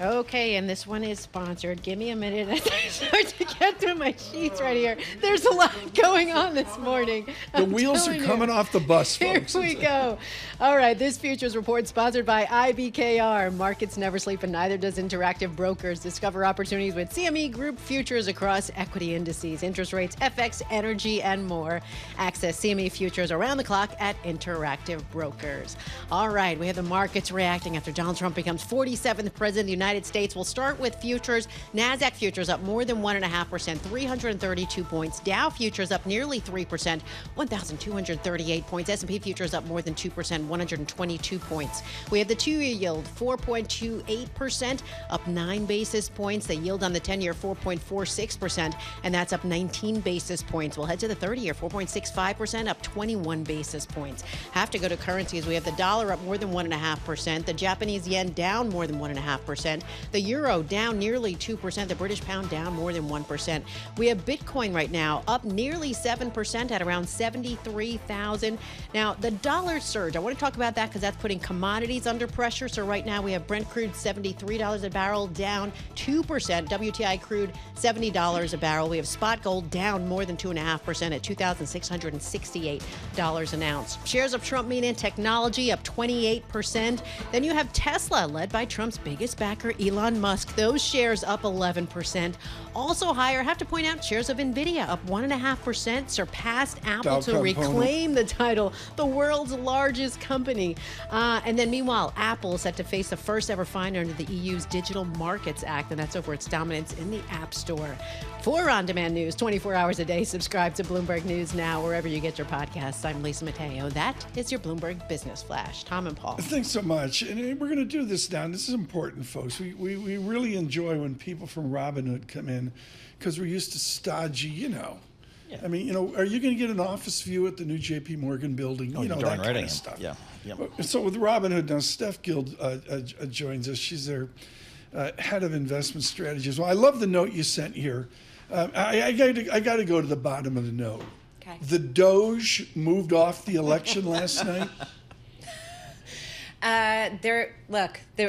Okay, and this one is sponsored. Give me a minute as I start to get through my sheets right here. There's a lot going on this morning. The wheels are coming off the bus, folks. Here we go. All right, this futures report sponsored by IBKR. Markets never sleep, and neither does Interactive Brokers. Discover opportunities with CME Group futures across equity indices, interest rates, FX, energy, and more. Access CME futures around the clock at Interactive Brokers. All right, we have the markets reacting after Donald Trump becomes 47th president of the United States. We'll start with futures. NASDAQ futures up more than 1.5%, 332 points. Dow futures up nearly 3%, 1,238 points. S&P futures up more than 2%, 122 points. We have the 2-year yield, 4.28%, up 9 basis points. The yield on the 10-year, 4.46%, and that's up 19 basis points. We'll head to the 30-year, 4.65%, up 21 basis points. Have to go to currencies. We have the dollar up more than 1.5%, the Japanese yen down more than 1.5%, the euro down nearly 2%, the British pound down more than 1%. We have Bitcoin right now up nearly 7% at around 73,000. Now, the dollar surge, I want to talk about that because that's putting commodities under pressure. So right now we have Brent crude $73 a barrel, down 2%. WTI crude $70 a barrel. We have spot gold down more than 2.5% at $2,668 an ounce. Shares of Trump mean in technology up 28%. Then you have Tesla, led by Trump's biggest backer, Elon Musk. Those shares up 11%. Also higher, I have to point out, shares of NVIDIA up 1.5%, surpassed Apple to reclaim the title, the world's largest company. And then meanwhile, Apple is set to face the first ever fine under the EU's Digital Markets Act, and that's over its dominance in the App Store. For on-demand news 24 hours a day, subscribe to Bloomberg News Now, wherever you get your podcasts. I'm Lisa Mateo. That is your Bloomberg Business Flash. Tom and Paul. Thanks so much. And we're going to do this now. This is important, folks. We really enjoy when people from Robinhood come in because we're used to stodgy, Yeah. I mean, are you going to get an office view at the new J.P. Morgan building? That kind of stuff. Yeah. So with Robinhood now, Steph Guild joins us. She's their head of investment strategies. Well, I love the note you sent here. I got to go to the bottom of the note. Okay. The Doge moved off the election last night.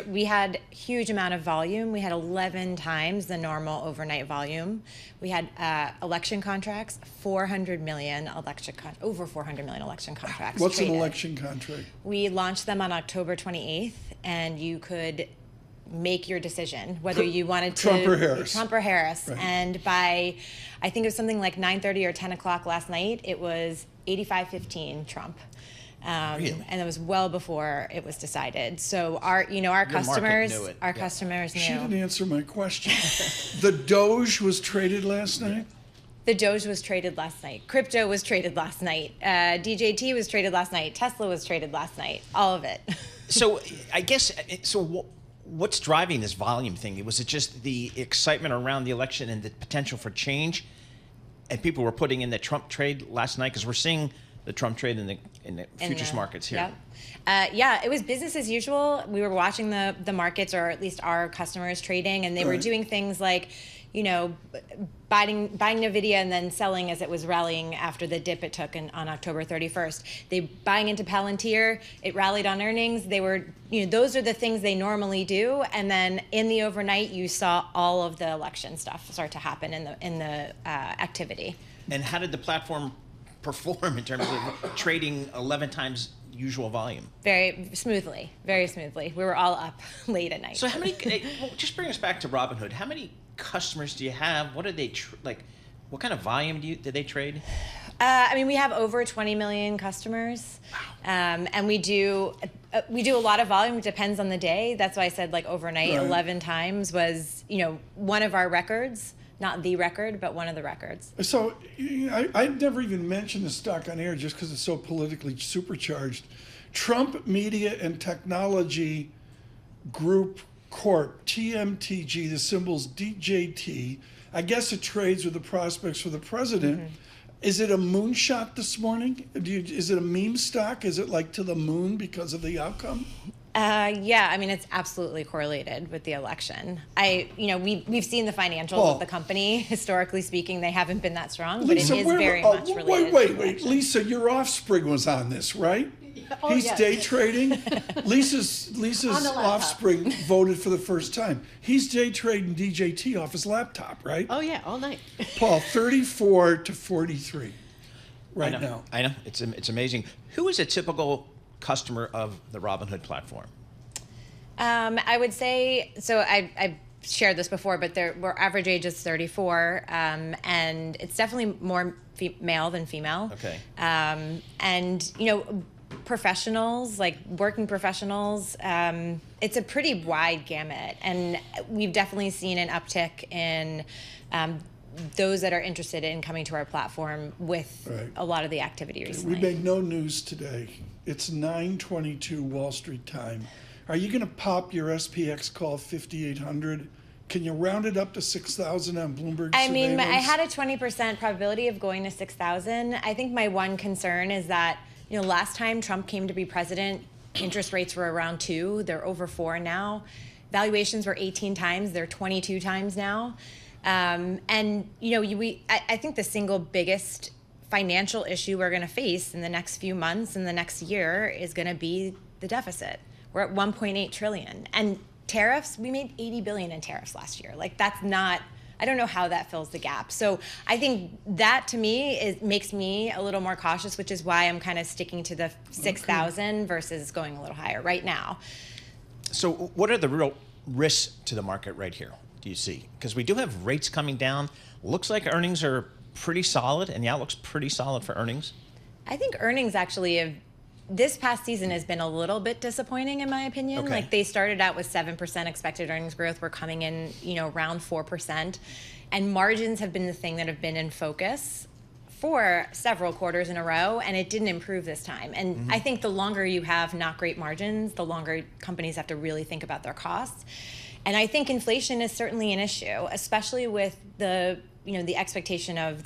We had huge amount of volume. We had 11 times the normal overnight volume. We had election contracts, over 400 million election contracts. What's traded. an election contract? We launched them on October 28th, and you could make your decision whether you wanted to Trump or Harris. Right. And by, I think it was something like 9:30 or 10 o'clock last night, it was 85-15 Trump. Really? And it was well before it was decided. So our customers, customers knew. She didn't answer my question. The Doge was traded last night? The Doge was traded last night. Crypto was traded last night. DJT was traded last night. Tesla was traded last night. All of it. So I guess, what's driving this volume thing? Was it just the excitement around the election and the potential for change? And people were putting in the Trump trade last night? Because we're seeing the Trump trade in the futures markets here. Yeah, it was business as usual. We were watching the markets, or at least our customers trading, and they were doing things like, buying NVIDIA and then selling as it was rallying after the dip it took on October 31st. They buying into Palantir, it rallied on earnings. They were, those are the things they normally do. And then in the overnight, you saw all of the election stuff start to happen in the activity. And how did the platform perform in terms of trading 11 times usual volume? Very smoothly. We were all up late at night. So how many, just bring us back to Robinhood. How many customers do you have? What do they what kind of volume do they trade? We have over 20 million customers. Wow. And we do a lot of volume. It depends on the day. That's why I said overnight, 11 times was, one of our records. Not the record, but one of the records. So I'd never even mentioned the stock on air just because it's so politically supercharged. Trump Media and Technology Group Corp, TMTG, the symbol's DJT. I guess it trades with the prospects for the president. Mm-hmm. Is it a moonshot this morning? Is it a meme stock? Is it to the moon because of the outcome? Yeah, it's absolutely correlated with the election. We've seen the financials of the company. Historically speaking, they haven't been that strong, but Lisa, it is very much related. Wait, Lisa, your offspring was on this, right? He's day trading. Lisa's offspring voted for the first time. He's day trading DJT off his laptop, right? Oh yeah, all night. Paul, 34 to 43 right now. I know. It's amazing. Who is a typical customer of the Robinhood platform? I would say, so I shared this before, but our average age is 34, and it's definitely more male than female. Okay. And professionals, working professionals, it's a pretty wide gamut, and we've definitely seen an uptick in those that are interested in coming to our platform with a lot of the activity recently. We made no news today. It's 9:22 Wall Street time. Are you going to pop your SPX call 5,800? Can you round it up to 6,000 on Bloomberg surveillance? I had a 20% probability of going to 6,000. I think my one concern is that, last time Trump came to be president, interest rates were around 2. They're over 4 now. Valuations were 18 times. They're 22 times now. I think the single biggest financial issue we're going to face in the next few months and the next year is going to be the deficit. We're at 1.8 trillion. And tariffs, we made 80 billion in tariffs last year. That's not, I don't know how that fills the gap. So I think that to me makes me a little more cautious, which is why I'm kind of sticking to the 6,000 versus going a little higher right now. So what are the real risks to the market right here, do you see? Because we do have rates coming down. Looks like earnings are pretty solid, and the outlook's pretty solid for earnings. I think earnings actually this past season has been a little bit disappointing in my opinion. Okay. They started out with 7% expected earnings growth. We're coming in, around 4%. And margins have been the thing that have been in focus for several quarters in a row, and it didn't improve this time. And I think the longer you have not great margins, the longer companies have to really think about their costs. And I think inflation is certainly an issue, especially with the expectation of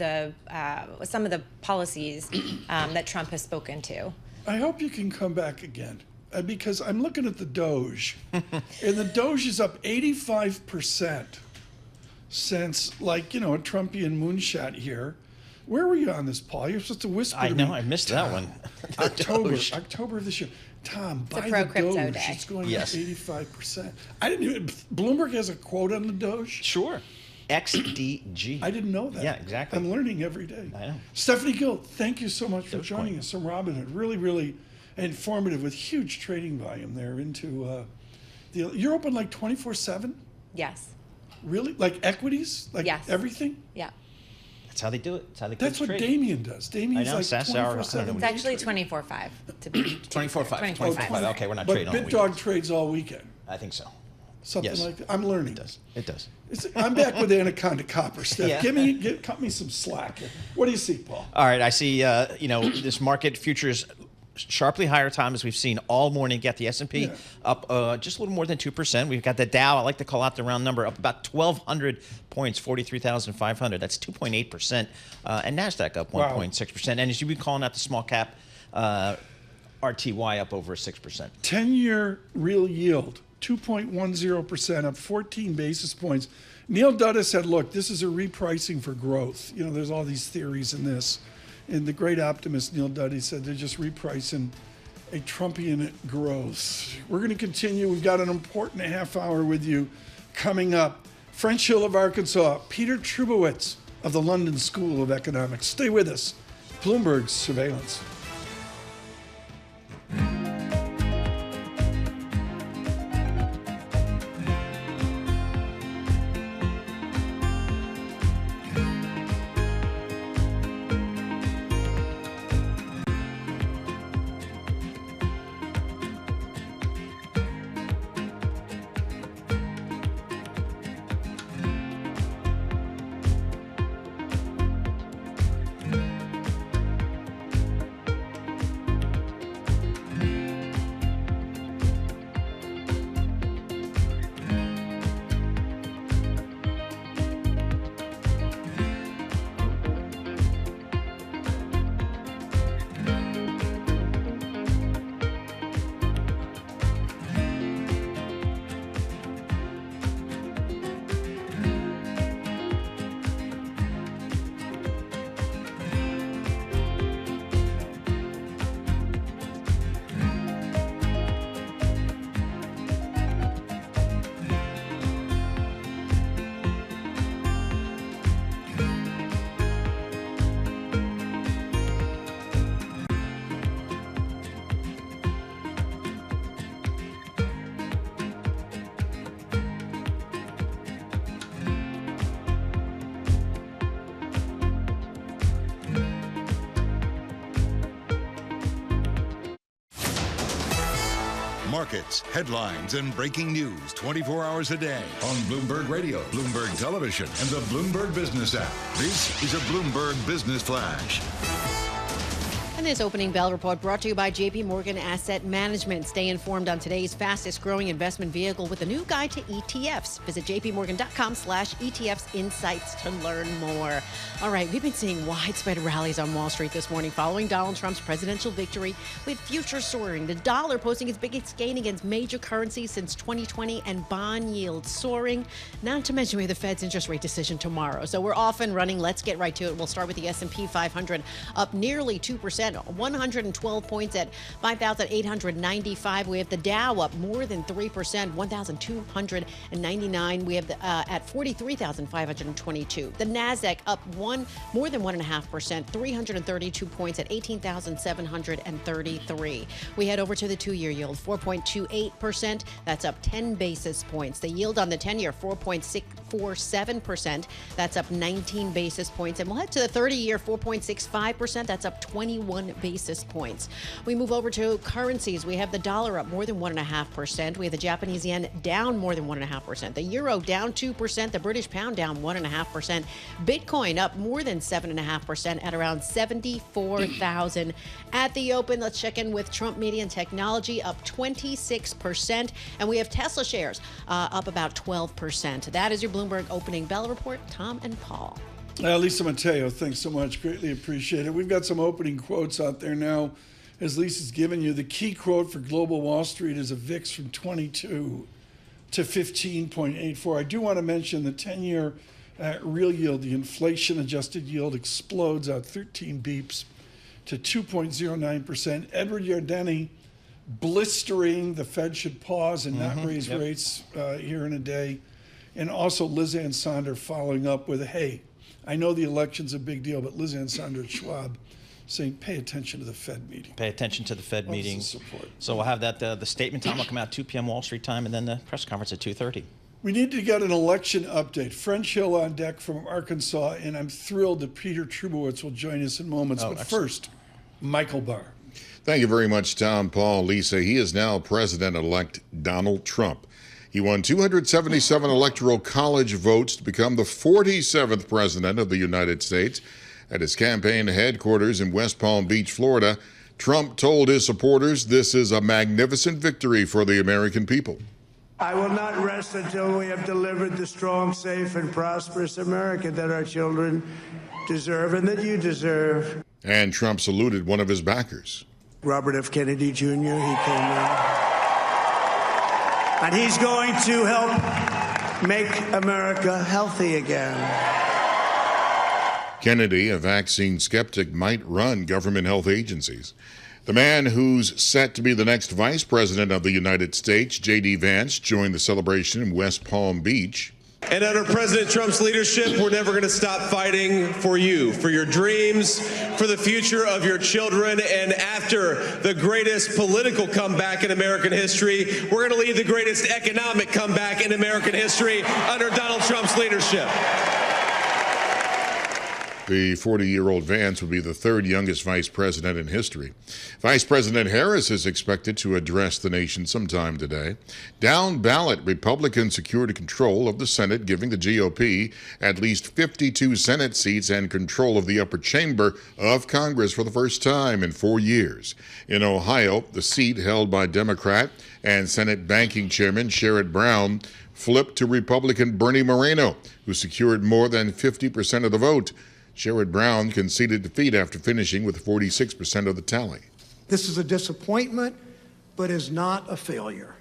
some of the policies that Trump has spoken to. I hope you can come back again, because I'm looking at the Doge, and the Doge is up 85% since, a Trumpian moonshot here. Where were you on this, Paul? You're supposed to whisper to me. I know, I missed that one. October of this year. Tom, buy the Doge. Day. It's going up 85%. I didn't even. Bloomberg has a quote on the Doge. Sure. XDG. I didn't know that. Yeah, exactly. I'm learning every day. I know. Stephanie Gill, thank you so much for joining us on Robinhood. Really, really informative with huge trading volume there into You're open like 24/7? Yes. Really? Like equities? Like Yes. everything? Yeah. That's how they do it. That's how they That's what trade. Damien does. Damien's I know, like Sass Hour, 24/7. It's actually 24/5 to be 24/5. 24/5. Okay, we're not But trading on the BitDog weekend. trades all weekend. I think so. Something Yes. like that. I'm learning. It does. I'm back with Anaconda Copper, Steph. Yeah. Cut me some slack here. What do you see, Paul? All right, I see. This market futures sharply higher time as we've seen all morning. Get the S&P up just a little more than 2%. We've got the Dow. I like to call out the round number, up about 1,200 points, 43,500. That's 2.8%, and Nasdaq up 1.6%. And as you've been calling out the small cap, RTY up over 6%. 10-year real yield, 2.10%, up 14 basis points. Neil Dutta said, look, this is a repricing for growth. There's all these theories in this. And the great optimist, Neil Dutta, said they're just repricing a Trumpian growth. We're going to continue. We've got an important half hour with you coming up. French Hill of Arkansas, Peter Trubowitz of the London School of Economics. Stay with us. Bloomberg Surveillance. Markets, headlines, and breaking news 24 hours a day on Bloomberg Radio, Bloomberg Television, and the Bloomberg Business app. This is a Bloomberg Business Flash. And this opening bell report brought to you by JP Morgan Asset Management. Stay informed on today's fastest growing investment vehicle with a new guide to ETFs. Visit jpmorgan.com/ETFs insights to learn more. All right, we've been seeing widespread rallies on Wall Street this morning following Donald Trump's presidential victory, with futures soaring, the dollar posting its biggest gain against major currencies since 2020, and bond yields soaring. Not to mention we have the Fed's interest rate decision tomorrow. So we're off and running. Let's get right to it. We'll start with the S&P 500 up nearly 2%. 112 points at 5,895. We have the Dow up more than 3%, 1,299. We have the at 43,522. The Nasdaq up more than 1.5%, 332 points at 18,733. We head over to the 2-year yield, 4.28%. That's up 10 basis points. The yield on the 10-year, 4.647%. That's up 19 basis points. And we'll head to the 30-year, 4.65%. That's up 21 basis points. We move over to currencies. We have the dollar up more than 1.5%. We have the Japanese yen down more than 1.5%. The euro down 2%. The British pound down 1.5%. Bitcoin up more than 7.5% at around 74,000 at the open. Let's check in with Trump Media and Technology, up 26%. And we have Tesla shares up about 12%. That is your Bloomberg opening bell report. Tom and Paul. Lisa Mateo, thanks so much. Greatly appreciate it. We've got some opening quotes out there now, as Lisa's given you. The key quote for Global Wall Street is a VIX from 22 to 15.84. I do want to mention the 10-year real yield, the inflation-adjusted yield, explodes out 13 beeps to 2.09%. Edward Yardeni blistering the Fed should pause and not raise rates here in a day. And also Liz Ann Sonder following up with, hey, I know the election's a big deal, but Liz Ann Sonder at Schwab saying pay attention to the Fed meeting. Pay attention to the Fed Lots of meeting. support. So we'll have that, the statement time will come out 2 p.m. Wall Street time, and then the press conference at 2:30. We need to get an election update. French Hill on deck from Arkansas, and I'm thrilled that Peter Trubowitz will join us in moments. But excellent. first, Michael Barr. Thank you very much, Tom, Paul, Lisa. He is now President-elect Donald Trump. He won 277 electoral college votes to become the 47th president of the United States. At his campaign headquarters in West Palm Beach, Florida, Trump told his supporters this is a magnificent victory for the American people. I will not rest until we have delivered the strong, safe, and prosperous America that our children deserve and that you deserve. And Trump saluted one of his backers. Robert F. Kennedy Jr., he came in. And he's going to help make America healthy again. Kennedy, a vaccine skeptic, might run government health agencies. The man who's set to be the next vice president of the United States, J.D. Vance, joined the celebration in West Palm Beach. And under President Trump's leadership, we're never going to stop fighting for you, for your dreams, for the future of your children. And after the greatest political comeback in American history, we're going to lead the greatest economic comeback in American history under Donald Trump's leadership. The 40-year-old Vance would be the third youngest vice president in history. Vice President Harris is expected to address the nation sometime today. Down ballot, Republicans secured control of the Senate, giving the GOP at least 52 Senate seats and control of the upper chamber of Congress for the first time in 4 years. In Ohio, the seat held by Democrat and Senate Banking Chairman Sherrod Brown flipped to Republican Bernie Moreno, who secured more than 50% of the vote. Sherrod Brown conceded defeat after finishing with 46% of the tally. This is a disappointment, but is not a failure.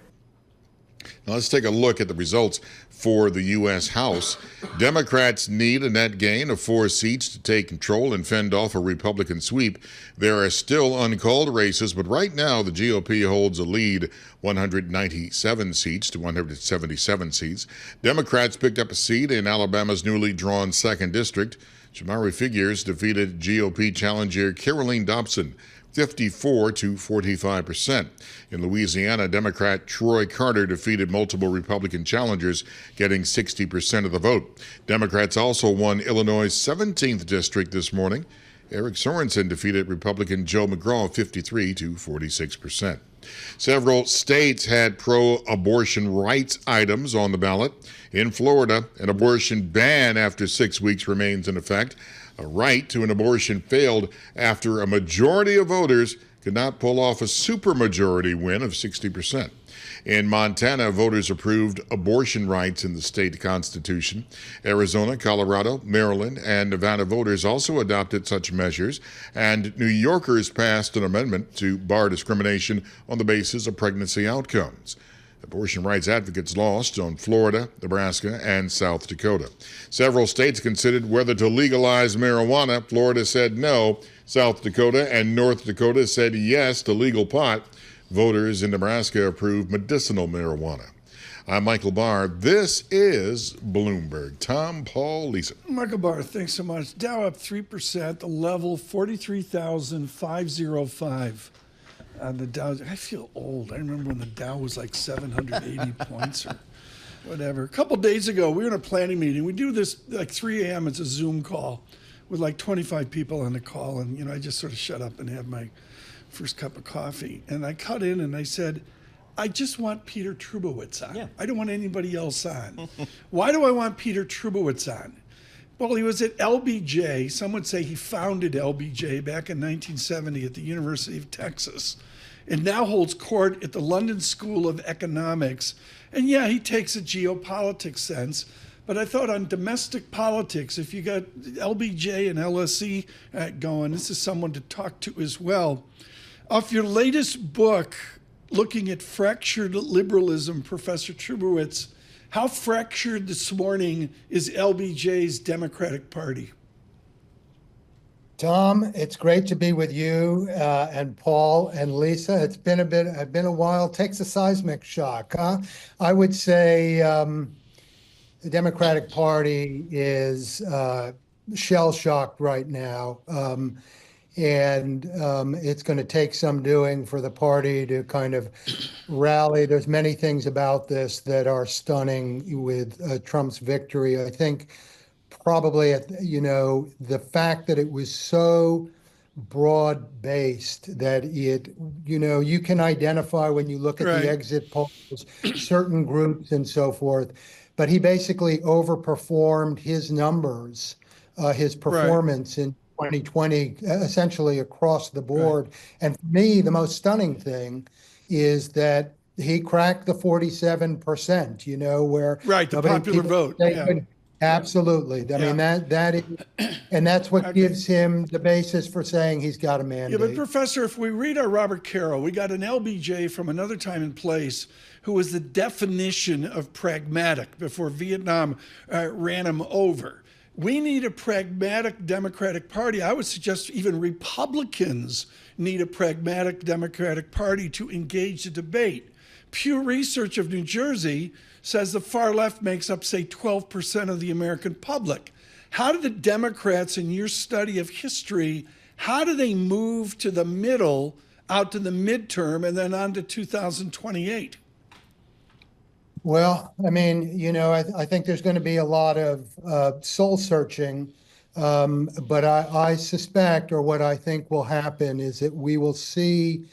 Now let's take a look at the results for the U.S. House. Democrats need a net gain of 4 seats to take control and fend off a Republican sweep. There are still uncalled races, but right now the GOP holds a lead, 197 seats to 177 seats. Democrats picked up a seat in Alabama's newly drawn 2nd District. Shamari Figures defeated GOP challenger Caroline Dobson 54 to 45%. In Louisiana, Democrat Troy Carter defeated multiple Republican challengers, getting 60% of the vote. Democrats also won Illinois' 17th district this morning. Eric Sorensen defeated Republican Joe McGraw 53 to 46%. Several states had pro-abortion rights items on the ballot. In Florida, an abortion ban after 6 weeks remains in effect. A right to an abortion failed after a majority of voters could not pull off a supermajority win of 60%. In Montana, voters approved abortion rights in the state constitution. Arizona, Colorado, Maryland, and Nevada voters also adopted such measures, and New Yorkers passed an amendment to bar discrimination on the basis of pregnancy outcomes. Abortion rights advocates lost on Florida, Nebraska, and South Dakota. Several states considered whether to legalize marijuana. Florida said no. South Dakota and North Dakota said yes to legal pot. Voters in Nebraska approved medicinal marijuana. I'm Michael Barr. This is Bloomberg. Tom, Paul, Lisa. Michael Barr, thanks so much. Dow up 3%, the level 43,505. The Dow, I feel old. I remember when the Dow was like 780 points or whatever. A couple days ago, we were in a planning meeting. We do this like 3 a.m. It's a Zoom call with like 25 people on the call. And, I just sort of shut up and have my first cup of coffee. And I cut in and I said, I just want Peter Trubowitz on. Yeah. I don't want anybody else on. Why do I want Peter Trubowitz on? Well, he was at LBJ. Some would say he founded LBJ back in 1970 at the University of Texas, and now holds court at the London School of Economics. And yeah, he takes a geopolitics sense, but I thought on domestic politics, if you got LBJ and LSE going, this is someone to talk to as well. Off your latest book, looking at fractured liberalism, Professor Trubowitz, how fractured this morning is LBJ's Democratic Party? Tom, it's great to be with you and Paul and Lisa. It's been a while. Takes a seismic shock, huh? I would say the Democratic Party is shell-shocked right now. And it's going to take some doing for the party to kind of rally. There's many things about this that are stunning with Trump's victory. I think probably, the fact that it was so broad-based that you can identify when you look at Right. the exit polls, certain groups and so forth. But he basically overperformed his numbers, his performance in 2020, essentially across the board. And for me, the most stunning thing is that he cracked the 47%, where Right, the popular vote. Yeah. Absolutely. I mean, that is, and that's what gives him the basis for saying he's got a mandate. Yeah, but Professor, if we read our Robert Caro, we got an LBJ from another time and place who was the definition of pragmatic before Vietnam ran him over. We need a pragmatic Democratic Party. I would suggest even Republicans need a pragmatic Democratic Party to engage the debate. Pew Research of New Jersey says the far left makes up, say, 12% of the American public. How do the Democrats, in your study of history, how do they move to the middle, out to the midterm, and then on to 2028? Well, I mean, I think there's going to be a lot of soul searching, but I suspect, or what I think will happen, is that we will see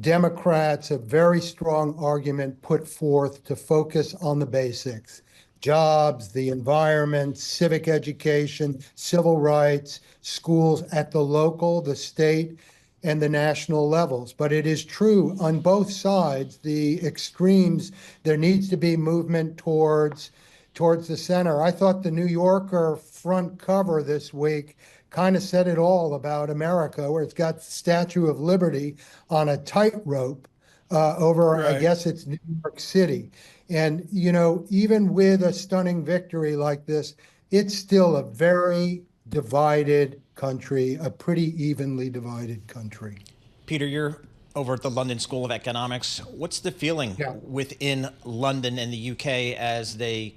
Democrats, a very strong argument put forth to focus on the basics: jobs, the environment, civic education, civil rights, schools at the local, the state, and the national levels. But it is true on both sides, the extremes, there needs to be movement towards the center. I thought the New Yorker front cover this week kind of said it all about America, where it's got the Statue of Liberty on a tightrope over, I guess it's New York City. And, even with a stunning victory like this, it's still a very divided country, a pretty evenly divided country. Peter, you're over at the London School of Economics. What's the feeling within London and the UK as they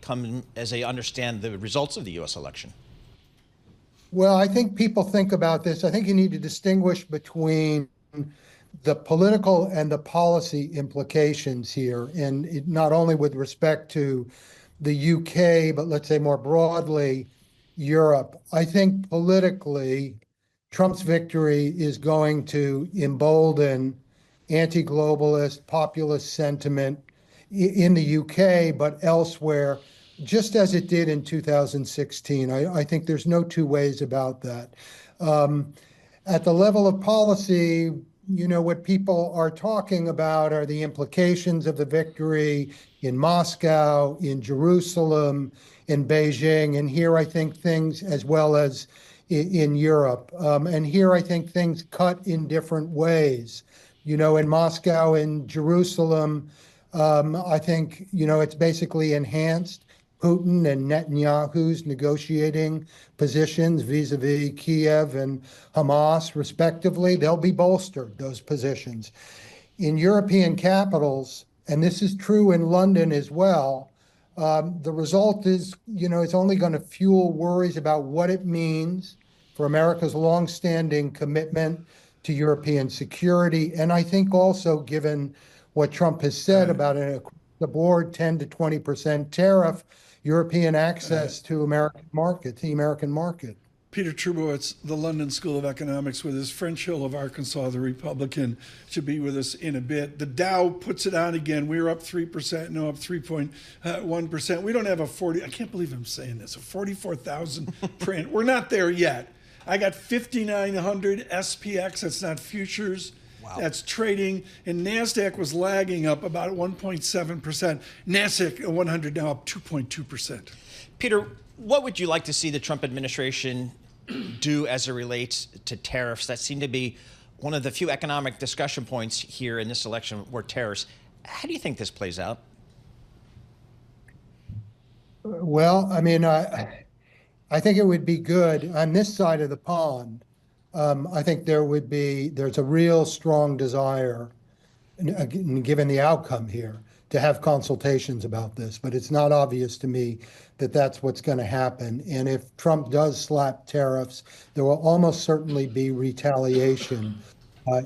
understand the results of the U.S. election? Well, I think people think about this. I think you need to distinguish between the political and the policy implications here, and not only with respect to the UK, but let's say more broadly, Europe. I think politically, Trump's victory is going to embolden anti-globalist, populist sentiment in the UK, but elsewhere, just as it did in 2016. I think there's no two ways about that. At the level of policy, what people are talking about are the implications of the victory in Moscow, in Jerusalem, in Beijing, and here I think things, as well as in Europe. And here I think things cut in different ways. In Moscow and Jerusalem, I think, it's basically enhanced Putin and Netanyahu's negotiating positions vis-a-vis Kiev and Hamas, respectively. They'll be bolstered, those positions. In European capitals, and this is true in London as well, the result is, it's only going to fuel worries about what it means for America's longstanding commitment to European security. And I think also, given what Trump has said about the board 10 to 20% tariff, European access to the American market. Peter Trubowitz, the London School of Economics, with his French Hill of Arkansas, the Republican, should be with us in a bit. The Dow puts it on again. We were up 3%, now up 3.1%. We don't have I can't believe I'm saying this, a 44,000 print. We're not there yet. I got 5,900 SPX, that's not futures. Wow. That's trading, and NASDAQ was lagging up about 1.7%. NASDAQ 100 now up 2.2%. Peter, what would you like to see the Trump administration do as it relates to tariffs? That seem to be one of the few economic discussion points here in this election were tariffs. How do you think this plays out? Well, I mean, I think it would be good on this side of the pond. I think there's a real strong desire, given the outcome here, to have consultations about this, but it's not obvious to me that that's what's going to happen. And if Trump does slap tariffs, there will almost certainly be retaliation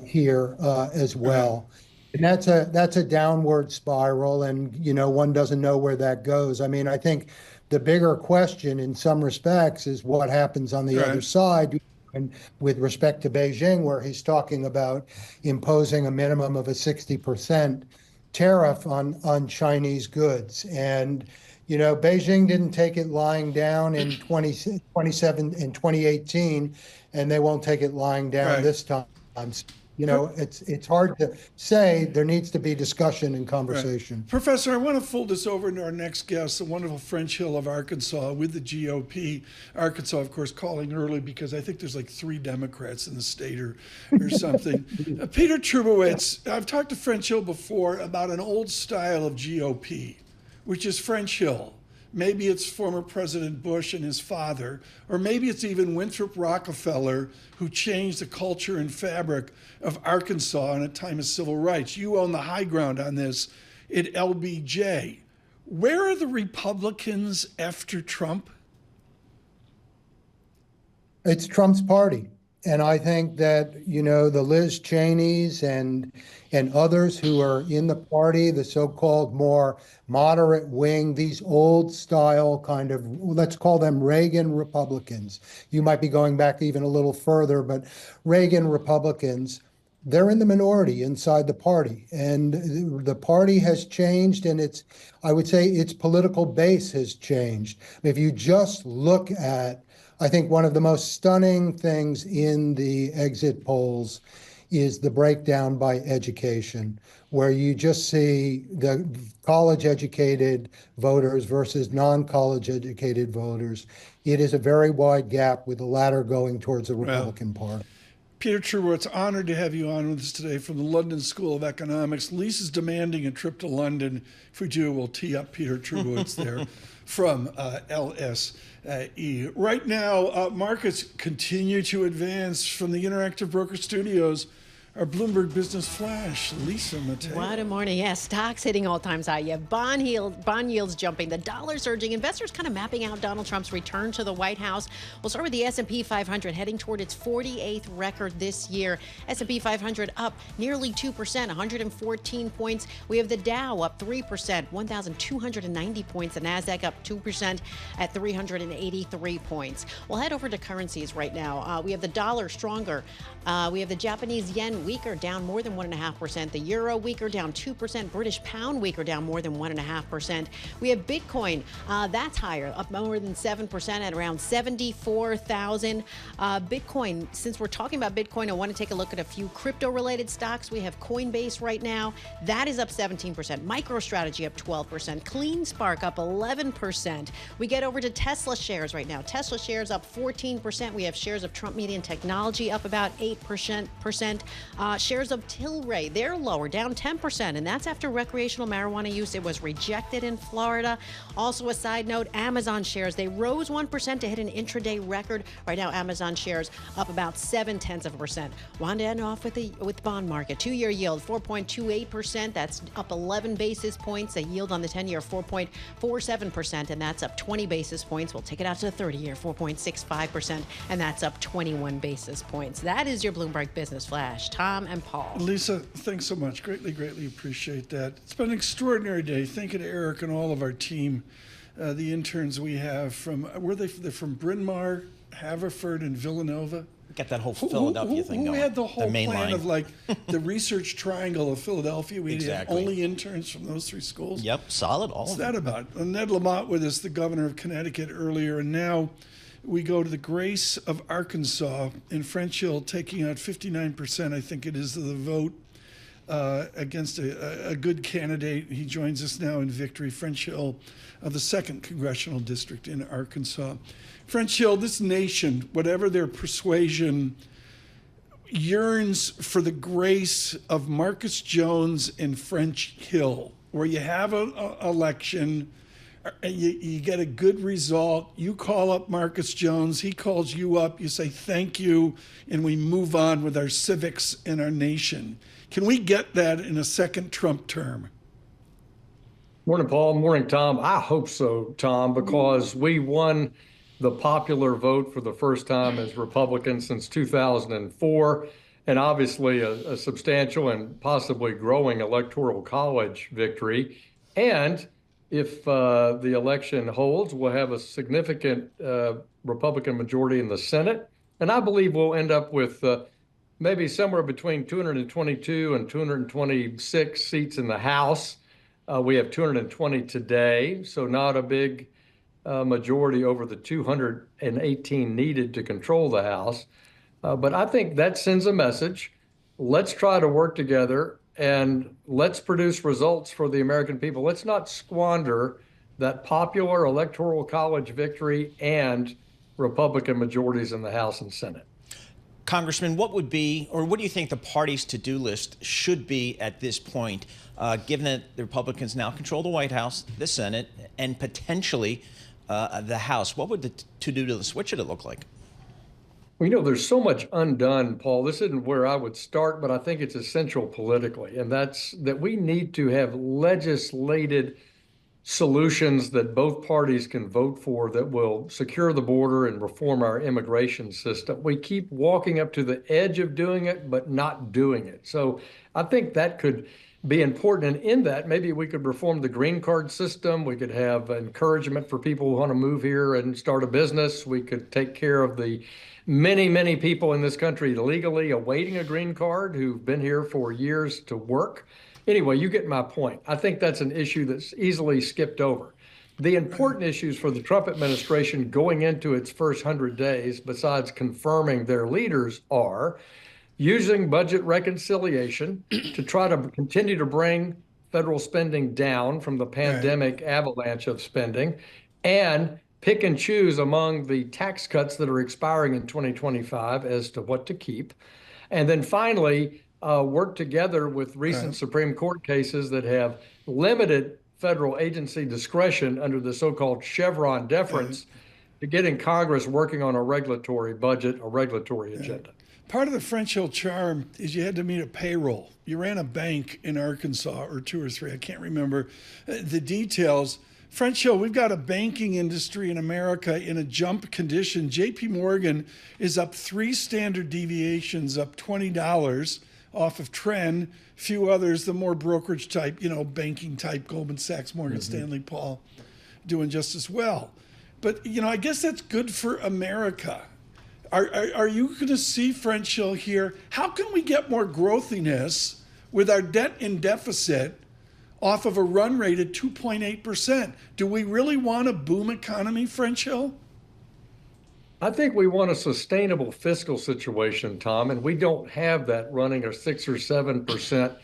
here as well. And that's a downward spiral, and one doesn't know where that goes. I mean, I think the bigger question in some respects is what happens on the other side. And with respect to Beijing, where he's talking about imposing a minimum of a 60% tariff on Chinese goods. And, Beijing didn't take it lying down in 2018, and they won't take it lying down this time. It's hard to say. There needs to be discussion and conversation. Right. Professor, I want to fold this over into our next guest, the wonderful French Hill of Arkansas with the GOP. Arkansas, of course, calling early because I think there's like 3 Democrats in the state or something. Peter Trubowitz, I've talked to French Hill before about an old style of GOP, which is French Hill. Maybe it's former President Bush and his father, or maybe it's even Winthrop Rockefeller who changed the culture and fabric of Arkansas in a time of civil rights. You own the high ground on this at LBJ. Where are the Republicans after Trump? It's Trump's party. And I think that, the Liz Cheneys and others who are in the party, the so-called more moderate wing, these old style kind of, let's call them Reagan Republicans. You might be going back even a little further, but Reagan Republicans, they're in the minority inside the party. And the party has changed, and I would say its political base has changed. If you just look at, I think one of the most stunning things in the exit polls is the breakdown by education, where you just see the college-educated voters versus non-college educated voters. It is a very wide gap, with the latter going towards the Republican Party. Peter Trubowitz, honored to have you on with us today from the London School of Economics. Lisa's demanding a trip to London. If we do, we'll tee up Peter Trubowitz there from LSE. Right now, markets continue to advance from the Interactive Broker Studios. Our Bloomberg Business Flash, Lisa Mateo. What a morning. Yeah, stocks hitting all-time high. You have bond yields jumping, the dollar surging, investors kind of mapping out Donald Trump's return to the White House. We'll start with the S&P 500 heading toward its 48th record this year. S&P 500 up nearly 2%, 114 points. We have the Dow up 3%, 1,290 points. The NASDAQ up 2% at 383 points. We'll head over to currencies right now. We have the dollar stronger. We have the Japanese yen weaker, down more than 1.5%. The euro weaker, down 2%. British pound weaker, down more than 1.5%. We have Bitcoin, that's higher, up more than 7% at around 74,000. Bitcoin, since we're talking about Bitcoin, I want to take a look at a few crypto-related stocks. We have Coinbase right now. That is up 17%. MicroStrategy up 12%. CleanSpark up 11%. We get over to Tesla shares right now. Tesla shares up 14%. We have shares of Trump Media and Technology up about 8%. Shares of Tilray, they're lower, down 10%, and that's after recreational marijuana use. It was rejected in Florida. Also, a side note, Amazon shares, they rose 1% to hit an intraday record. Right now, Amazon shares up about 0.7%. Want to end off with the bond market. 2-year yield, 4.28%. That's up 11 basis points. A yield on the 10-year, 4.47%, and that's up 20 basis points. We'll take it out to the 30-year, 4.65%, and that's up 21 basis points. That is your Bloomberg Business Flash. Tom and Paul. Lisa, thanks so much. Greatly appreciate that. It's been an extraordinary day. Thank you to Eric and all of our team, the interns we have from, they're from Bryn Mawr, Haverford, and Villanova. Get that whole Philadelphia thing going. We had the whole main plan line of like the research triangle of Philadelphia. We Exactly. had only interns from those 3 schools. Yep, solid. All What's of that them. about? Ned Lamont with us, the governor of Connecticut earlier, and now we go to the Grace of Arkansas in French Hill, taking out 59%, I think it is, of the vote against a good candidate. He joins us now in victory. French Hill of the 2nd Congressional District in Arkansas. French Hill, this nation, whatever their persuasion, yearns for the grace of Marcus Jones in French Hill, where you have an election, you get a good result, you call up Marcus Jones, he calls you up, you say thank you, and we move on with our civics and our nation. Can we get that in a second Trump term? Morning, Paul. Morning, Tom. I hope so, Tom, because we won the popular vote for the first time as Republicans since 2004, and obviously a substantial and possibly growing electoral college victory. And if the election holds, we'll have a significant Republican majority in the Senate. And I believe we'll end up with maybe somewhere between 222 and 226 seats in the House. We have 220 today, so not a big majority over the 218 needed to control the House. But I think that sends a message. Let's try to work together and let's produce results for the American people. Let's not squander that popular electoral college victory and Republican majorities in the House and Senate. Congressman, what would be, or what do you think the party's to-do list should be at this point, given that the Republicans now control the White House, the Senate, and potentially the House? What would the to-do list, what should it look like? Well, there's so much undone, Paul. This isn't where I would start, but I think it's essential politically, and that's that we need to have legislated solutions that both parties can vote for that will secure the border and reform our immigration system. We keep walking up to the edge of doing it, but not doing it. So I think that could be important. And in that, maybe we could reform the green card system. We could have encouragement for people who want to move here and start a business. We could take care of the many, many people in this country legally awaiting a green card who've been here for years to work. Anyway, you get my point. I think that's an issue that's easily skipped over. The important issues for the Trump administration going into its first 100 days, besides confirming their leaders, are using budget reconciliation to try to continue to bring federal spending down from the pandemic avalanche of spending, and pick and choose among the tax cuts that are expiring in 2025 as to what to keep. And then finally, work together with recent Supreme Court cases that have limited federal agency discretion under the so-called Chevron deference to getting Congress working on a regulatory budget, a regulatory agenda. Part of the French Hill charm is you had to meet a payroll. You ran a bank in Arkansas, or two or three, I can't remember the details. French Hill, we've got a banking industry in America in a jump condition. JP Morgan is up 3 standard deviations, up $20 off of trend. Few others, the more brokerage type, banking type, Goldman Sachs, Morgan Stanley, Paul, doing just as well. But, I guess that's good for America. Are you going to see, French Hill, here? How can we get more growthiness with our debt and deficit off of a run rate at 2.8%? Do we really want a boom economy, French Hill? I think we want a sustainable fiscal situation, Tom, and we don't have that running a 6 or 7%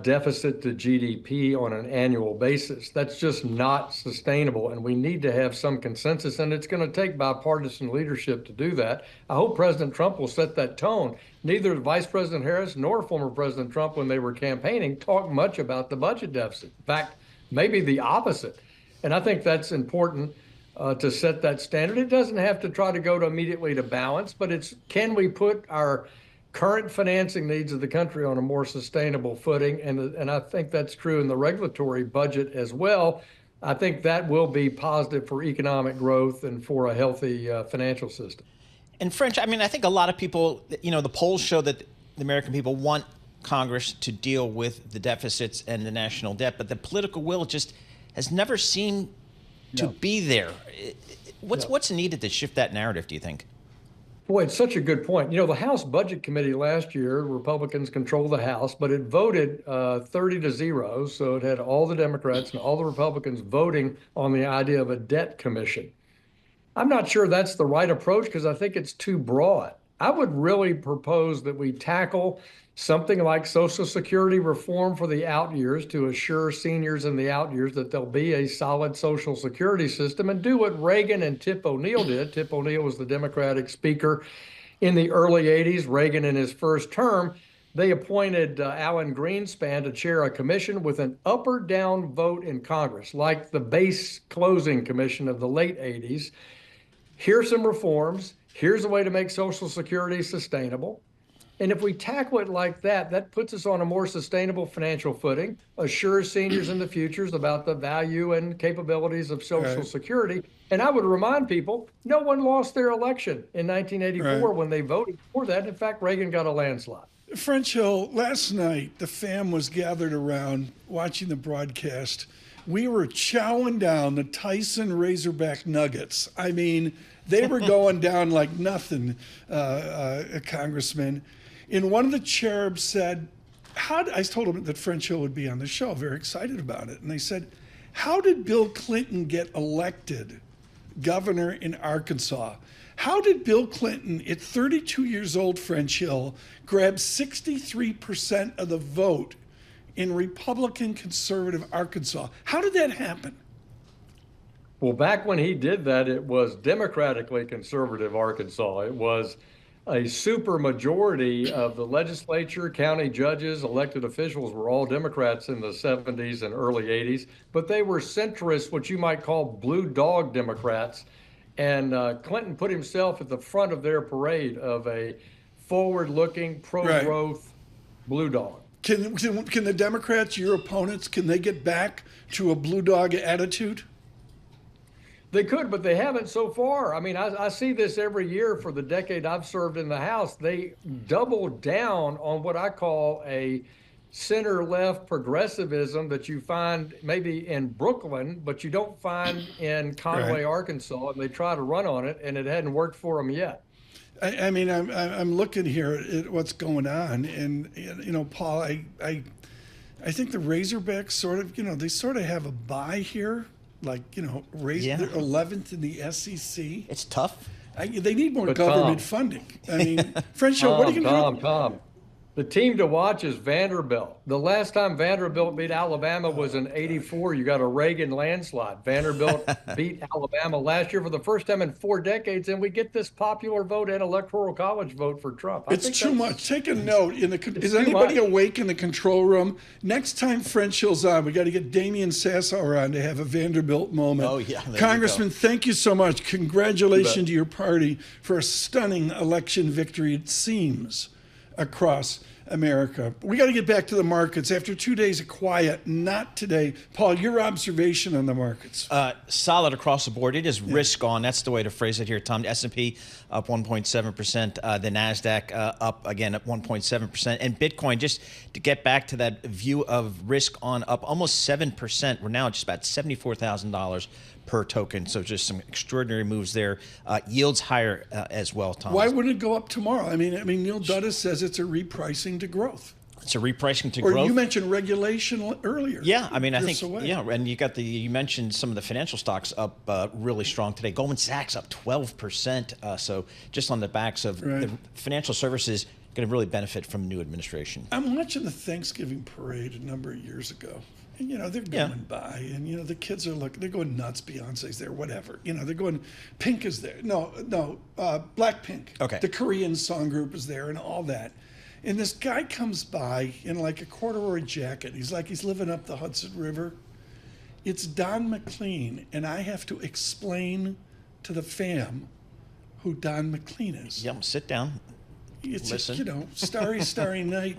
deficit to GDP on an annual basis. That's just not sustainable, and we need to have some consensus, and it's going to take bipartisan leadership to do that. I hope President Trump will set that tone. Neither Vice President Harris nor former President Trump, when they were campaigning, talked much about the budget deficit. In fact, maybe the opposite. And I think that's important to set that standard. It doesn't have to try to go to immediately to balance, but it's, can we put our current financing needs of the country on a more sustainable footing? And I think that's true in the regulatory budget as well. I think that will be positive for economic growth and for a healthy financial system. And French, I think a lot of people, the polls show that the American people want Congress to deal with the deficits and the national debt, but the political will just has never seemed to be there. What's needed to shift that narrative, do you think? Boy, it's such a good point. The House Budget Committee last year, Republicans controlled the House, but it voted 30-0. So it had all the Democrats and all the Republicans voting on the idea of a debt commission. I'm not sure that's the right approach because I think it's too broad. I would really propose that we tackle something like Social Security reform for the out years to assure seniors in the out years that there'll be a solid Social Security system, and do what Reagan and Tip O'Neill did. Tip O'Neill was the Democratic speaker in the early 80s. Reagan, in his first term, they appointed Alan Greenspan to chair a commission with an up or down vote in Congress, like the base closing commission of the late 80s. Here's some reforms. Here's a way to make Social Security sustainable. And if we tackle it like that, that puts us on a more sustainable financial footing, assures seniors in the futures about the value and capabilities of Social Security. And I would remind people, no one lost their election in 1984 when they voted for that. In fact, Reagan got a landslide. French Hill, last night, the fam was gathered around watching the broadcast. We were chowing down the Tyson Razorback nuggets. I mean, they were going down like nothing, Congressman. And one of the cherubs said, I told him that French Hill would be on the show, very excited about it. And they said, how did Bill Clinton get elected governor in Arkansas? How did Bill Clinton, at 32 years old, French Hill, grab 63% of the vote in Republican conservative Arkansas? How did that happen? Well, back when he did that, it was democratically conservative Arkansas. It was a super majority of the legislature, county judges, elected officials were all Democrats in the 70s and early 80s, but they were centrist, what you might call blue dog Democrats. And Clinton put himself at the front of their parade of a forward-looking, pro-growth blue dog. Can the Democrats, your opponents, can they get back to a blue dog attitude? They could, but they haven't so far. I mean, I see this every year for the decade I've served in the House. They double down on what I call a center-left progressivism that you find maybe in Brooklyn, but you don't find in Conway, Arkansas, and they try to run on it, and it hadn't worked for them yet. I mean, I'm looking here at what's going on, and you know, Paul, I think the Razorbacks sort of, you know, they sort of have a bye here. Like, you know, they're 11th in the SEC. It's tough. They need more government funding. I mean, French Hill, what are you going to do? Tom, the team to watch is Vanderbilt. The last time Vanderbilt beat Alabama was in '84. You got a Reagan landslide. Vanderbilt beat Alabama last year for the first time in 4 decades, and we get this popular vote and electoral college vote for Trump. It's too much. Take a note. Is anybody awake in the control room? Next time French Hill's on, we got to get Damian Sassower on to have a Vanderbilt moment. Oh, yeah. Congressman, thank you so much. Congratulations to your party for a stunning election victory, it seems, across America. We got to get back to the markets after 2 days of quiet. Not today. Paul, your observation on the markets? Solid across the board. It is risk on. That's the way to phrase it here, Tom. The S&P up 1.7%. The NASDAQ up again at 1.7%. And Bitcoin, just to get back to that view of risk on, up almost 7%. We're now at just about $74,000 per token. So just some extraordinary moves there. Yields higher as well, Tom. Why wouldn't it go up tomorrow? I mean, Neil Dudis says it's a repricing to growth. It's a repricing to growth. Or you mentioned regulation earlier. Yeah, I mean, I think, and you mentioned some of the financial stocks up really strong today. Goldman Sachs up 12%. So just on the backs of the financial services, going to really benefit from new administration. I'm watching the Thanksgiving parade a number of years ago. And, you know, they're going by, and, you know, the kids are they're going nuts. Beyonce's there, whatever. You know, they're going, Pink is there. No, Blackpink. Okay. The Korean song group is there and all that. And this guy comes by in like a corduroy jacket. He's living up the Hudson River. It's Don McLean, and I have to explain to the fam who Don McLean is. Yeah, sit down. Listen. You know, starry night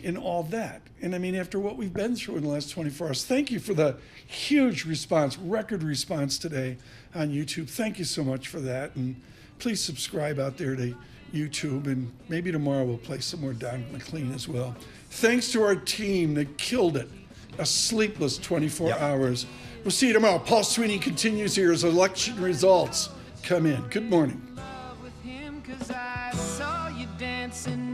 and all that. And I mean, after what we've been through in the last 24 hours, thank you for the huge response, record response today on YouTube. Thank you so much for that. And please subscribe out there to YouTube, and maybe tomorrow we'll play some more Don McLean as well. Thanks to our team that killed it. A sleepless 24 hours. We'll see you tomorrow. Paul Sweeney continues here as election results come in. Good morning. I saw you dancing